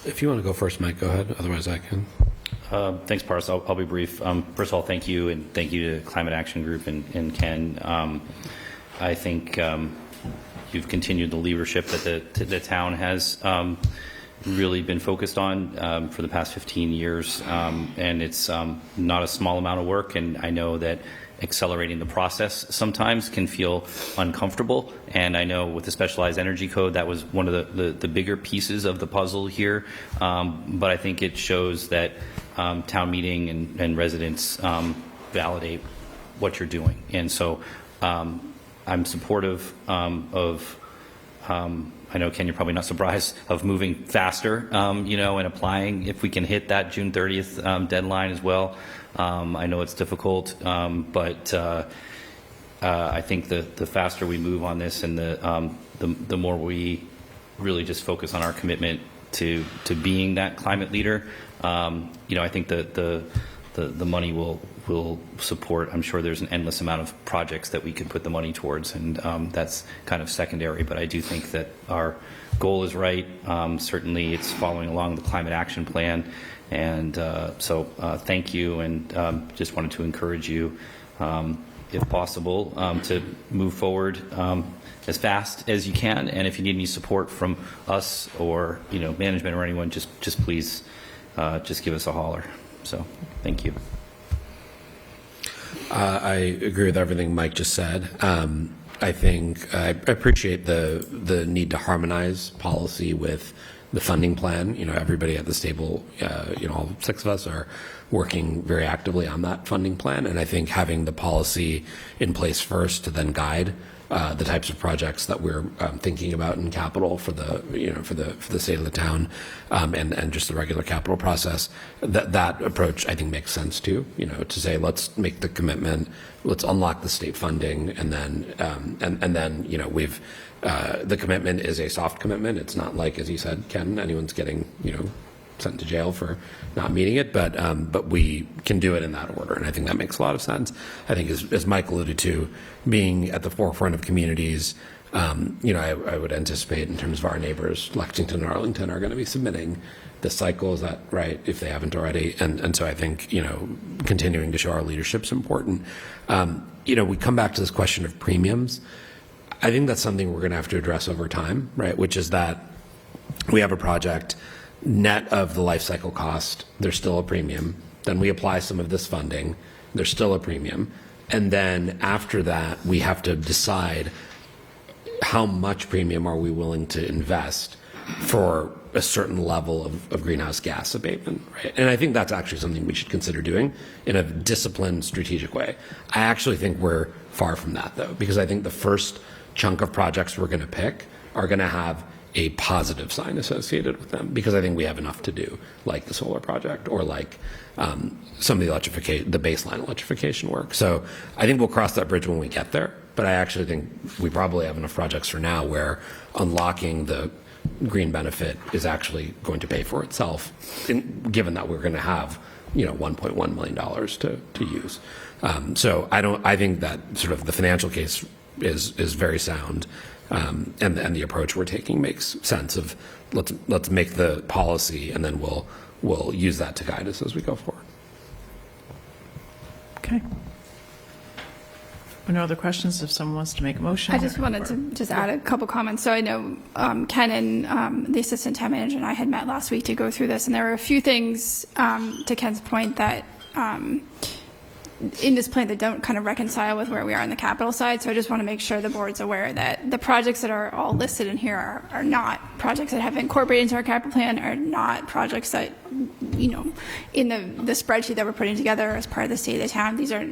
If you want to go first, Mike, go ahead. Otherwise, I can. Thanks, Paris. I'll be brief. First of all, thank you, and thank you to Climate Action Group and Ken. I think you've continued the leadership that the town has really been focused on for the past 15 years, and it's not a small amount of work, and I know that accelerating the process sometimes can feel uncomfortable, and I know with the specialized energy code that was one of the bigger pieces of the puzzle here, but I think it shows that town meeting and residents validate what you're doing, and so I'm supportive of I know, Ken, you're probably not surprised of moving faster, and applying if we can hit that June 30th deadline as well. I know it's difficult, but I think the faster we move on this and the more we really just focus on our commitment to being that climate leader, I think the money will support. I'm sure there's an endless amount of projects that we could put the money towards, and that's kind of secondary. But I do think that our goal is right. Certainly, it's following along the climate action plan, and so thank you. And just wanted to encourage you, if possible, to move forward as fast as you can. And if you need any support from us or management or anyone, just please just give us a holler. So thank you. I agree with everything Mike just said. I think I appreciate the need to harmonize policy with the funding plan. Everybody at this table, all 6 of us are working very actively on that funding plan, and I think having the policy in place first to then guide the types of projects that we're thinking about in capital for the for the state of the town, and just the regular capital process. That approach I think makes sense too. To say let's make the commitment, let's unlock the state funding, and then we've the commitment is a soft commitment. It's not like, as you said, Ken, anyone's getting sent to jail for not meeting it, but we can do it in that order, and I think that makes a lot of sense. I think, as Mike alluded to, being at the forefront of communities, I would anticipate in terms of our neighbors, Lexington and Arlington are going to be submitting this cycle. Is that right? If they haven't already, and so I think continuing to show our leadership is important. We come back to this question of premiums. I think that's something we're going to have to address over time, right? Which is that we have a project. Net of the life cycle cost, there's still a premium. Then we apply some of this funding, there's still a premium. And then after that, we have to decide how much premium are we willing to invest for a certain level of greenhouse gas abatement, right? And I think that's actually something we should consider doing in a disciplined, strategic way. I actually think we're far from that, though, because I think the first chunk of projects we're going to pick are going to have a positive sign associated with them, because I think we have enough to do, like the solar project or like some of the baseline electrification work. So I think we'll cross that bridge when we get there, but I actually think we probably have enough projects for now where unlocking the green benefit is actually going to pay for itself, given that we're going to have $1.1 million to use. So I think that sort of the financial case is very sound. And the approach we're taking makes sense of let's make the policy, and then we'll use that to guide us as we go forward. Okay. No other questions? If someone wants to make a motion. I just wanted to add a couple comments. So I know Ken and the assistant town manager and I had met last week to go through this, and there were a few things to Ken's point that in this plan that don't kind of reconcile with where we are on the capital side. So I just want to make sure the board's aware that the projects that are all listed in here are not projects that have been incorporated into our capital plan, are not projects that in the spreadsheet that we're putting together as part of the state of the town, these are,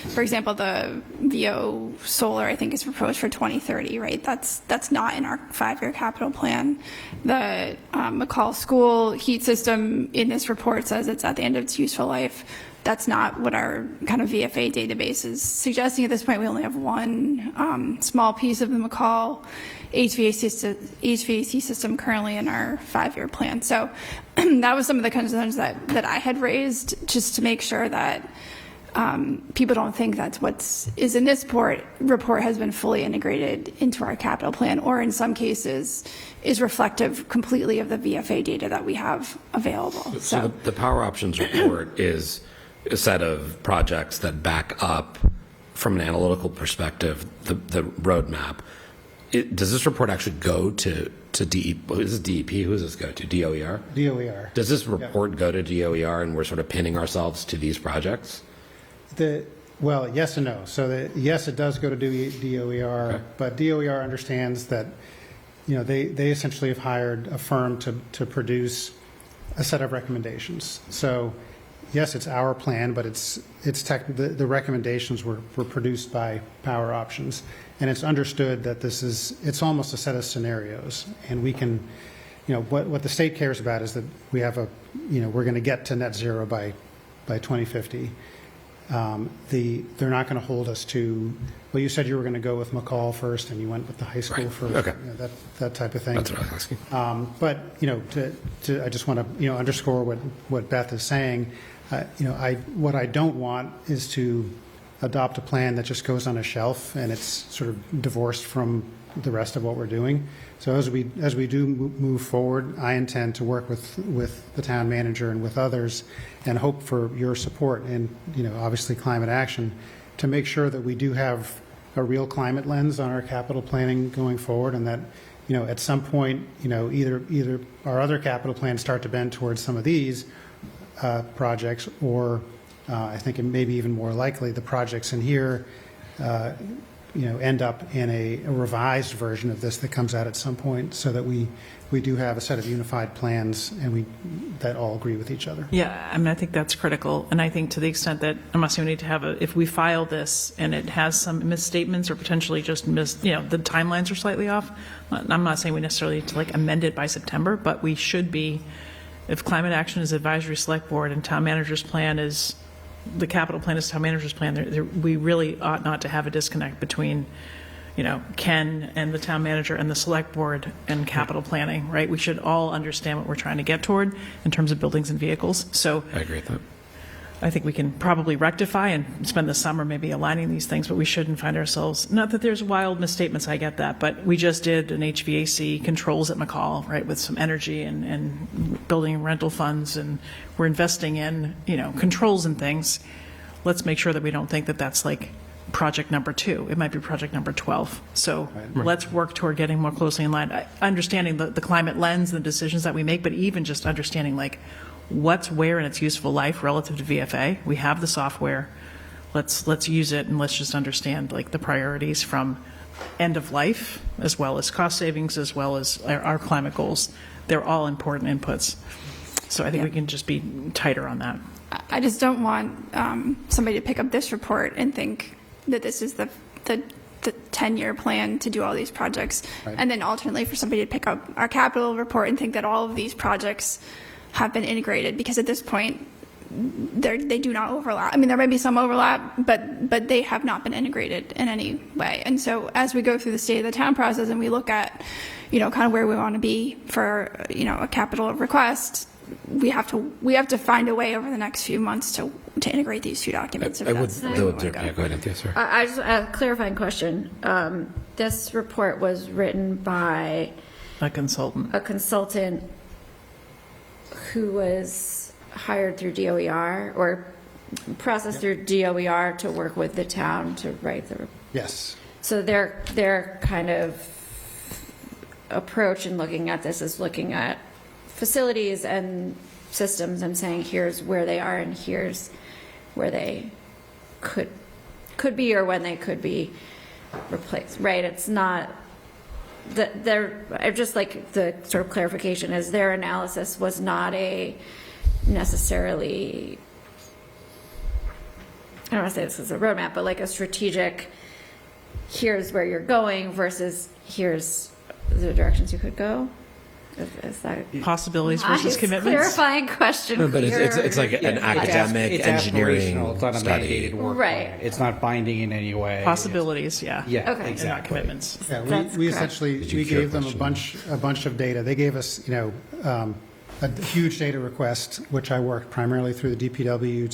for example, the VO solar, I think, is proposed for 2030, right? That's not in our 5-year capital plan. The McCall School heat system in this report says it's at the end of its useful life. That's not what our kind of VFA database is suggesting at this point. We only have one small piece of the McCall HVAC system currently in our 5-year plan. So that was some of the concerns that I had raised, just to make sure that people don't think that what is in this report has been fully integrated into our capital plan, or in some cases is reflective completely of the VFA data that we have available. So the Power Options report is a set of projects that back up, from an analytical perspective, the roadmap. Does this report actually go to DEP? Is this DEP? Who does this go to? DOER? DOER. Does this report go to DOER, and we're sort of pinning ourselves to these projects? Well, yes and no. So yes, it does go to DOER, okay. But DOER understands that they essentially have hired a firm to produce a set of recommendations. So yes, it's our plan, but the recommendations were produced by Power Options, and it's understood that it's almost a set of scenarios, and we can, what the state cares about is that we have we're going to get to net zero by 2050. They're not going to hold us to, well, you said you were going to go with McCall first, and you went with the high school first. Okay. That type of thing. That's what I was asking. But I just want to underscore what Beth is saying. What I don't want is to adopt a plan that just goes on a shelf and it's sort of divorced from the rest of what we're doing. So as we do move forward, I intend to work with the town manager and with others, and hope for your support and obviously climate action, to make sure that we do have a real climate lens on our capital planning going forward, and that at some point either our other capital plans start to bend towards some of these projects, or I think it may be even more likely the projects in here end up in a revised version of this that comes out at some point, so that we do have a set of unified plans and that all agree with each other. Yeah, I mean, I think that's critical. And I think to the extent that, I'm not saying we need to have if we file this and it has some misstatements or potentially just the timelines are slightly off, I'm not saying we necessarily need to amend it by September, but we should be, if climate action is advisory select board and town manager's plan is, the capital plan is town manager's plan, we really ought not to have a disconnect between, Ken and the town manager and the select board and capital planning, right? We should all understand what we're trying to get toward in terms of buildings and vehicles. So I agree with that. I think we can probably rectify and spend the summer maybe aligning these things, but we shouldn't find ourselves, not that there's wild misstatements, I get that, but we just did an HVAC controls at McCall, right, with some energy and building rental funds, and we're investing in, controls and things. Let's make sure that we don't think that that's project number 2. It might be project number 12. So let's work toward getting more closely in line, understanding the climate lens, the decisions that we make, but even just understanding what's where in its useful life relative to VFA. We have the software. Let's use it, and let's just understand the priorities from end of life, as well as cost savings, as well as our climate goals. They're all important inputs. So I think we can just be tighter on that. I just don't want somebody to pick up this report and think that this is the 10-year plan to do all these projects, right. And then alternately for somebody to pick up our capital report and think that all of these projects have been integrated, because at this point they do not overlap. I mean, there might be some overlap, but they have not been integrated in any way. And so as we go through the state of the town process and we look at, kind of where we want to be for, a capital request, we have to find a way over the next few months to integrate these two documents. Go ahead, Anthea, sorry. I just a clarifying question. This report was written by a consultant. Who was hired through DOER or processed through DOER to work with the town to write the report? Yes. So their kind of approach in looking at this is looking at facilities and systems and saying, here's where they are and here's where they could be or when they could be replaced, right? It's not that they're just the sort of clarification is their analysis was not a necessarily, I don't want to say this is a roadmap, but like a strategic, here's where you're going versus here's the directions you could go? Is that possibilities versus nice commitments? Clarifying question. No, but it's like an academic it's engineering aspirational. It's not a study. mandated work Right. plan. It's not binding in any way. Possibilities, yeah. Yeah, Okay. exactly. And not commitments. Yeah, That's we correct. essentially, Did you we hear a gave them question? a bunch of data. They gave us, a huge data request, which I worked primarily through the DPW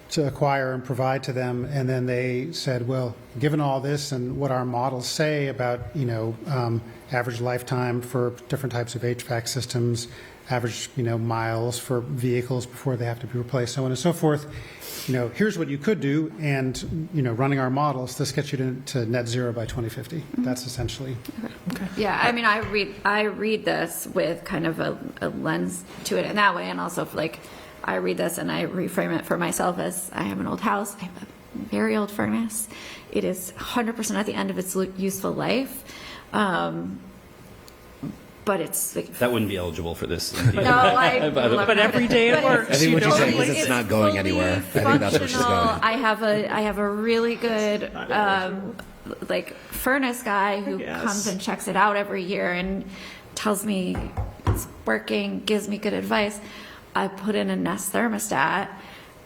to acquire and provide to them. And then they said, well, given all this and what our models say about, average lifetime for different types of HVAC systems, average, miles for vehicles before they have to be replaced, so on and so forth. Here's what you could do, and, running our models, this gets you to net zero by 2050. That's essentially. Yeah, I mean, I read this with kind of a lens to it in that way, and also like I read this and I reframe it for myself as I have an old house, I have a very old furnace. It is 100% at the end of its useful life, but it's like, That wouldn't be eligible for this. no, I By the way. love But every day it but works. I think what you you're know? saying is it's not going fully anywhere. I think that's where she's functional. going. I have a really good like furnace guy who Yes. comes and checks it out every year and tells me it's working, gives me good advice. I put in a Nest thermostat,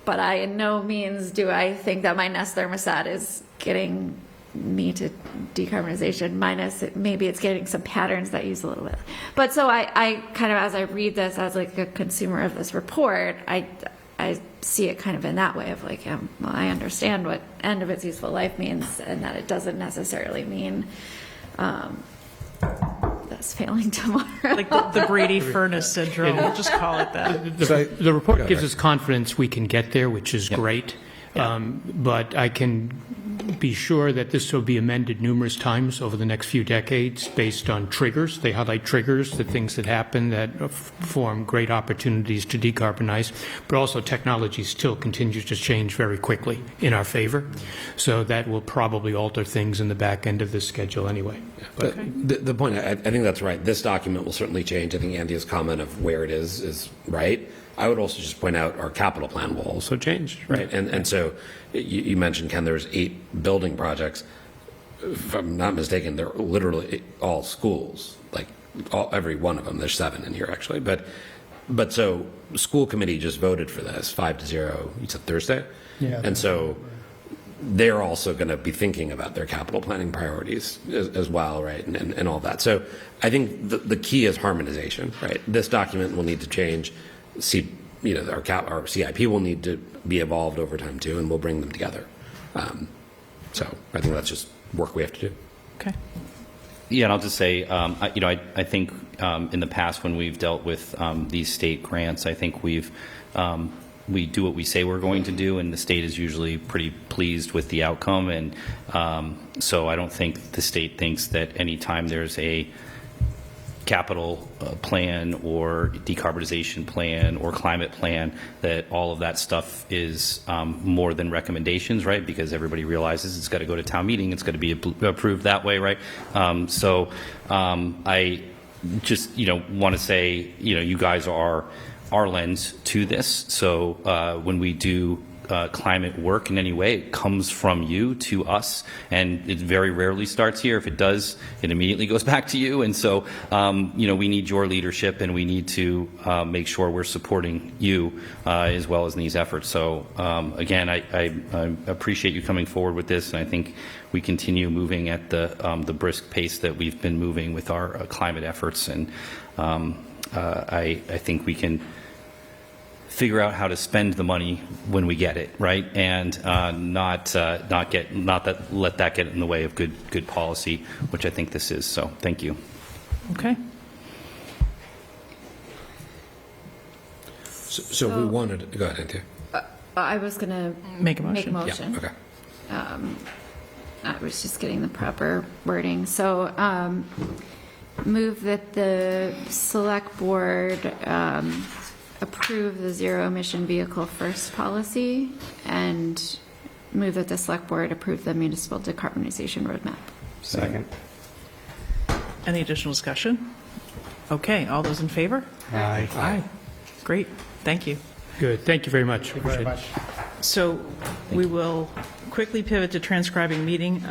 but I in no means do I think that my Nest thermostat is getting me to decarbonization, minus maybe it's getting some patterns that use a little bit. But so I kind of, as I read this as like a consumer of this report, I see it kind of in that way of like, well, I understand what end of its useful life means, and that it doesn't necessarily mean that's failing tomorrow. Like the Brady furnace syndrome, we'll just call it that. The report gives us confidence we can get there, which is great. But I can be sure that this will be amended numerous times over the next few decades based on triggers. They highlight triggers, the things that happen that form great opportunities to decarbonize, but also technology still continues to change very quickly in our favor. So that will probably alter things in the back end of this schedule anyway. But the point, I think that's right. This document will certainly change. I think Andy's comment of where it is right. I would also just point out our capital plan will also change, right? And so you mentioned, Ken, there's 8 building projects. If I'm not mistaken, they're literally all schools, like every one of them. There's 7 in here, actually. But so school committee just voted for this 5-0, you said Thursday? Yeah. And so they're also going to be thinking about their capital planning priorities as well, right, and all that. So I think the key is harmonization, right? This document will need to change. Our CIP will need to be evolved over time too, and we'll bring them together. So I think that's just work we have to do. Okay. Yeah, and I'll just say, I think in the past when we've dealt with these state grants, I think we do what we say we're going to do, and the state is usually pretty pleased with the outcome. And so I don't think the state thinks that any time there's a capital plan or decarbonization plan or climate plan, that all of that stuff is more than recommendations, right? Because everybody realizes it's got to go to town meeting, it's got to be approved that way, right? So I just want to say, you guys are our lens to this. So when we do climate work in any way, it comes from you to us, and it very rarely starts here. If it does, it immediately goes back to you. And so, we need your leadership, and we need to make sure we're supporting you as well as in these efforts. So, again, I appreciate you coming forward with this, and I think we continue moving at the brisk pace that we've been moving with our climate efforts, and I think we can figure out how to spend the money when we get it, right? And not let that get in the way of good policy, which I think this is. So thank you. Okay. So we wanted to go ahead, Andy. I was going to make a motion. Yeah, okay. I was just getting the proper wording. So move that the select board approve the zero emission vehicle first policy, and move that the select board approve the municipal decarbonization roadmap. Second. Any additional discussion? Okay, all those in favor? Aye. Aye. Great. Thank you. Good. Thank you very much. Appreciate it. So we will quickly pivot to transcribing meetings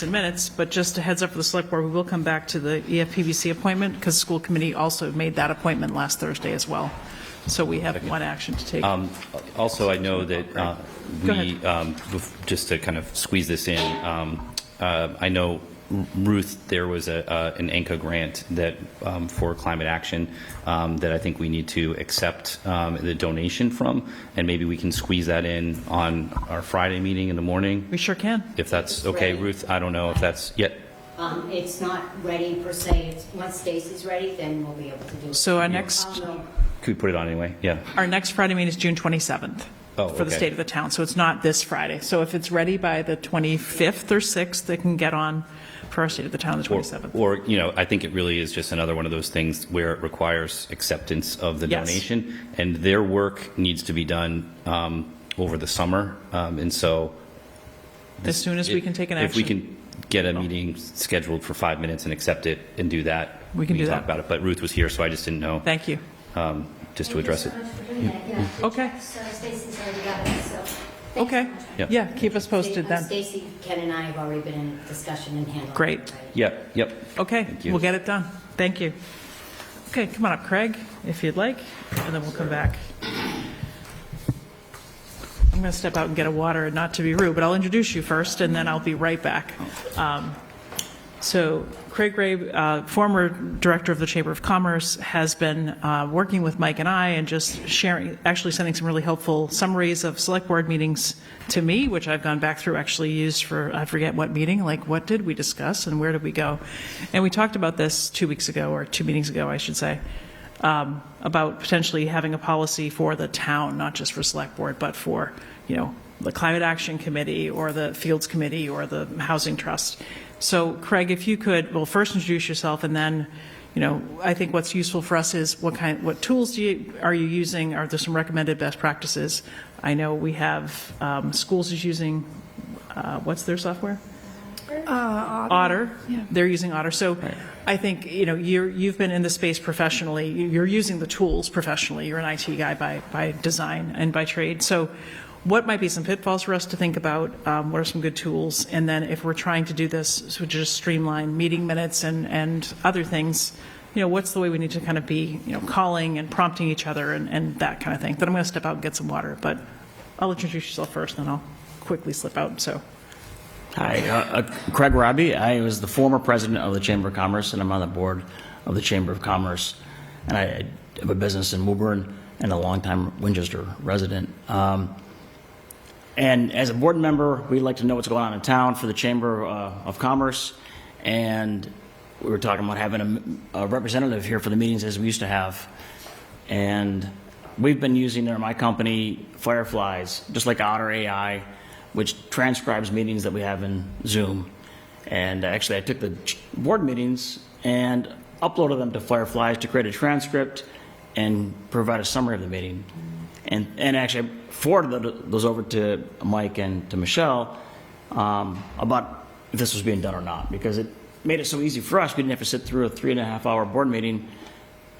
and minutes, but just a heads up for the select board, we will come back to the EFPBC appointment because the school committee also made that appointment last Thursday as well. So we have one action to take. Also, I know that just to kind of squeeze this in, I know Ruth, there was an ANCA grant that for climate action that I think we need to accept the donation from, and maybe we can squeeze that in on our Friday meeting in the morning. We sure can. If that's okay, Ruth. I don't know if that's yet. It's not ready per se. Once Stacy's ready, then we'll be able to do it. So our next, Could we put it on anyway? Yeah. our next Friday meeting is June 27th. For the state of the town. So it's not this Friday. So if it's ready by the 25th or 6th, they can get on for our state of the town the 27th. Or I think it really is just another one of those things where it requires acceptance of the donation, and their work needs to be done over the summer. And so as soon as we can take an action. If we can get a meeting scheduled for 5 minutes and accept it and do that, we can do talk that. about it. But Ruth was here, so I just didn't know. Thank you. Just to address it. Okay. So Stacy's already got it, so. Okay. Yep. Yeah, keep us posted then. Stacy, Ken, and I have already been in discussion and handling. Great. Yep. Okay, we'll get it done. Thank you. Okay, come on up, Craig, if you'd like, and then we'll come back. I'm going to step out and get a water, not to be rude, but I'll introduce you first, and then I'll be right back. So Craig Gray, former director of the Chamber of Commerce, has been working with Mike and I and just sharing, actually sending some really helpful summaries of select board meetings to me, which I've gone back through, actually used for, I forget what meeting, like what did we discuss and where did we go? And we talked about this 2 weeks ago, or 2 meetings ago, I should say, about potentially having a policy for the town, not just for select board, but for, the Climate Action Committee or the Fields Committee or the Housing Trust. So, Craig, if you could, well, first introduce yourself, and then, I think what's useful for us is what tools are you using? Are there some recommended best practices? I know we have schools is using, what's their software? Otter. Yeah. They're using Otter. So, I think you've been in the space professionally. You're using the tools professionally. You're an IT guy by design and by trade. So, what might be some pitfalls for us to think about? What are some good tools? And then if we're trying to do this, so just streamline meeting minutes and other things, what's the way we need to kind of be, calling and prompting each other and that kind of thing. Then I'm going to step out and get some water, but I'll introduce yourself first, then I'll quickly slip out. So, hi, Craig Robbie. I was the former president of the Chamber of Commerce, and I'm on the board of the Chamber of Commerce. And I have a business in Woburn and a longtime Winchester resident. And as a board member, we'd like to know what's going on in town for the Chamber of Commerce. And we were talking about having a representative here for the meetings as we used to have. And we've been using in my company Fireflies, just like Otter AI, which transcribes meetings that we have in Zoom. And actually, I took the board meetings and uploaded them to Fireflies to create a transcript and provide a summary of the meeting. And actually, I forwarded those over to Mike and to Michelle about if this was being done or not, because it made it so easy for us. We didn't have to sit through a 3.5-hour board meeting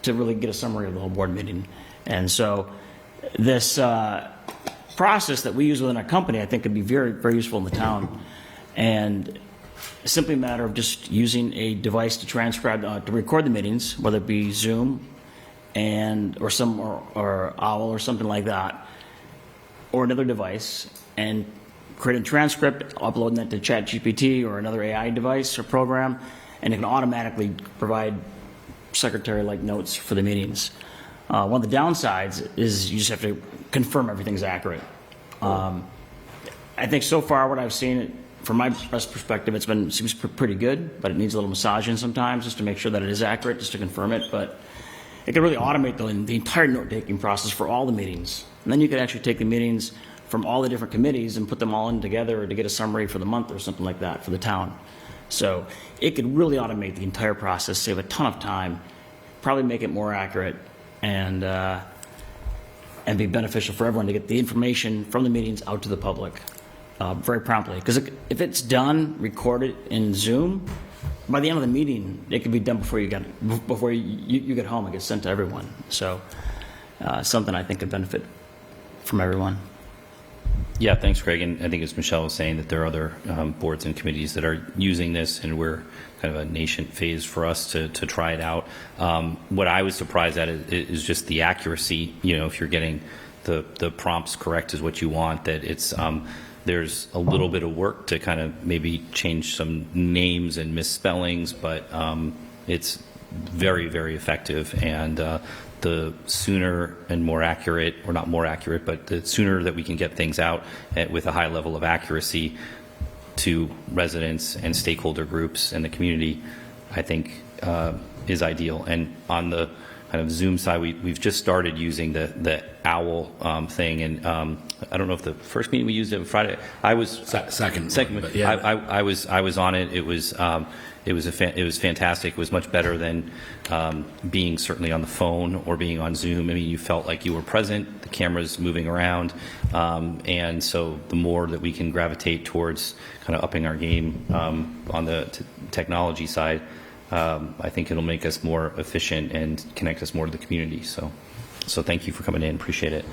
to really get a summary of the whole board meeting. And so this process that we use within our company, I think, could be very, very useful in the town. And it's simply a matter of just using a device to transcribe, to record the meetings, whether it be Zoom or Owl or something like that, or another device, and create a transcript, uploading that to ChatGPT or another AI device or program, and it can automatically provide secretary-like notes for the meetings. One of the downsides is you just have to confirm everything's accurate. I think so far what I've seen, from my perspective, seems pretty good, but it needs a little massaging sometimes just to make sure that it is accurate, just to confirm it. But it could really automate the entire note-taking process for all the meetings. And then you could actually take the meetings from all the different committees and put them all in together to get a summary for the month or something like that for the town. So it could really automate the entire process, save a ton of time, probably make it more accurate, and be beneficial for everyone to get the information from the meetings out to the public very promptly. Because if it's done, recorded in Zoom, by the end of the meeting, it could be done before you get home. It gets sent to everyone. So something I think could benefit from everyone. Yeah, thanks, Craig. And I think as Michelle was saying, that there are other boards and committees that are using this, and we're kind of a nascent phase for us to try it out. What I was surprised at is just the accuracy. If you're getting the prompts correct is what you want, that it's there's a little bit of work to kind of maybe change some names and misspellings, but it's very, very effective. And the sooner and more accurate, or not more accurate, but the sooner that we can get things out with a high level of accuracy to residents and stakeholder groups and the community, I think is ideal. And on the kind of Zoom side, we've just started using the OWL thing, and I don't know if the first meeting we used it on Friday. I was second, but yeah. I was on it. It was fantastic. It was much better than being certainly on the phone or being on Zoom. I mean, you felt like you were present. The camera's moving around, and so the more that we can gravitate towards kind of upping our game on the technology side, I think it'll make us more efficient and connect us more to the community. So thank you for coming in. Appreciate it.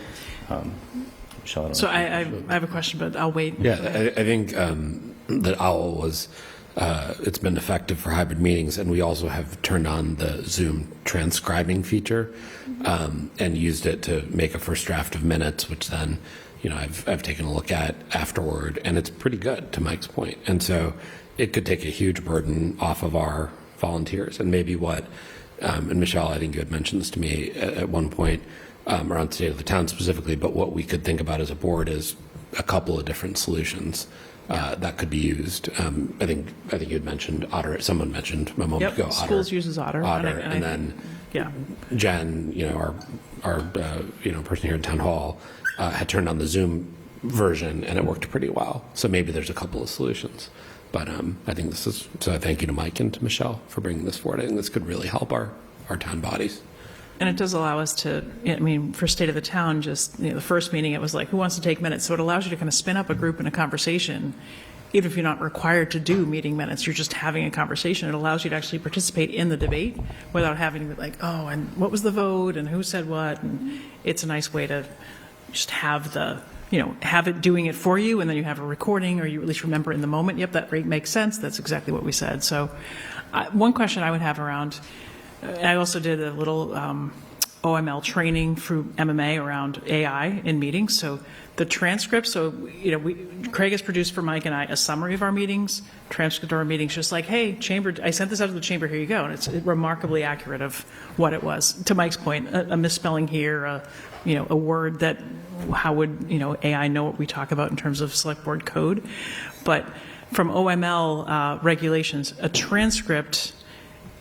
Michelle, I don't know if I have a question, but I'll wait. Yeah, I think that OWL was, it's been effective for hybrid meetings, and we also have turned on the Zoom transcribing feature and used it to make a first draft of minutes, which then, I've taken a look at afterward, and it's pretty good, to Mike's point. And so it could take a huge burden off of our volunteers. And maybe and Michelle, I think you had mentioned this to me at one point around the state of the town specifically, but what we could think about as a board is a couple of different solutions that could be used. I think you had mentioned Otter. Someone mentioned a moment ago Otter. Schools uses Otter. And then Jen, our person here in town hall, had turned on the Zoom version, and it worked pretty well. So maybe there's a couple of solutions. But I think so thank you to Mike and to Michelle for bringing this forward. I think this could really help our town bodies. And it does allow us to, for State of the Town, just, the first meeting, it was like, who wants to take minutes? So it allows you to kind of spin up a group in a conversation, even if you're not required to do meeting minutes, you're just having a conversation. It allows you to actually participate in the debate without having to be like, oh, and what was the vote, and who said what? And it's a nice way to just have have it doing it for you, and then you have a recording, or you at least remember in the moment, yep, that rate makes sense. That's exactly what we said. So one question I would have around, I also did a little OML training through MMA around AI in meetings. So the transcript, Craig has produced for Mike and I a summary of our meetings, transcript of our meetings, just like, hey, chamber, I sent this out to the chamber, here you go. And it's remarkably accurate of what it was. To Mike's point, a misspelling here, a word that, how would, AI know what we talk about in terms of select board code? But from OML regulations, a transcript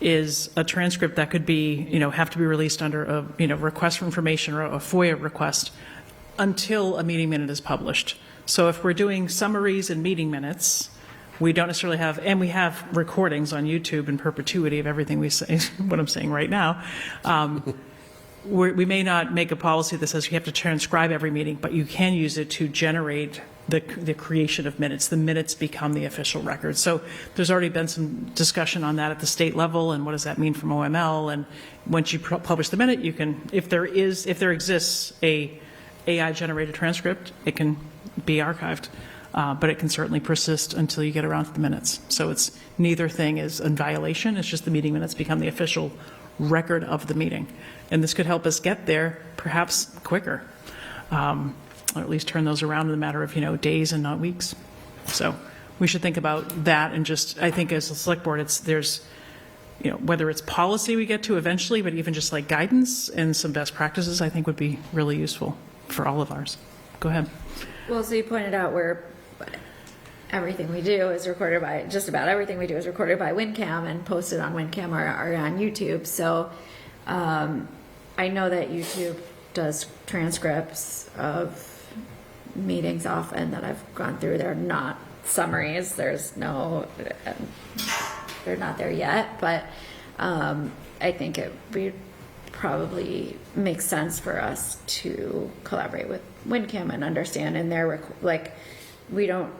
is a transcript that could be, have to be released under a, request for information or a FOIA request until a meeting minute is published. So if we're doing summaries and meeting minutes, we don't necessarily have, and we have recordings on YouTube in perpetuity of everything we say, what I'm saying right now. We may not make a policy that says you have to transcribe every meeting, but you can use it to generate the creation of minutes. The minutes become the official record. So there's already been some discussion on that at the state level, and what does that mean from OML? And once you publish the minute, you can, if there exists a AI generated transcript, it can be archived, but it can certainly persist until you get around to the minutes. So it's neither thing is in violation. It's just the meeting minutes become the official record of the meeting. And this could help us get there perhaps quicker, or at least turn those around in a matter of, days and not weeks. So we should think about that. And just, I think as a select board, there's, whether it's policy we get to eventually, but even just like guidance and some best practices, I think would be really useful for all of ours. Go ahead. Well, so you pointed out where everything we do is recorded by, just about everything we do is recorded by WinCam and posted on WinCam or on YouTube. So I know that YouTube does transcripts of meetings often that I've gone through. They're not summaries. They're not there yet, but I think it would probably make sense for us to collaborate with WinCam and understand in their, we don't,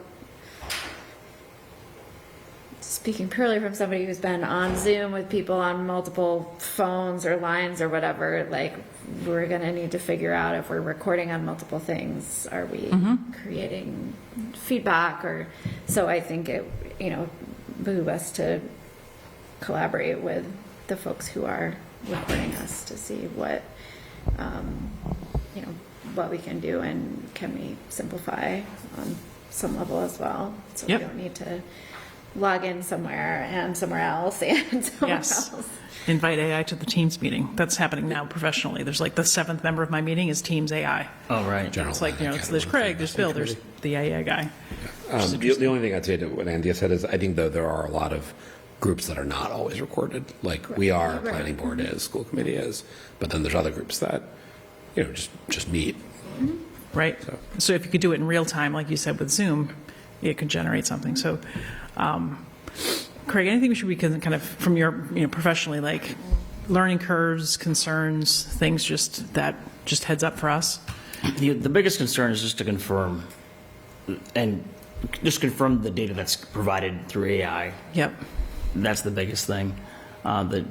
speaking purely from somebody who's been on Zoom with people on multiple phones or lines or whatever, like, we're going to need to figure out if we're recording on multiple things, are we creating feedback? Or so I think it, behoove us to collaborate with the folks who are recording us to see what, what we can do, and can we simplify on some level as well, so Yep. we don't need to log in somewhere and somewhere else and somewhere Yes. else. Invite AI to the Teams meeting. That's happening now professionally. There's like the 7th member of my meeting is Teams AI. Oh, right. It's like, there's Craig, there's Bill, there's the AI guy. The only thing I'd say to what Andy said is I think, though, there are a lot of groups that are not always recorded. Like we are, planning board is, school committee is, but then there's other groups that, just meet. Right. So if you could do it in real time, like you said with Zoom, it could generate something. So, Craig, anything we should be kind of from your, professionally, like learning curves, concerns, things just heads up for us? The biggest concern is just to confirm the data that's provided through AI. Yep. That's the biggest thing. That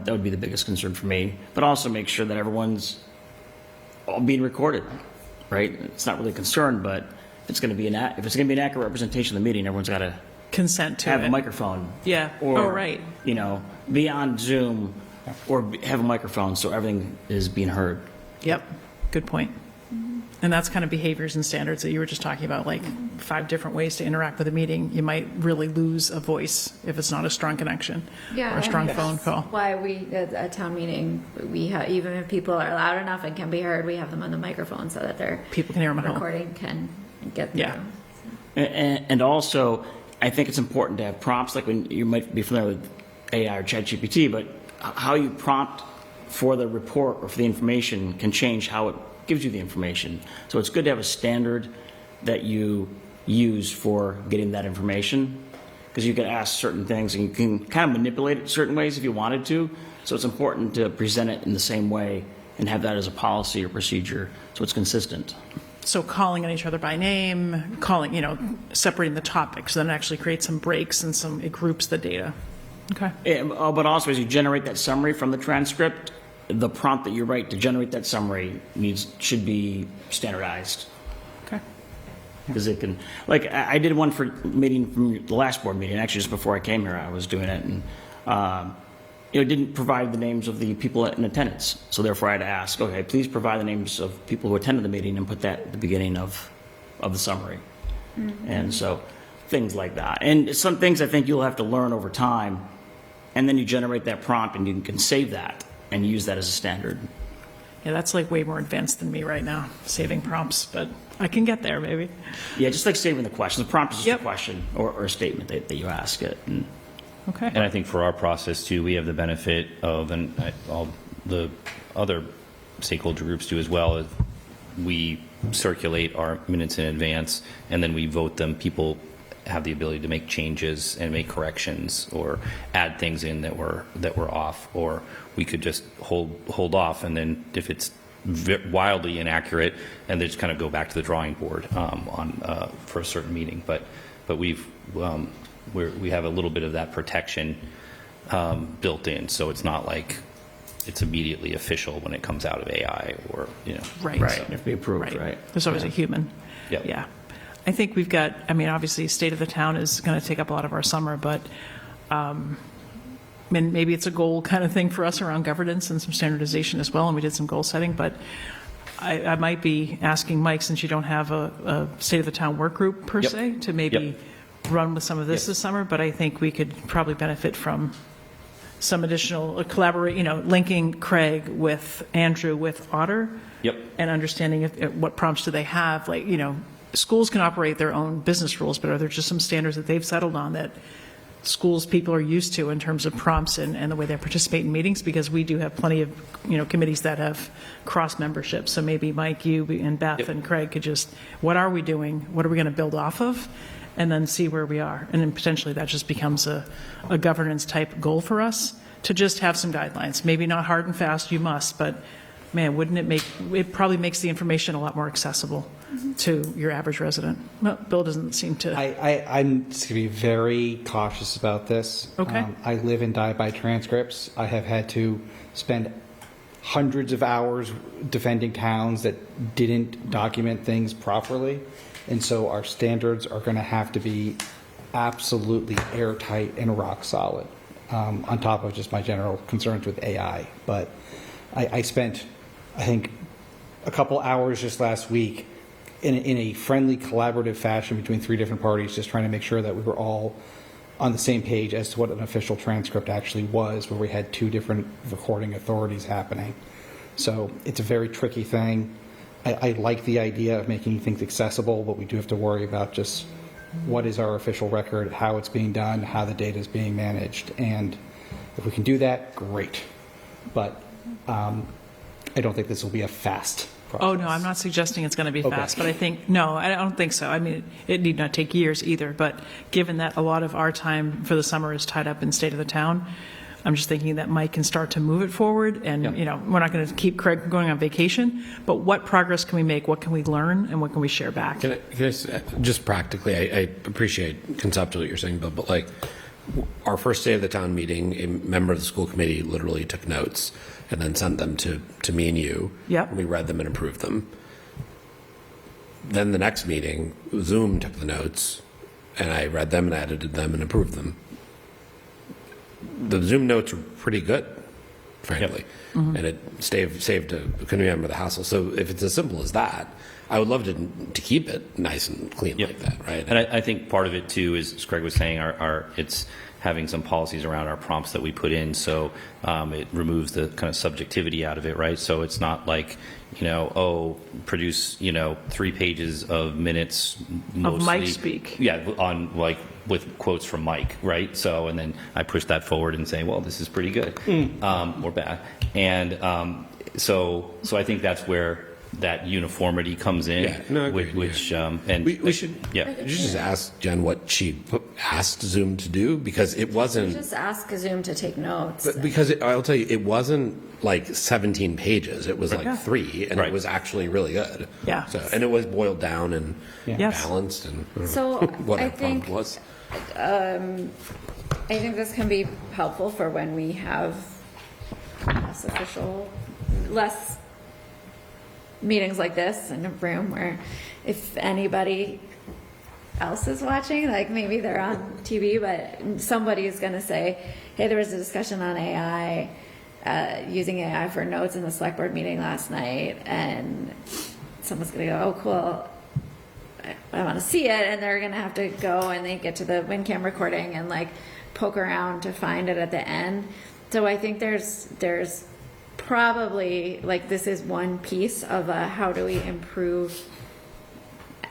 would be the biggest concern for me. But also make sure that everyone's all being recorded, right? It's not really a concern, but if it's going to be an accurate representation of the meeting, everyone's got to consent to have it. a microphone. Yeah. Or, right. Be on Zoom or have a microphone so everything is being heard. Yep. Good point. And that's kind of behaviors and standards that you were just talking about, like 5 different ways to interact with a meeting. You might really lose a voice if it's not a strong connection or a strong phone call. Why we, at a town meeting, we have, even if people are loud enough and can be heard, we have them on the microphone so that their people can hear them at home. Recording can get through. Yeah. And also, I think it's important to have prompts, like when you might be familiar with AI or ChatGPT, but how you prompt for the report or for the information can change how it gives you the information. So it's good to have a standard that you use for getting that information, because you can ask certain things and you can kind of manipulate it certain ways if you wanted to. So it's important to present it in the same way and have that as a policy or procedure so it's consistent. So calling on each other by name, separating the topics, then it actually creates some breaks and it groups the data. Okay. But also, as you generate that summary from the transcript, the prompt that you write to generate that summary should be standardized. Okay. Because it can, like, I did one for meeting from the last board meeting, actually just before I came here, I was doing it, and it didn't provide the names of the people in attendance. So therefore I had to ask, okay, please provide the names of people who attended the meeting and put that at the beginning of the summary. Mm-hmm. And so things like that. And some things I think you'll have to learn over time, and then you generate that prompt and you can save that and use that as a standard. Yeah, that's like way more advanced than me right now, saving prompts, but I can get there, maybe. Yeah, just like saving the question. The prompt is just a question or a statement that you ask it. Okay. And I think for our process too, we have the benefit of, and all the other stakeholder groups do as well, is we circulate our minutes in advance and then we vote them. People have the ability to make changes and make corrections or add things in that were off, or we could just hold off, and then if it's wildly inaccurate, and they just kind of go back to the drawing board for a certain meeting. But we have a little bit of that protection built in, so it's not like it's immediately official when it comes out of AI or Right. Right. It have to be approved. Right. There's always a human. Yep. Yeah. I think we've got, obviously, state of the town is going to take up a lot of our summer, but maybe it's a goal kind of thing for us around governance and some standardization as well, and we did some goal setting, but I might be asking Mike, since you don't have a state of the town work group per se, to maybe run with some of this this summer, but I think we could probably benefit from some additional linking Craig with Andrew with Otter. Yep. And understanding what prompts do they have, schools can operate their own business rules, but are there just some standards that they've settled on that schools people are used to in terms of prompts and the way they participate in meetings? Because we do have plenty of committees that have cross membership. So maybe Mike, you and Beth and Craig could just, what are we doing? What are we going to build off of? And then see where we are. And then potentially that just becomes a governance type goal for us to just have some guidelines. Maybe not hard and fast, you must, but man, wouldn't it probably makes the information a lot more accessible to your average resident? Well, Bill doesn't seem to. I'm just going to be very cautious about this. Okay. I live and die by transcripts. I have had to spend hundreds of hours defending towns that didn't document things properly. And so our standards are going to have to be absolutely airtight and rock solid, on top of just my general concerns with AI. But I spent, I think, a couple hours just last week in a friendly, collaborative fashion between 3 different parties, just trying to make sure that we were all on the same page as to what an official transcript actually was, where we had 2 different recording authorities happening. So it's a very tricky thing. I like the idea of making things accessible, but we do have to worry about just what is our official record, how it's being done, how the data is being managed. And if we can do that, great. But I don't think this will be a fast process. Oh, no, I'm not suggesting it's going to be Okay. fast, but I think, no, I don't think so. I mean, it need not take years either, but given that a lot of our time for the summer is tied up in state of the town, I'm just thinking that Mike can start to move it forward, and, you know, we're not going to keep Craig from going on vacation, but what progress can we make, what can we learn, and what can we share back? Can I just practically, I appreciate conceptually what you're saying, Bill, but like our first day of the town meeting, a member of the school committee literally took notes and then sent them to me and you. Yep. And we read them and approved them. Then the next meeting, Zoom took the notes and I read them and edited them and approved them. The Zoom notes were pretty good, frankly. Mm-hmm. And it saved a committee member the hassle. So if it's as simple as that, I would love to keep it nice and clean like that, right? And I think part of it too is, as Craig was saying, it's having some policies around our prompts that we put in, so it removes the kind of subjectivity out of it, right? So it's not like, you know, oh, produce, you know, 3 pages of minutes mostly, Of Mike speak. Yeah, on like with quotes from Mike, right? So, and then I push that forward and say, well, this is pretty good or bad, and so I think that's where that uniformity comes in. Yeah, no, I agree, which and we should just ask Jen what she asked Zoom to do, because it wasn't. Just ask Zoom to take notes. But because I'll tell you, it wasn't like 17 pages. It was like 3, and it was actually really good. Yeah. So, and it was boiled down and Yes. balanced, and I don't So know what I our prompt think was. I think this can be helpful for when we have less meetings like this in a room where if anybody else is watching, like maybe they're on TV, but somebody is going to say, hey, there was a discussion on AI, using AI for notes in the select board meeting last night, and someone's going to go, oh, cool, I want to see it, and they're going to have to go and they get to the WinCam recording and like poke around to find it at the end. So I think there's probably, like, this is one piece of how do we improve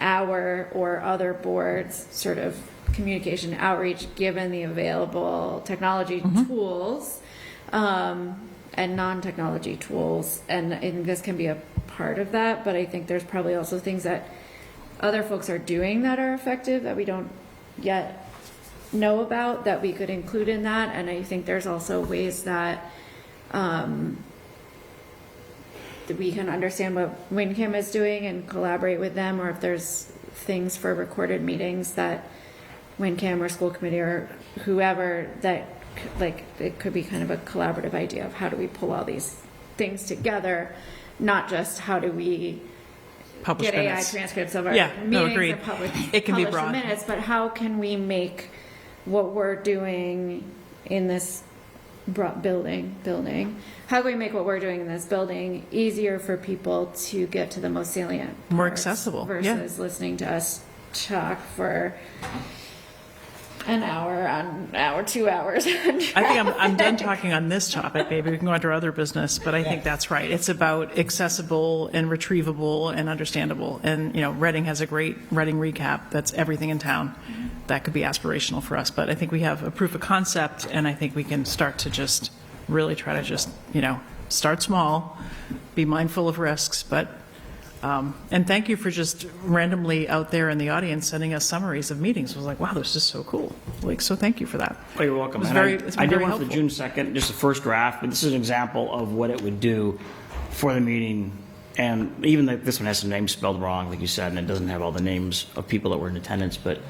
our or other boards sort of communication outreach given the available technology tools and non-technology tools, and this can be a part of that, but I think there's probably also things that other folks are doing that are effective that we don't yet know about that we could include in that. And I think there's also ways that we can understand what WinCam is doing and collaborate with them, or if there's things for recorded meetings that WinCam or school committee or whoever, that like it could be kind of a collaborative idea of how do we pull all these things together, not just how do we Publish get minutes. AI transcripts of our agreed. meetings and It can be publish the broad. minutes, but how can we make what we're doing in this building, how can we make what we're doing in this building easier for people to get to the most salient More parts accessible, versus listening to us talk for an hour, 2 hours. I think I'm done talking on this topic. Maybe we can go on to our other business, but I think that's right. It's about accessible and retrievable and understandable. And, you know, Reading has a great Reading recap. That's everything in town. That could be aspirational for us. But I think we have a proof of concept, and I think we can start to just really try to just, you know, start small, be mindful of risks, but and thank you for just randomly out there in the audience sending us summaries of meetings. I was like, wow, this is so cool. Like, so thank you for that. Oh, you're welcome. It's And it's I been did very one for helpful. June 2nd, just the first draft, but this is an example of what it would do for the meeting And even though this one has some names spelled wrong, like you said, and it doesn't have all the names of people that were in attendance, but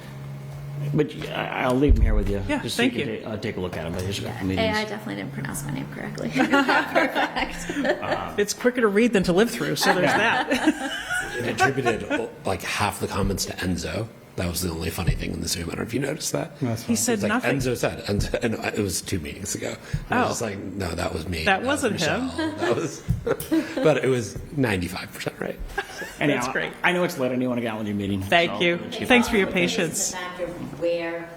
I'll leave them here with you. Yeah, just thank so you. Can take a look at them. But there's a couple Hey, meetings. I definitely didn't pronounce my name correctly. Perfect. It's quicker to read than to live through, so there's that. It attributed like half the comments to Enzo. That was the only funny thing in the Zoom. I don't know if you noticed that. He said It's like nothing. Enzo said, and it was 2 meetings ago. I was just like, no, that was me. That wasn't was him. Michelle. That was, but it was 95% right. Anyhow, That's great. I know it's late. I knew when I got on with your meeting. Thank so- you. Thanks for your patience. The fact of where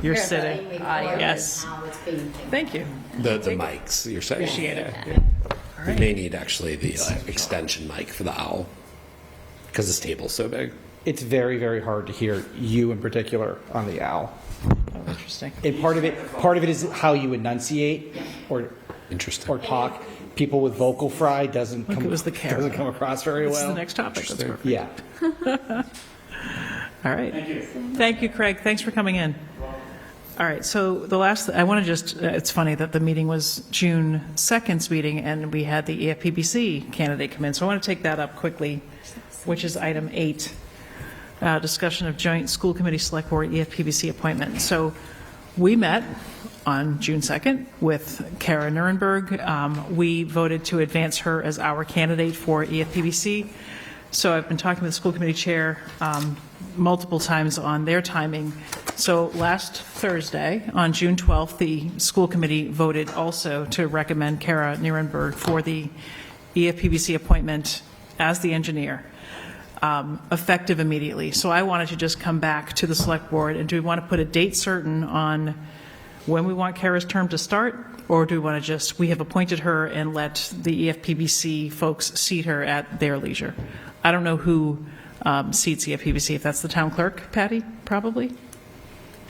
You're the sitting. being recorded Yes. and how it's being taken. Thank you. The mics, you're saying. Appreciate it. Yeah. We may need actually the extension mic for the owl because this table's so big. It's very, very hard to hear you in particular on the owl. Oh, interesting. And part of it is how you enunciate or talk. People with vocal fry doesn't come across very well. This is the next topic. That's perfect. Yeah. All right. Thank you, Craig. Thanks for coming in. All right, so the last, I want to just, it's funny that the meeting was June 2nd's meeting, and we had the EFPBC candidate come in, so I want to take that up quickly, which is item 8, discussion of joint school committee select board EFPBC appointment. So we met on June 2nd with Kara Nuremberg. We voted to advance her as our candidate for EFPBC. So I've been talking with the school committee chair multiple times on their timing. So last Thursday, on June 12th, the school committee voted also to recommend Kara Nuremberg for the EFPBC appointment as the engineer, effective immediately. So I wanted to just come back to the select board, and do we want to put a date certain on when we want Kara's term to start, or do we want to just, we have appointed her and let the EFPBC folks seat her at their leisure? I don't know who seats EFPBC, if that's the town clerk, Patty, probably?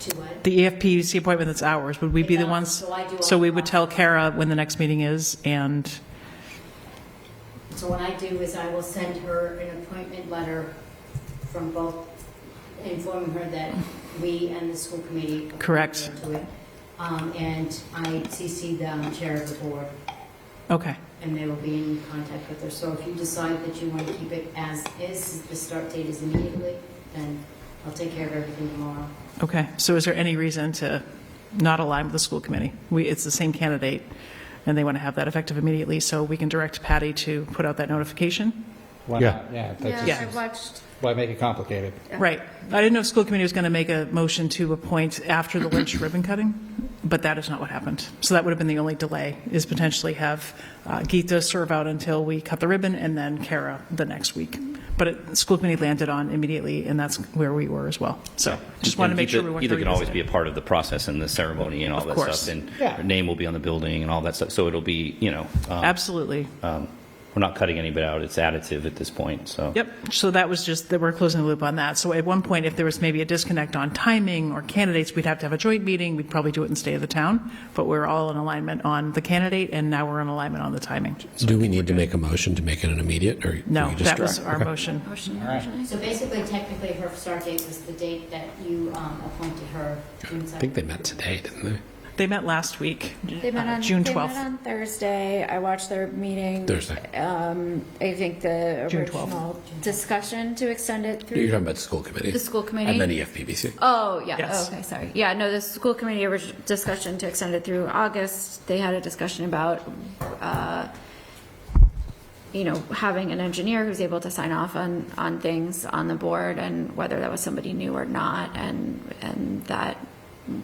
To what? The EFPBC appointment that's ours, would we be the ones? So I do all So we the would tell Kara when the next meeting is, and, So what I do is I will send her an appointment letter from both, informing her that we and the school committee appointed Correct. her to it. And I CC the chair of the board, okay. and they will be in contact with her. So if you decide that you want to keep it as is, the start date is immediately, then I'll take care of everything tomorrow. Okay, so is there any reason to not align with the school committee? It's the same candidate, and they want to have that effective immediately, so we can direct Patty to put out that notification? Why Yeah. not? Yeah. That's Yeah. I've watched. Why make it complicated? Right. I didn't know if school committee was going to make a motion to appoint after the Lynch ribbon cutting, but that is not what happened. So that would have been the only delay, is potentially have Geeta serve out until we cut the ribbon, and then Kara the next week. But school committee landed on immediately, and that's where we were as well. So just wanted to make sure we weren't. Either can gonna always revisit be it. a part of the process and the ceremony and all Of that course. stuff. And Yeah. her name will be on the building and all that stuff. So it'll be, Absolutely. we're not cutting anybody out. It's additive at this point, so. Yep. So that was just, that we're closing the loop on that. So at one point, if there was maybe a disconnect on timing or candidates, we'd have to have a joint meeting. We'd probably do it in state of the town, but we're all in alignment on the candidate, and now we're in alignment on the timing. Do we need to make a motion to make it an immediate, or can No, we just that was direct? our Okay. motion. So basically, technically, her start date was the date that you appointed her. June I 2nd. think they met today, didn't they? They met last week, They met on June They 12th. met on Thursday. I watched their meeting. Thursday. I think the June 12th. original discussion to extend it through. You're talking about the school committee. The school committee? And then EFPBC. Oh, yeah. Yes. Oh, okay, sorry. Yeah, no, the school committee discussion to extend it through August. They had a discussion about, having an engineer who's able to sign off on things on the board, and whether that was somebody new or not, and that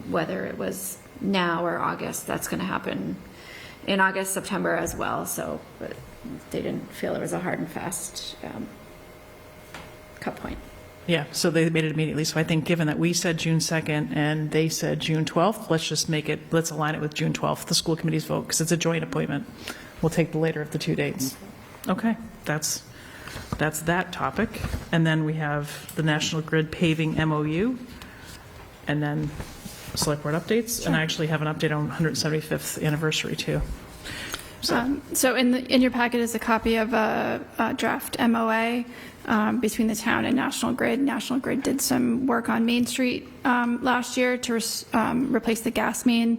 whether it was now or August, that's going to happen in August, September as well. So, but they didn't feel there was a hard and fast cut point. Yeah, so they made it immediately. So I think given that we said June 2nd and they said June 12th, let's align it with June 12th, the school committee's vote, because it's a joint appointment. We'll take the later of the two dates. Okay, that's that topic. And then we have the National Grid paving MOU, and then select board updates. And I actually have an update on 175th anniversary too. So in your packet is a copy of a draft MOA. between the town and National Grid. National Grid did some work on Main Street last year to replace the gas main,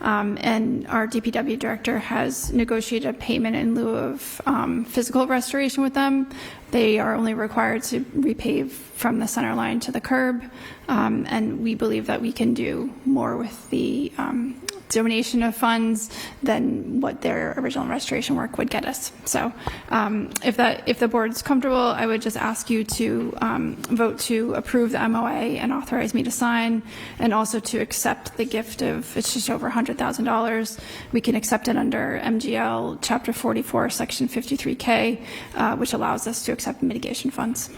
and our DPW director has negotiated a payment in lieu of physical restoration with them. They are only required to repave from the center line to the curb, and we believe that we can do more with the donation of funds than what their original restoration work would get us. So if the board's comfortable, I would just ask you to vote to approve the MOA and authorize me to sign, and also to accept the gift of, it's just over $100,000. We can accept it under MGL Chapter 44, Section 53K, which allows us to accept mitigation funds.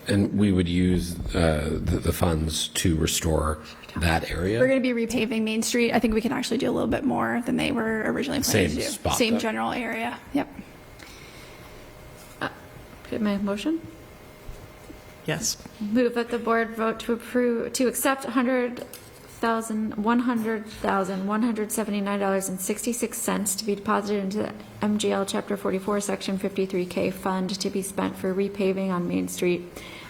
And we would use the funds to restore that area? We're going to be repaving Main Street. I think we can actually do a little bit more than they were originally planning to do. Spot, Same though. general area. Yep. My motion? Yes. Move that the board vote to approve, to accept $100,179.66 to be deposited into the MGL Chapter 44, Section 53K fund to be spent for repaving on Main Street,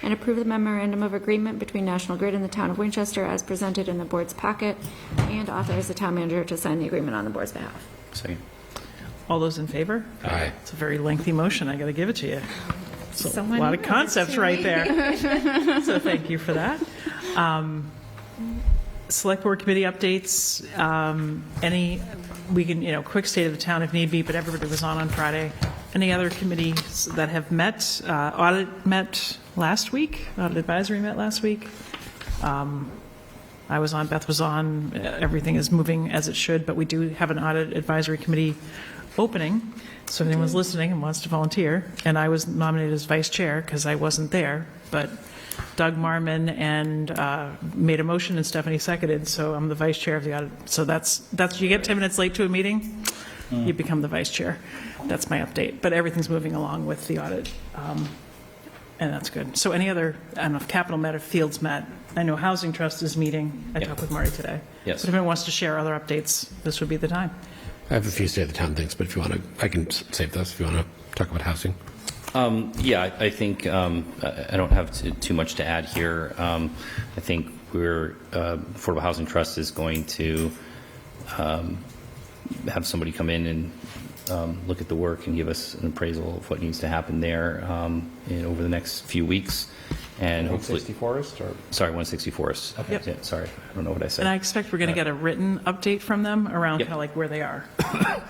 and approve the memorandum of agreement between National Grid and the town of Winchester as presented in the board's packet, and authorize the town manager to sign the agreement on the board's behalf. Second. All those in favor? Aye. It's a very lengthy motion. I got to give it to you. It's a Someone lot of knows, concepts right there. right? So thank you for that. Select board committee updates. We can, quick state of the town if need be, but everybody was on Friday. Any other committees that have met? Audit met last week. Audit advisory met last week. I was on, Beth was on. Everything is moving as it should, but we do have an audit advisory committee opening. So if anyone's listening and wants to volunteer, and I was nominated as vice chair because I wasn't there, but Doug Marmon and made a motion and Stephanie seconded, so I'm the vice chair of the audit. So that's you get 10 minutes late to a meeting, you become the vice chair. That's my update. But everything's moving along with the audit, and that's good. So any other, I don't know if capital met or fields met. I know Housing Trust is meeting. I talked with Marty today. Yes. But if anyone wants to share other updates, this would be the time. I have a few state of the town things, but if you want to, I can save those if you want to talk about housing. Yeah, I think I don't have too much to add here. I think Affordable Housing Trust is going to have somebody come in and look at the work and give us an appraisal of what needs to happen there over the next few weeks. And 160 Forest? Or? Sorry, 160 Forest. Okay. Yep. Yeah, sorry, I don't know what I said. And I expect we're going to get a written update from them around kind of like where they are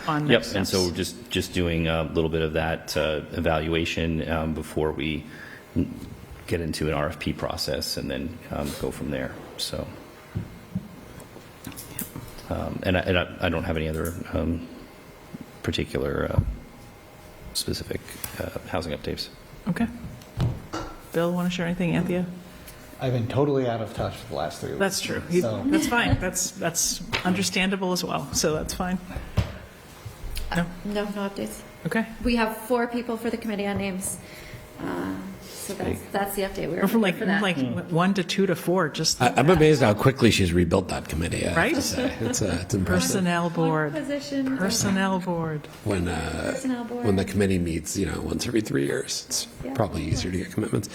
on next steps. And so we're just doing a little bit of that evaluation before we get into an RFP process and then go from there. So, and I don't have any other particular specific housing updates. Okay. Bill, want to share anything, Anthea? I've been totally out of touch for the last 3 weeks. That's true. So. That's fine. That's understandable as well. So that's fine. No? No updates. Okay. We have 4 people for the committee on names. So that's the update. We're from like 1 to 2 to 4. Just I'm amazed how quickly she's rebuilt that committee. I right? have to say. It's impressive. Personnel board. Position. Personnel board. When board. when the committee meets, once every 3 years, it's probably easier to get commitments.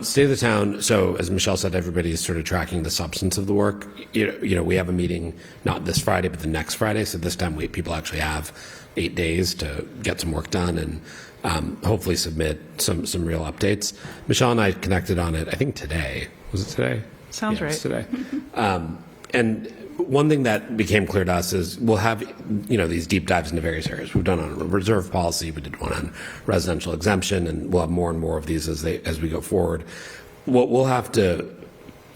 State of the town. So as Michelle said, everybody's sort of tracking the substance of the work. We have a meeting not this Friday, but the next Friday. So this time people actually have 8 days to get some work done and hopefully submit some real updates. Michelle and I connected on it, I think today. Was it today? Sounds right. It's today. And one thing that became clear to us is we'll have, these deep dives into various areas. We've done on reserve policy, we did one on residential exemption, and we'll have more and more of these as we go forward. What we'll have to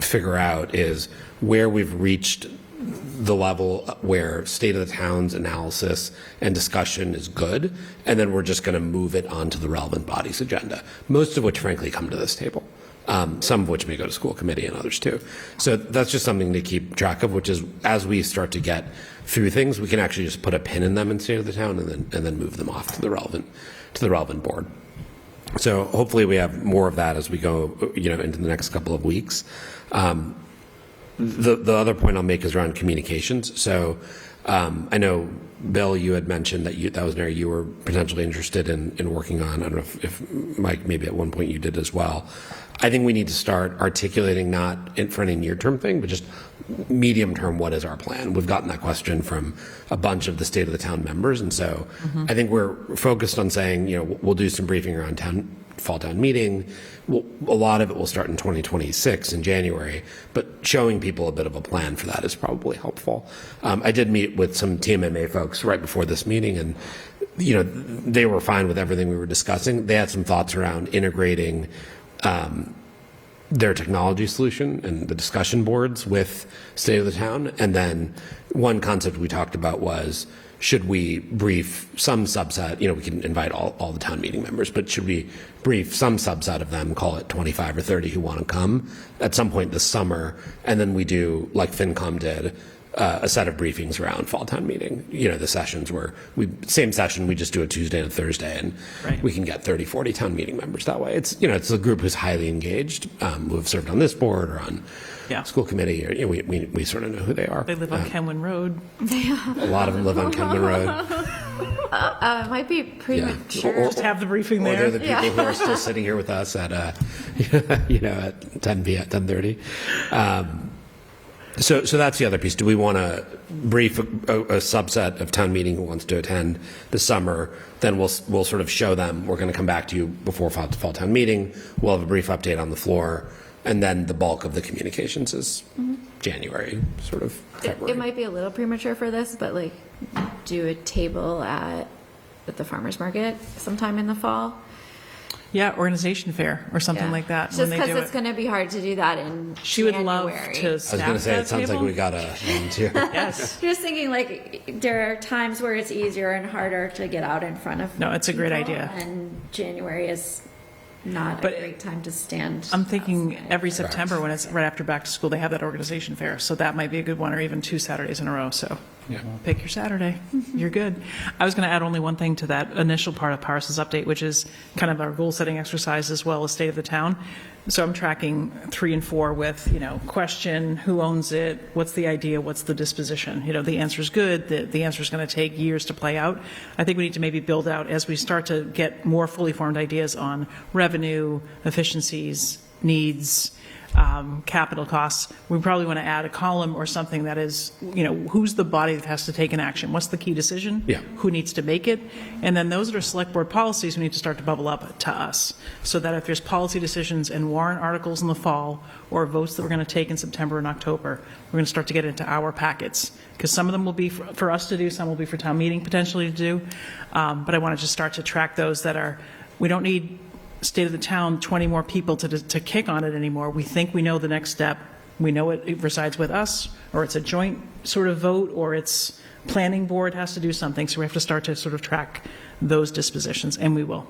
figure out is where we've reached the level where state of the town's analysis and discussion is good, and then we're just going to move it onto the relevant body's agenda, most of which frankly come to this table, some of which may go to school committee and others too. So that's just something to keep track of, which is as we start to get through things, we can actually just put a pin in them in state of the town and then move them off to the relevant board. So hopefully we have more of that as we go into the next couple of weeks. The other point I'll make is around communications. So I know, Bill, you had mentioned that that was an area you were potentially interested in working on. I don't know if Mike, maybe at one point you did as well. I think we need to start articulating not for any near-term thing, but just medium-term, what is our plan? We've gotten that question from a bunch of the State of the Town members, and so I think we're focused on saying, we'll do some briefing around fall town meeting. A lot of it will start in 2026 in January, but showing people a bit of a plan for that is probably helpful. I did meet with some TMMA folks right before this meeting, and they were fine with everything we were discussing. They had some thoughts around integrating their technology solution and the discussion boards with State of the Town. And then one concept we talked about was, should we brief some subset, we can invite all the town meeting members, but should we brief some subset of them, call it 25 or 30 who want to come at some point this summer, and then we do, like FinCom did, a set of briefings around fall town meeting. The sessions where same session, we just do a Tuesday and a Thursday, and we can get 30, 40 town meeting members that way. It's, it's a group who's highly engaged, who have served on this board or on school committee. Or, we sort of know who they are. They live on Kenwin Road. A lot of them live on Kenwin Road. It might be premature. Just have the briefing Or there. they're the people who are still sitting here with us at, at 10 p.m., 10:30. So that's the other piece. Do we want to brief a subset of town meeting who wants to attend this summer? Then we'll sort of show them, we're going to come back to you before fall town meeting. We'll have a brief update on the floor. And then the bulk of the communications is January, sort of February. It might be a little premature for this, but do a table at the farmer's market sometime in the fall. Yeah, organization fair or something like that. Just because it's going to be hard to do that in She would love January. to I was going to say, it sounds like we got a volunteer. Yes. Just thinking there are times where it's easier and harder to get out in front of No, it's a great people, idea. And January is not a great time to stand. I'm thinking every September when it's right after back to school, they have that organization fair. So that might be a good one, or even 2 Saturdays in a row. So pick your Saturday. You're good. I was going to add only one thing to that initial part of Parsons update, which is kind of our goal setting exercise as well as State of the Town. So I'm tracking 3 and 4 with, question, who owns it, what's the idea, what's the disposition. The answer is good, the answer is going to take years to play out. I think we need to maybe build out as we start to get more fully formed ideas on revenue, efficiencies, needs, capital costs. We probably want to add a column or something that is, who's the body that has to take an action? What's the key decision? Yeah. Who needs to make it? And then those that are select board policies, we need to start to bubble up to us, so that if there's policy decisions and warrant articles in the fall or votes that we're going to take in September and October, we're going to start to get into our packets, because some of them will be for us to do, some will be for town meeting potentially to do. But I want to just start to track those that are, we don't need State of the Town 20 more people to kick on it anymore. We think we know the next step. We know it resides with us, or it's a joint sort of vote, or it's planning board has to do something. So we have to start to sort of track those dispositions, and we will.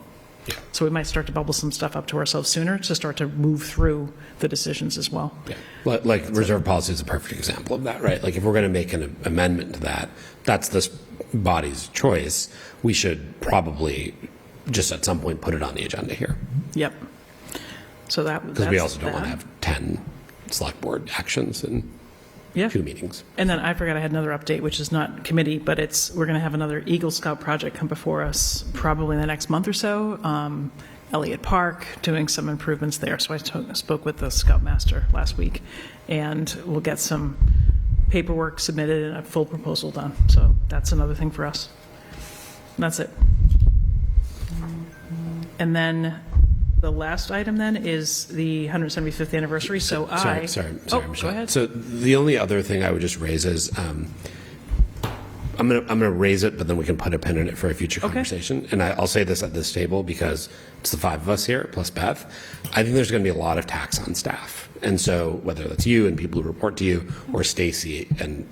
Yeah. So we might start to bubble some stuff up to ourselves sooner to start to move through the decisions as well. Yeah. Like reserve policy is a perfect example of that, right? Like if we're going to make an amendment to that, that's this body's choice. We should probably just at some point put it on the agenda here. Yep. So because we also don't want to have 10 select board actions in 2 meetings. And then I forgot I had another update, which is not committee, but we're going to have another Eagle Scout project come before us probably in the next month or so. Elliott Park, doing some improvements there. So I spoke with the Scoutmaster last week, and we'll get some paperwork submitted and a full proposal done. So that's another thing for us. And that's it. And then the last item then is the 175th anniversary. So Sorry, Michelle. Go ahead. So the only other thing I would just raise is I'm gonna raise it, but then we can put a pin in it for a future conversation. And I'll say this at this table because it's the 5 of us here plus Beth. I think there's going to be a lot of tax on staff, and so whether that's you and people who report to you, or Stacy and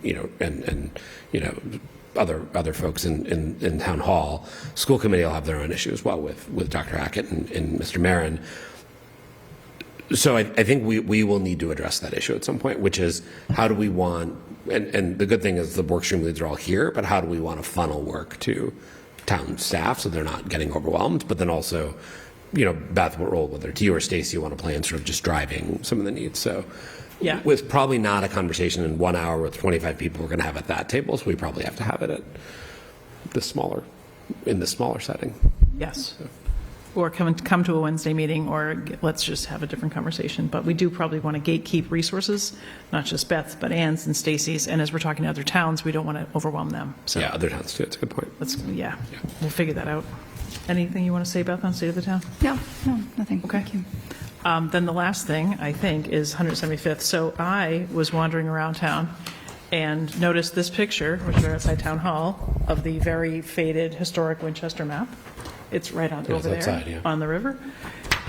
other folks in town hall, school committee will have their own issue as well with Dr. Hackett and Mr. Marin. So I think we will need to address that issue at some point, which is how do we want, and the good thing is the work stream leads are all here, but how do we want to funnel work to town staff so they're not getting overwhelmed, but then also, Beth, what role, whether it's you or Stacy, you want to play in sort of just driving some of the needs. So Yeah. with probably not a conversation in 1 hour with 25 people we're going to have at that table, so we probably have to have it at in the smaller setting. Yes. Or come to a Wednesday meeting, or let's just have a different conversation. But we do probably want to gatekeep resources, not just Beth's, but Ann's and Stacy's. And as we're talking to other towns, we don't want to overwhelm them. So Yeah, other towns too. That's a good point. yeah, we'll figure that out. Anything you want to say, Beth, on State of the Town? No, nothing. Okay. Thank you. Then the last thing, I think, is 175th. So I was wandering around town and noticed this picture, which is outside Town Hall, of the very faded historic Winchester map. It's right on over there outside, yeah. on the river.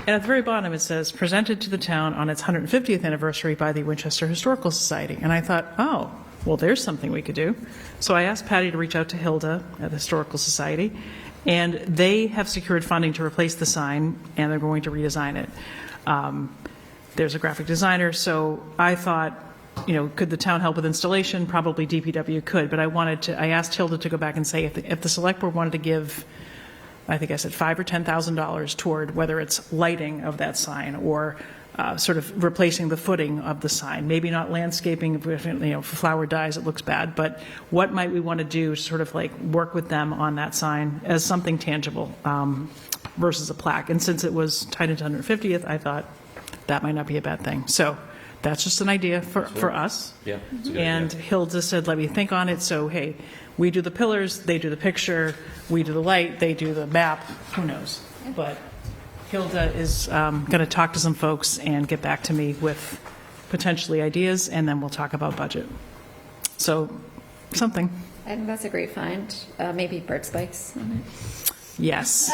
And at the very bottom, it says, presented to the town on its 150th anniversary by the Winchester Historical Society. And I thought, oh, well, there's something we could do. So I asked Patty to reach out to Hilda at the Historical Society, and they have secured funding to replace the sign, and they're going to redesign it. There's a graphic designer, so I thought, could the town help with installation? Probably DPW could, but I asked Hilda to go back and say if the select board wanted to give, I think I said $5,000 or $10,000 toward whether it's lighting of that sign or sort of replacing the footing of the sign. Maybe not landscaping, if flower dies, it looks bad, but what might we want to do to sort of like work with them on that sign as something tangible versus a plaque? And since it was tied into 150th, I thought that might not be a bad thing. So that's just an idea for us. Yeah. And Hilda said, let me think on it. So, hey, we do the pillars, they do the picture, we do the light, they do the map, who knows? But Hilda is going to talk to some folks and get back to me with potentially ideas, and then we'll talk about budget. So, something. I think that's a great find. Maybe bird spikes on it. Yes.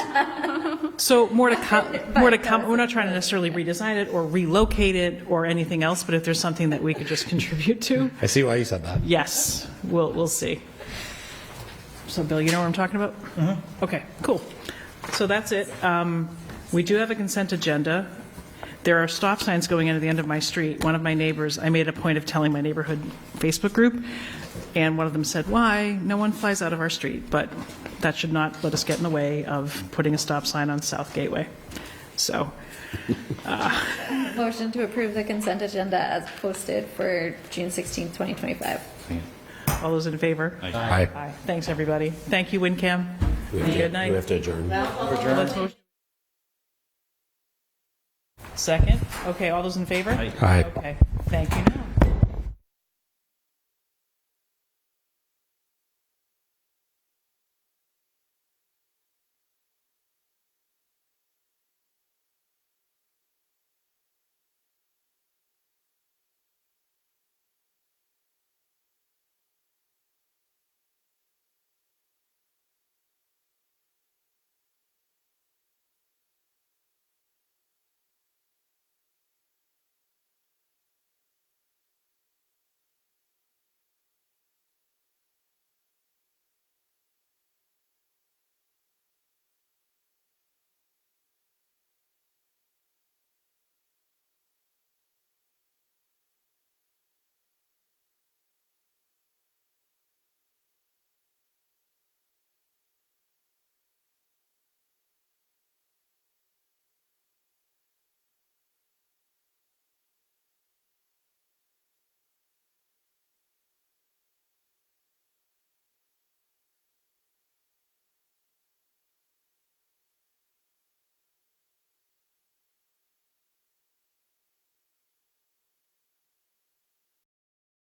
So more to come. More to come. We're not trying to necessarily redesign it or relocate it or anything else, but if there's something that we could just contribute to, I see why you said that. yes, we'll see. So, Bill, you know what I'm talking about? Okay, cool. So that's it. We do have a consent agenda. There are stop signs going in at the end of my street. One of my neighbors, I made a point of telling my neighborhood Facebook group, and one of them said, why? No one flies out of our street. But that should not let us get in the way of putting a stop sign on South Gateway. So. Motion to approve the consent agenda as posted for June 16th, 2025. All those in favor? Aye. Aye. Thanks, everybody. Thank you, WinCam. Good night. We have to adjourn. Let's motion. Second? Okay, all those in favor? Aye. Okay, thank you now.